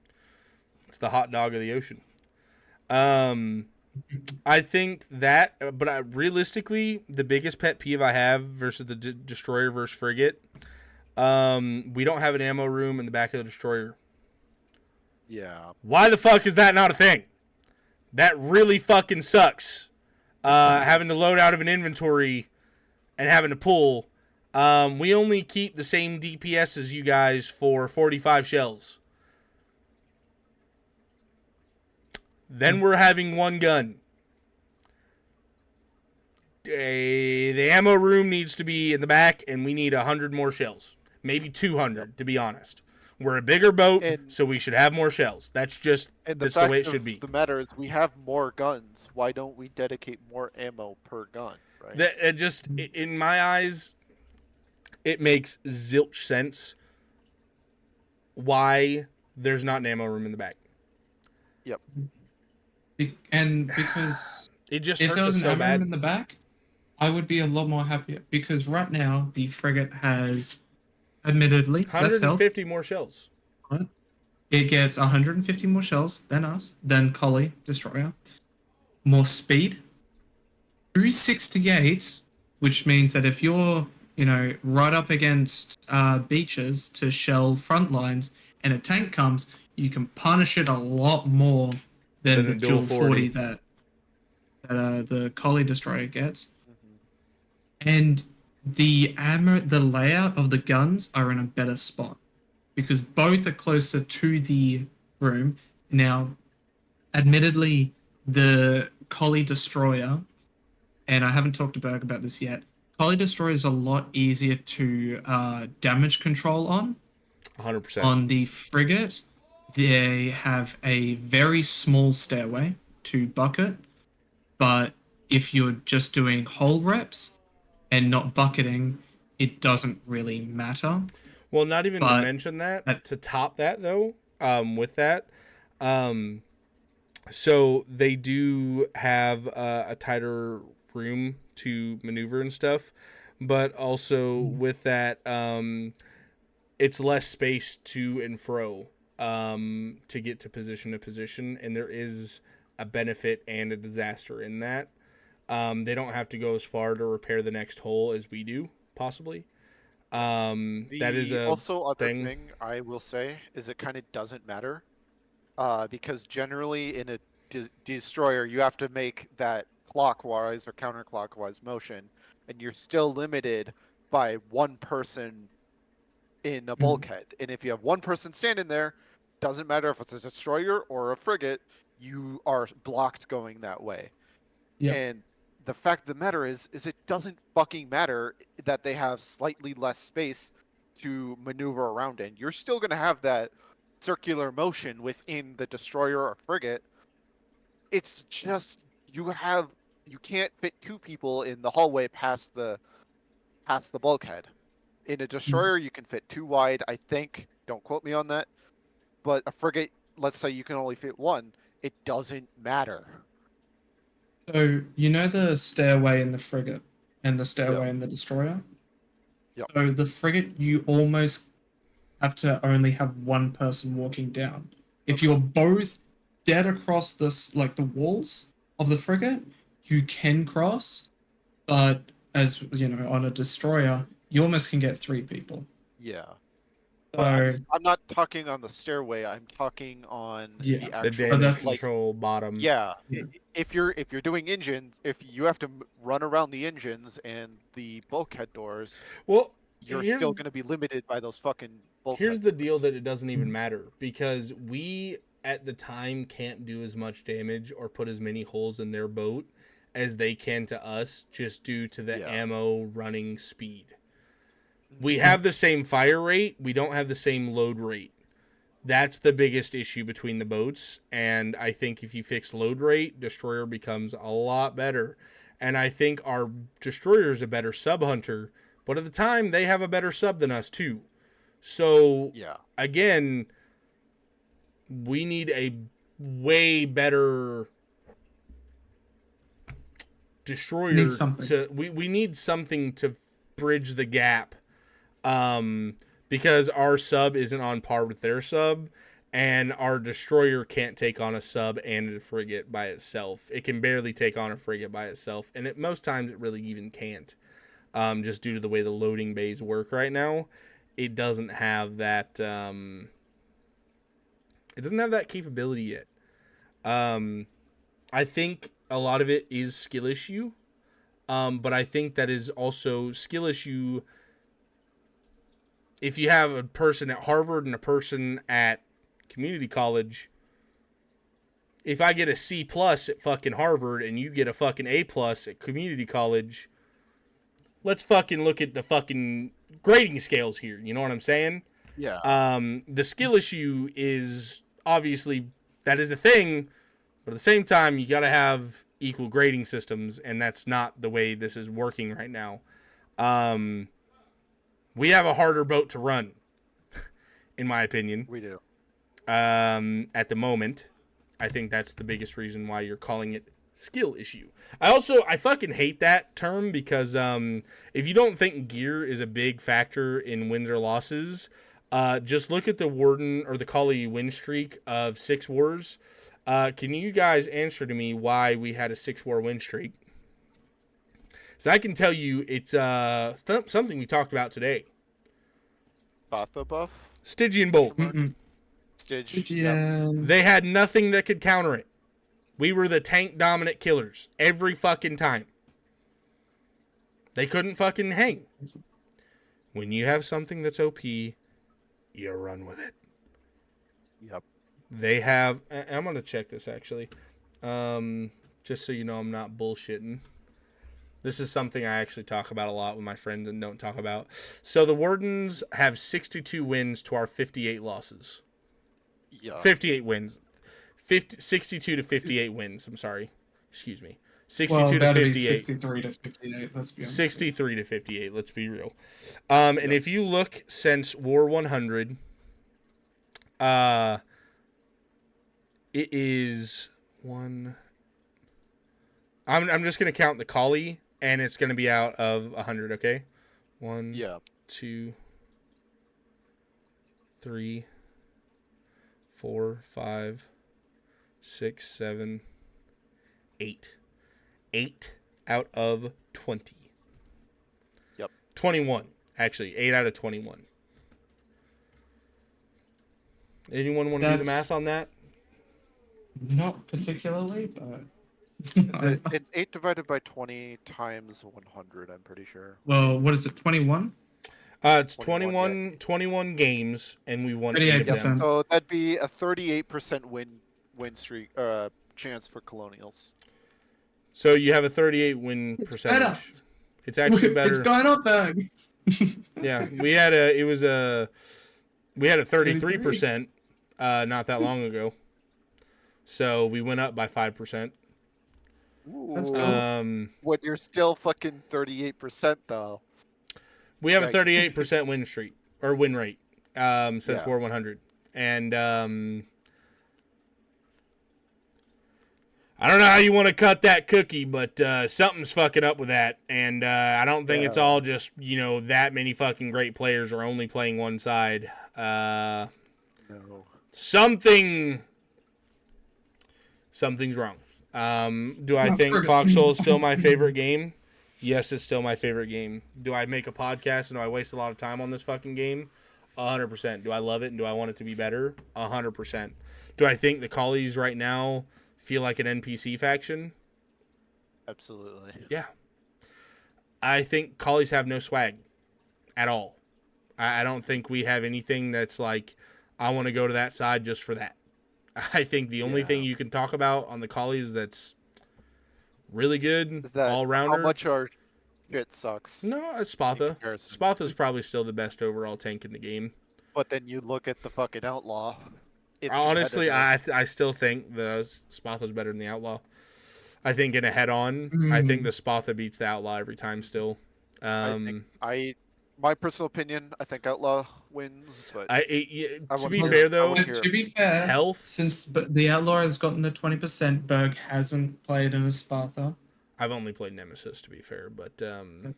it's the hot dog of the ocean. I think that, but realistically, the biggest pet peeve I have versus the destroyer versus frigate, we don't have an ammo room in the back of the destroyer. Yeah. Why the fuck is that not a thing? That really fucking sucks. Having to load out of an inventory and having to pull. We only keep the same DPS as you guys for 45 shells. Then we're having 1 gun. The ammo room needs to be in the back, and we need 100 more shells. Maybe 200, to be honest. We're a bigger boat, so we should have more shells. That's just that's the way it should be. The matter is, we have more guns. Why don't we dedicate more ammo per gun? Right? In my eyes, it makes zilch sense why there's not an ammo room in the back. Yep. And because it just if hurts there was us an so ammo bad room in the back, I would be a lot more happier. Because right now, the frigate has, admittedly, less health. 150 more shells. It gets 150 more shells than us, than Collie Destroyer. More speed. 268, which means that if you're, right up against beaches to shell front lines and a tank comes, you can punish it a lot more than the dual 40 that the Collie Destroyer gets. Mm-hmm. And the layout of the guns are in a better spot because both are closer to the room. Now, admittedly, the Collie Destroyer, and I haven't talked to Berg about this yet, Collie Destroyer is a lot easier to damage control on. 100%. On the frigate, they have a very small stairway to bucket, but if you're just doing hull reps and not bucketing, it doesn't really matter. Well, not even to mention that, to top that though, with that, so they do have a tighter room to maneuver and stuff, but also with that, it's less space to and fro to get to position, and there is a benefit and a disaster in that. They don't have to go as far to repair the next hole as we do, possibly. That is other thing I will say is it kind of doesn't matter, because generally in a destroyer, you have to make that clockwise or counterclockwise motion, and you're still limited by one person in a bulkhead. And if you have one person standing there, doesn't matter if it's a destroyer or a frigate, you are blocked going that way. Yeah. And the fact of the matter is it doesn't fucking matter that they have slightly less space to maneuver around in. You're still going to have that circular motion within the destroyer or frigate. It's just you can't fit two people in the hallway past the bulkhead. In a destroyer, you can fit two wide, I think. Don't quote me on that. But a frigate, let's say you can only fit one. It doesn't matter. So you know the stairway in the frigate and the stairway Yep. in the destroyer? Yep. So the frigate, you almost have to only have one person walking down. If you're both dead across this, like the walls of the frigate, you can cross, but as you know, on a destroyer, you almost can get three people. Yeah. So I'm not talking on the stairway. I'm talking on Yeah. the The actual. damage that's- control bottom. Yeah. Yeah. If you're doing engines, if you have to run around the engines and the bulkhead doors, Well, you're here's- still going to be limited by those fucking bulkhead Here's the deal doors. that it doesn't even matter because we at the time can't do as much damage or put as many holes in their boat as they can to us just due to the Yeah. ammo running speed. We have the same fire rate, we don't have the same load rate. That's the biggest issue between the boats, and I think if you fix load rate, destroyer becomes a lot better. And I think our destroyer is a better sub hunter, but at the time they have a better sub than us too. So Yeah. again, we need a way better destroyer. Need something. We need something to bridge the gap, because our sub isn't on par with their sub, and our destroyer can't take on a sub and a frigate by itself. It can barely take on a frigate by itself, and most times it really even can't, just due to the way the loading bays work right now. It doesn't have that. It doesn't have that capability yet. I think a lot of it is skill issue, but I think that is also skill issue. If you have a person at Harvard and a person at community college, if I get a C plus at fucking Harvard and you get a fucking A plus at community college, let's fucking look at the fucking grading scales here. You know what I'm saying? Yeah. The skill issue is obviously that is the thing, but at the same time, you got to have equal grading systems, and that's not the way this is working right now. We have a harder boat to run, in my opinion. We do. At the moment, I think that's the biggest reason why you're calling it skill issue. I fucking hate that term because if you don't think gear is a big factor in wins or losses, just look at the Warden or the Kali win streak of 6 wars. Can you guys answer to me why we had a 6-war win streak? So I can tell you it's something we talked about today. Batha buff? Stygian Bolt. Stitch. Yeah. They had nothing that could counter it. We were the tank dominant killers every fucking time. They couldn't fucking hang. When you have something that's OP, you run with it. Yep. They have... I'm going to check this, actually. Just so you know I'm not bullshitting. This is something I actually talk about a lot with my friends and don't talk about. So the Wardens have 62 wins to our 58 losses. Yeah. 58 wins. 62 to 58 wins. I'm sorry. Excuse me. 62 Well, to that'd be 58. 63 to 58. Let's be honest. 63 to 58. Let's be real. And if you look since War 100, it is one. I'm just gonna count the Kali, and it's gonna be out of 100. Okay, 1, Yeah. 2, 3, 4, 5, 6, 7, 8. 8 out of 20. Yep. 21, actually. 8 out of 21. Anyone want to do the That's- math on that? Not particularly, but It's 8 divided by 20 times 100, I'm pretty sure. well, what is it? 21? It's 21, yeah. 21 games, and we won 8 of Yep. them. 38%. So that'd be a 38% win streak chance for Colonials. So you have a 38 win It's percentage. It's actually better. It's going up, Berg. Yeah, we had a 33% not that long ago. So we went up by 5%. That's cool. When you're still fucking 38% though. We have a Right. 38% win streak or win rate since Yeah. War 100. And I don't know how you want to cut that cookie, but something's fucking up with that. And I don't think it's all just, that many fucking great players are only playing one side. No. Something's wrong. Do I think Foxhole is still my favorite game? Yes, it's still my favorite game. Do I make a podcast and do I waste a lot of time on this fucking game? 100%. Do I love it and do I want it to be better? 100%. Do I think the Collies right now feel like an NPC faction? Absolutely. Yeah. I think Collies have no swag at all. I don't think we have anything that's like, I want to go to that side just for that. I think the only thing you can talk about on the Collies that's really good, Is that all-rounder. how much our shit sucks? No, it's Spatha. comparison. Spatha's probably still the best overall tank in the game. But then you look at the fucking Outlaw. It's Honestly, competitive. I still think the Spatha's better than the Outlaw. I think in a head-on, I think the Spatha beats the Outlaw every time still. My personal opinion, I think Outlaw wins, but To wouldn't be hear- fair, I though, wouldn't To be fair, health, since the Outlaw has gotten the 20%, Berg hasn't played in a Sparta. I've only played Nemesis, to be fair, but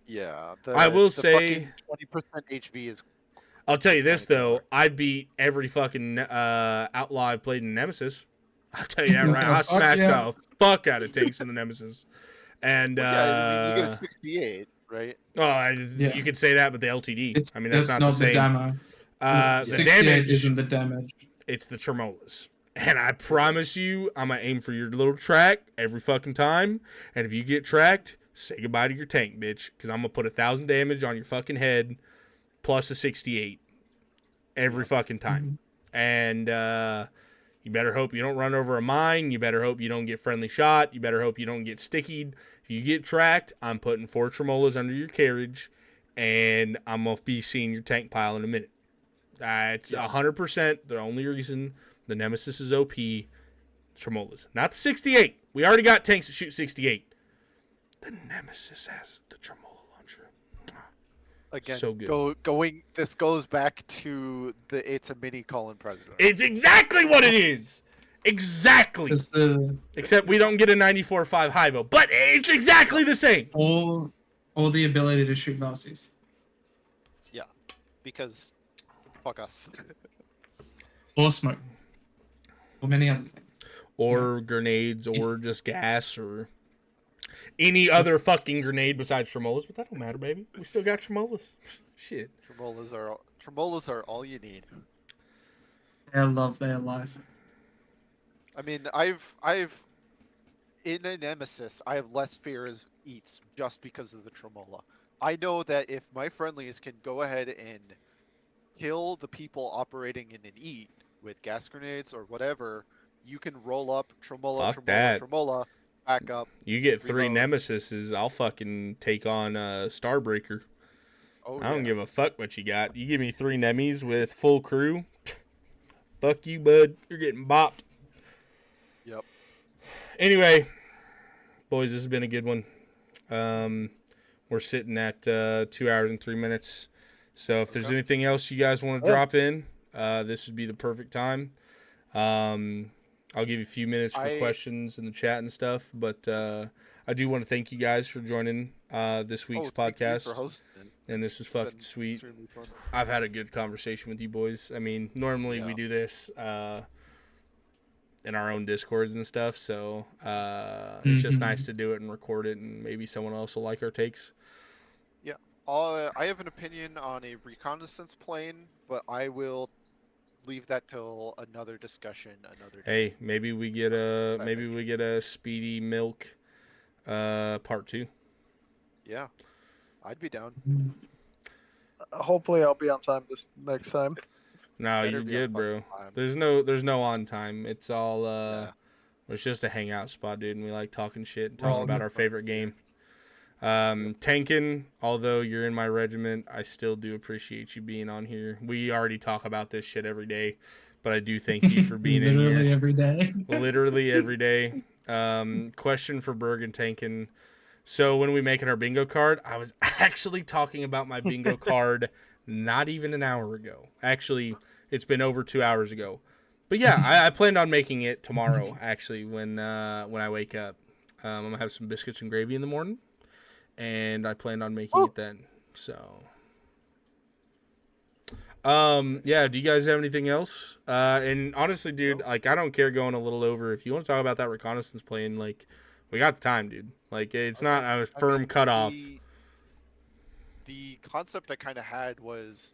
yeah, I will the say- 20% HV is I'll tell you It's this, kinda though. killer. I beat every fucking Outlaw I've played in Nemesis. I'll tell you that right. I Fuck smashed yeah. the fuck out of tanks in the Nemesis. And, well, yeah, I mean, you get a 68, right? Yeah. you could say that, but the LTD. It's, I mean, that's it's not the same. demo. The 68 damage, isn't the damage. it's the Tremolas. And I promise you, I'm going to aim for your little track every fucking time. And if you get tracked, say goodbye to your tank, bitch. Because I'm going to put 1,000 damage on your fucking head plus a 68 every fucking time. And you better hope you don't run over a mine. You better hope you don't get friendly shot. You better hope you don't get stickied. If you get tracked, I'm putting 4 Tremolas under your carriage. And I'm going to be seeing your tank pile in a minute. It's 100% the only reason the Nemesis is OP. Tremolas. Not the 68. We already got tanks that shoot 68. The Nemesis has the Tremola launcher. Again, So good. This goes back to the it's a mini Colin President. It's exactly what it is. Exactly. It's the Except we don't get a 94.5 Hyvo. But it's exactly the same. all the ability to shoot Varsies. Yeah, because fuck us. Or smoke. Or many other things. Or grenades, or just gas, or any other fucking grenade besides Tremolas. But that don't matter, baby. We still got Tremolas. Shit. Tremolas are all you need. Their love, their life. I mean, I've in a Nemesis, I have less fear as eats just because of the Tremola. I know that if my friendlies can go ahead and kill the people operating in an eat with gas grenades or whatever, you can roll up Tremola, Fuck that. Tremola, back up. You get 3 Reload. Nemesises, I'll fucking take on Starbreaker. Oh, I don't yeah. give a fuck what you got. You give me 3 Nemis with full crew. Fuck you, bud. You're getting bopped. Yep. Anyway, boys, this has been a good one. We're sitting at 2 hours and 3 minutes. So if there's anything else you guys want to drop in, this would be the perfect time. I'll give you a few minutes for questions in the chat and stuff. But I do want to thank you guys for joining this week's Thank you podcast. for hosting. And this was It's been fucking sweet. extremely fun. I've had a good conversation with you boys. I mean, normally we Yeah. do this in our own Discords and stuff, so it's just nice to do it and record it, and maybe someone else will like our takes. I have an opinion on a reconnaissance plane, but I will leave that till another discussion, another day. Hey, maybe we get a Speedy Milk part 2. Yeah, I'd be down. Hopefully, I'll be on time this next time. No, Better you're be on good, bro. fucking time. There's no on time. It's all Yeah. it's just a hangout spot, dude, and we like talking shit and We're all talking about good our friends favorite here. game. Tankin, although you're in my regiment, I still do appreciate you being on here. We already talk about this shit every day, but I do thank you for being in Literally here. every day. Literally every day. Question for Berg and Tankin. So when we making our bingo card, I was actually talking about my bingo card not even an hour ago. Actually, it's been over 2 hours ago. But yeah, I planned on making it tomorrow, actually, when I wake up. I'm going to have some biscuits and gravy in the morning, and I planned on making it then. So, yeah, do you guys have anything else? And honestly, dude, like, I don't care going a little over. If you want to talk about that reconnaissance plane, like, we got the time, dude. Like, it's not a firm cutoff. The concept I kind of had was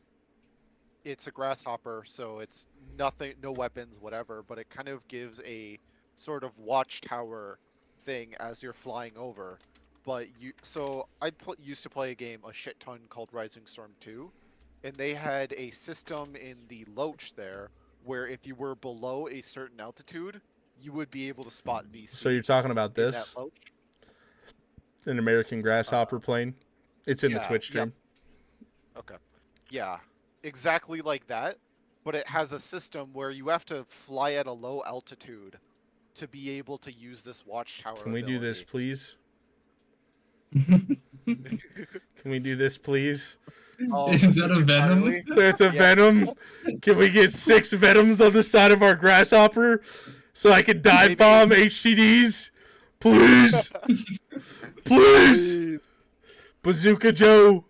it's a grasshopper, so it's nothing, no weapons, whatever, but it kind of gives a sort of watchtower thing as you're flying over. But I used to play a game a shit ton called Rising Storm 2, and they had a system in the Loach there where if you were below a certain altitude, you would be able to spot VC. So you're talking about in this? that Loach. An American Grasshopper plane? It's in the yeah, Twitch stream. Okay. Yeah, exactly like that, but it has a system where you have to fly at a low altitude to be able to use this watchtower Can we do this, ability. please? Can we do this, please? Is that a venom? Entirely. That's a Yeah. venom. Can we get 6 venoms on the side of our grasshopper so I can dive Maybe- bomb HTDs? Please. Please. Bazooka Joe.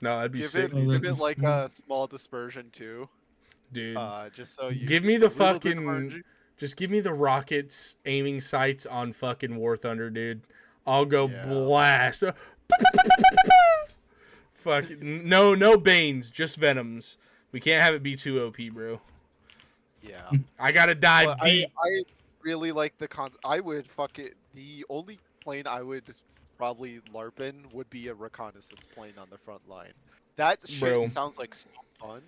No, that'd be Give sick, it like a small dispersion too, dude. just so you Give me the it's a little bit fucking. RNG. Just give me the rockets aiming sights on fucking War Thunder, dude. I'll go Yeah. blast. Fucking no Banes, just Venoms. We can't have it be too OP, bro. Yeah. I gotta dive But deep. I really like the I would the only plane I would probably LARP in would be a reconnaissance plane on the front line. That shit Bro. sounds like so fun.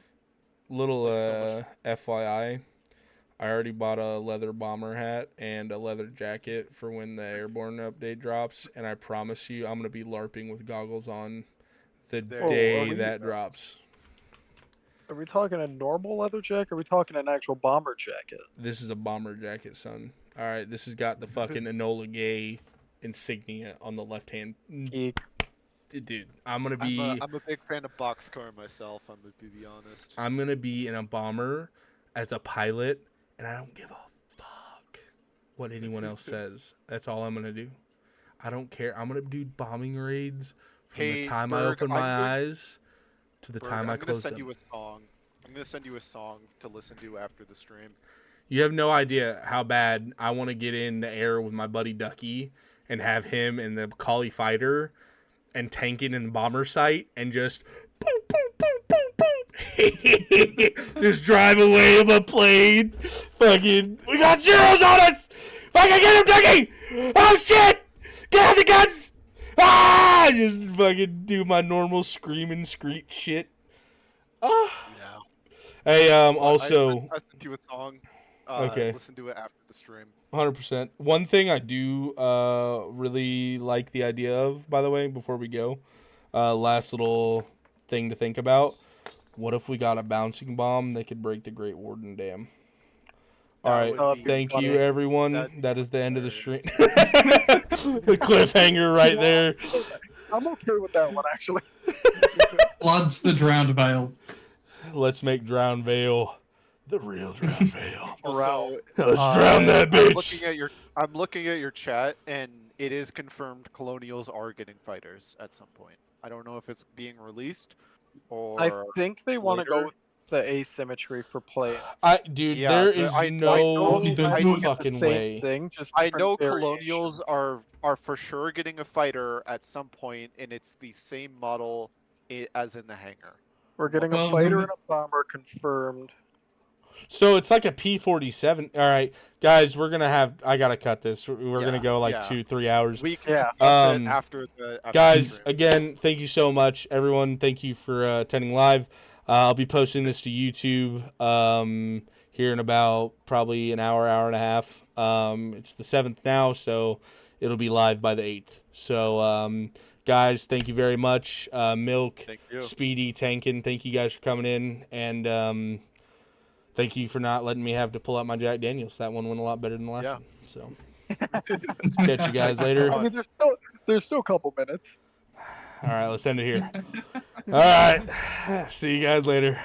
Little like so FYI, I already bought a leather bomber hat and a leather jacket for when the airborne update drops, and I promise you, I'm gonna be LARPing with goggles on the There day you go. that drops. Are we talking a normal leather jacket? Or are we talking an actual bomber jacket? This is a bomber jacket, son. All right, this has got the fucking Enola Gay insignia on the left hand. Geek. Dude, I'm gonna be. I'm a big fan of boxcar myself. I'm gonna be honest. I'm gonna be in a bomber as a pilot, and I don't give a fuck what anyone else says. That's all I'm gonna do. I don't care. I'm gonna do bombing raids from the time I Berg, open my eyes to the Berg, time I I'm gonna close send them. you a song. I'm gonna send you a song to listen to after the stream. You have no idea how bad I want to get in the air with my buddy Ducky and have him in the Collie Fighter and tanking in bomber sight and just boom, boom, boom, boom, boom. Just drive away of a plane. Fucking, we got zeros on us. Fucking get him, Ducky. Oh shit! Get out the guns. Ah! Just fucking do my normal screaming screech shit. Ah. Yeah. Hey, Well, also. I sent you a song. Okay. Listen to it after the stream. 100%. One thing I do really like the idea of, by the way, before we go, last little thing to think about. What if we got a bouncing bomb that could break the Great Warden Dam? All That right, would be thank funny. you, everyone. That'd That be is the end of the stream. hilarious. The cliffhanger right there. I'm okay with that one, actually. Floods the drowned veil. Let's make Drown Vale the real Drown Vale. Also, Let's drown that I'm bitch. looking at your chat, and it is confirmed Colonials are getting fighters at some point. I don't know if it's being released or. I think they want to go later. with the asymmetry for planes. Dude, Yeah, there the- is I no know- I think it's the fucking same way. thing, just I different know variations. Colonials are for sure getting a fighter at some point, and it's the same model as in the hangar. We're getting Well, a fighter remember- and a bomber confirmed. So it's like a P-47. All right, guys, I gotta cut this. We're gonna Yeah, go like yeah. 2-3 hours. We can Yeah. discuss it Um, after the Guys, stream. again, thank you so much, everyone. Thank you for attending live. I'll be posting this to YouTube here in about probably an hour and a half. It's the 7th now, so it'll be live by the 8th. So, guys, thank you very much. Milk, Thank you. Speedy, Tankin, thank you guys for coming in. And thank you for not letting me have to pull out my Jack Daniels. That one went a lot better than the last Yeah. one. So, catch you guys later. I mean, there's still a couple minutes. All right, let's end it here. All right. See you guys later.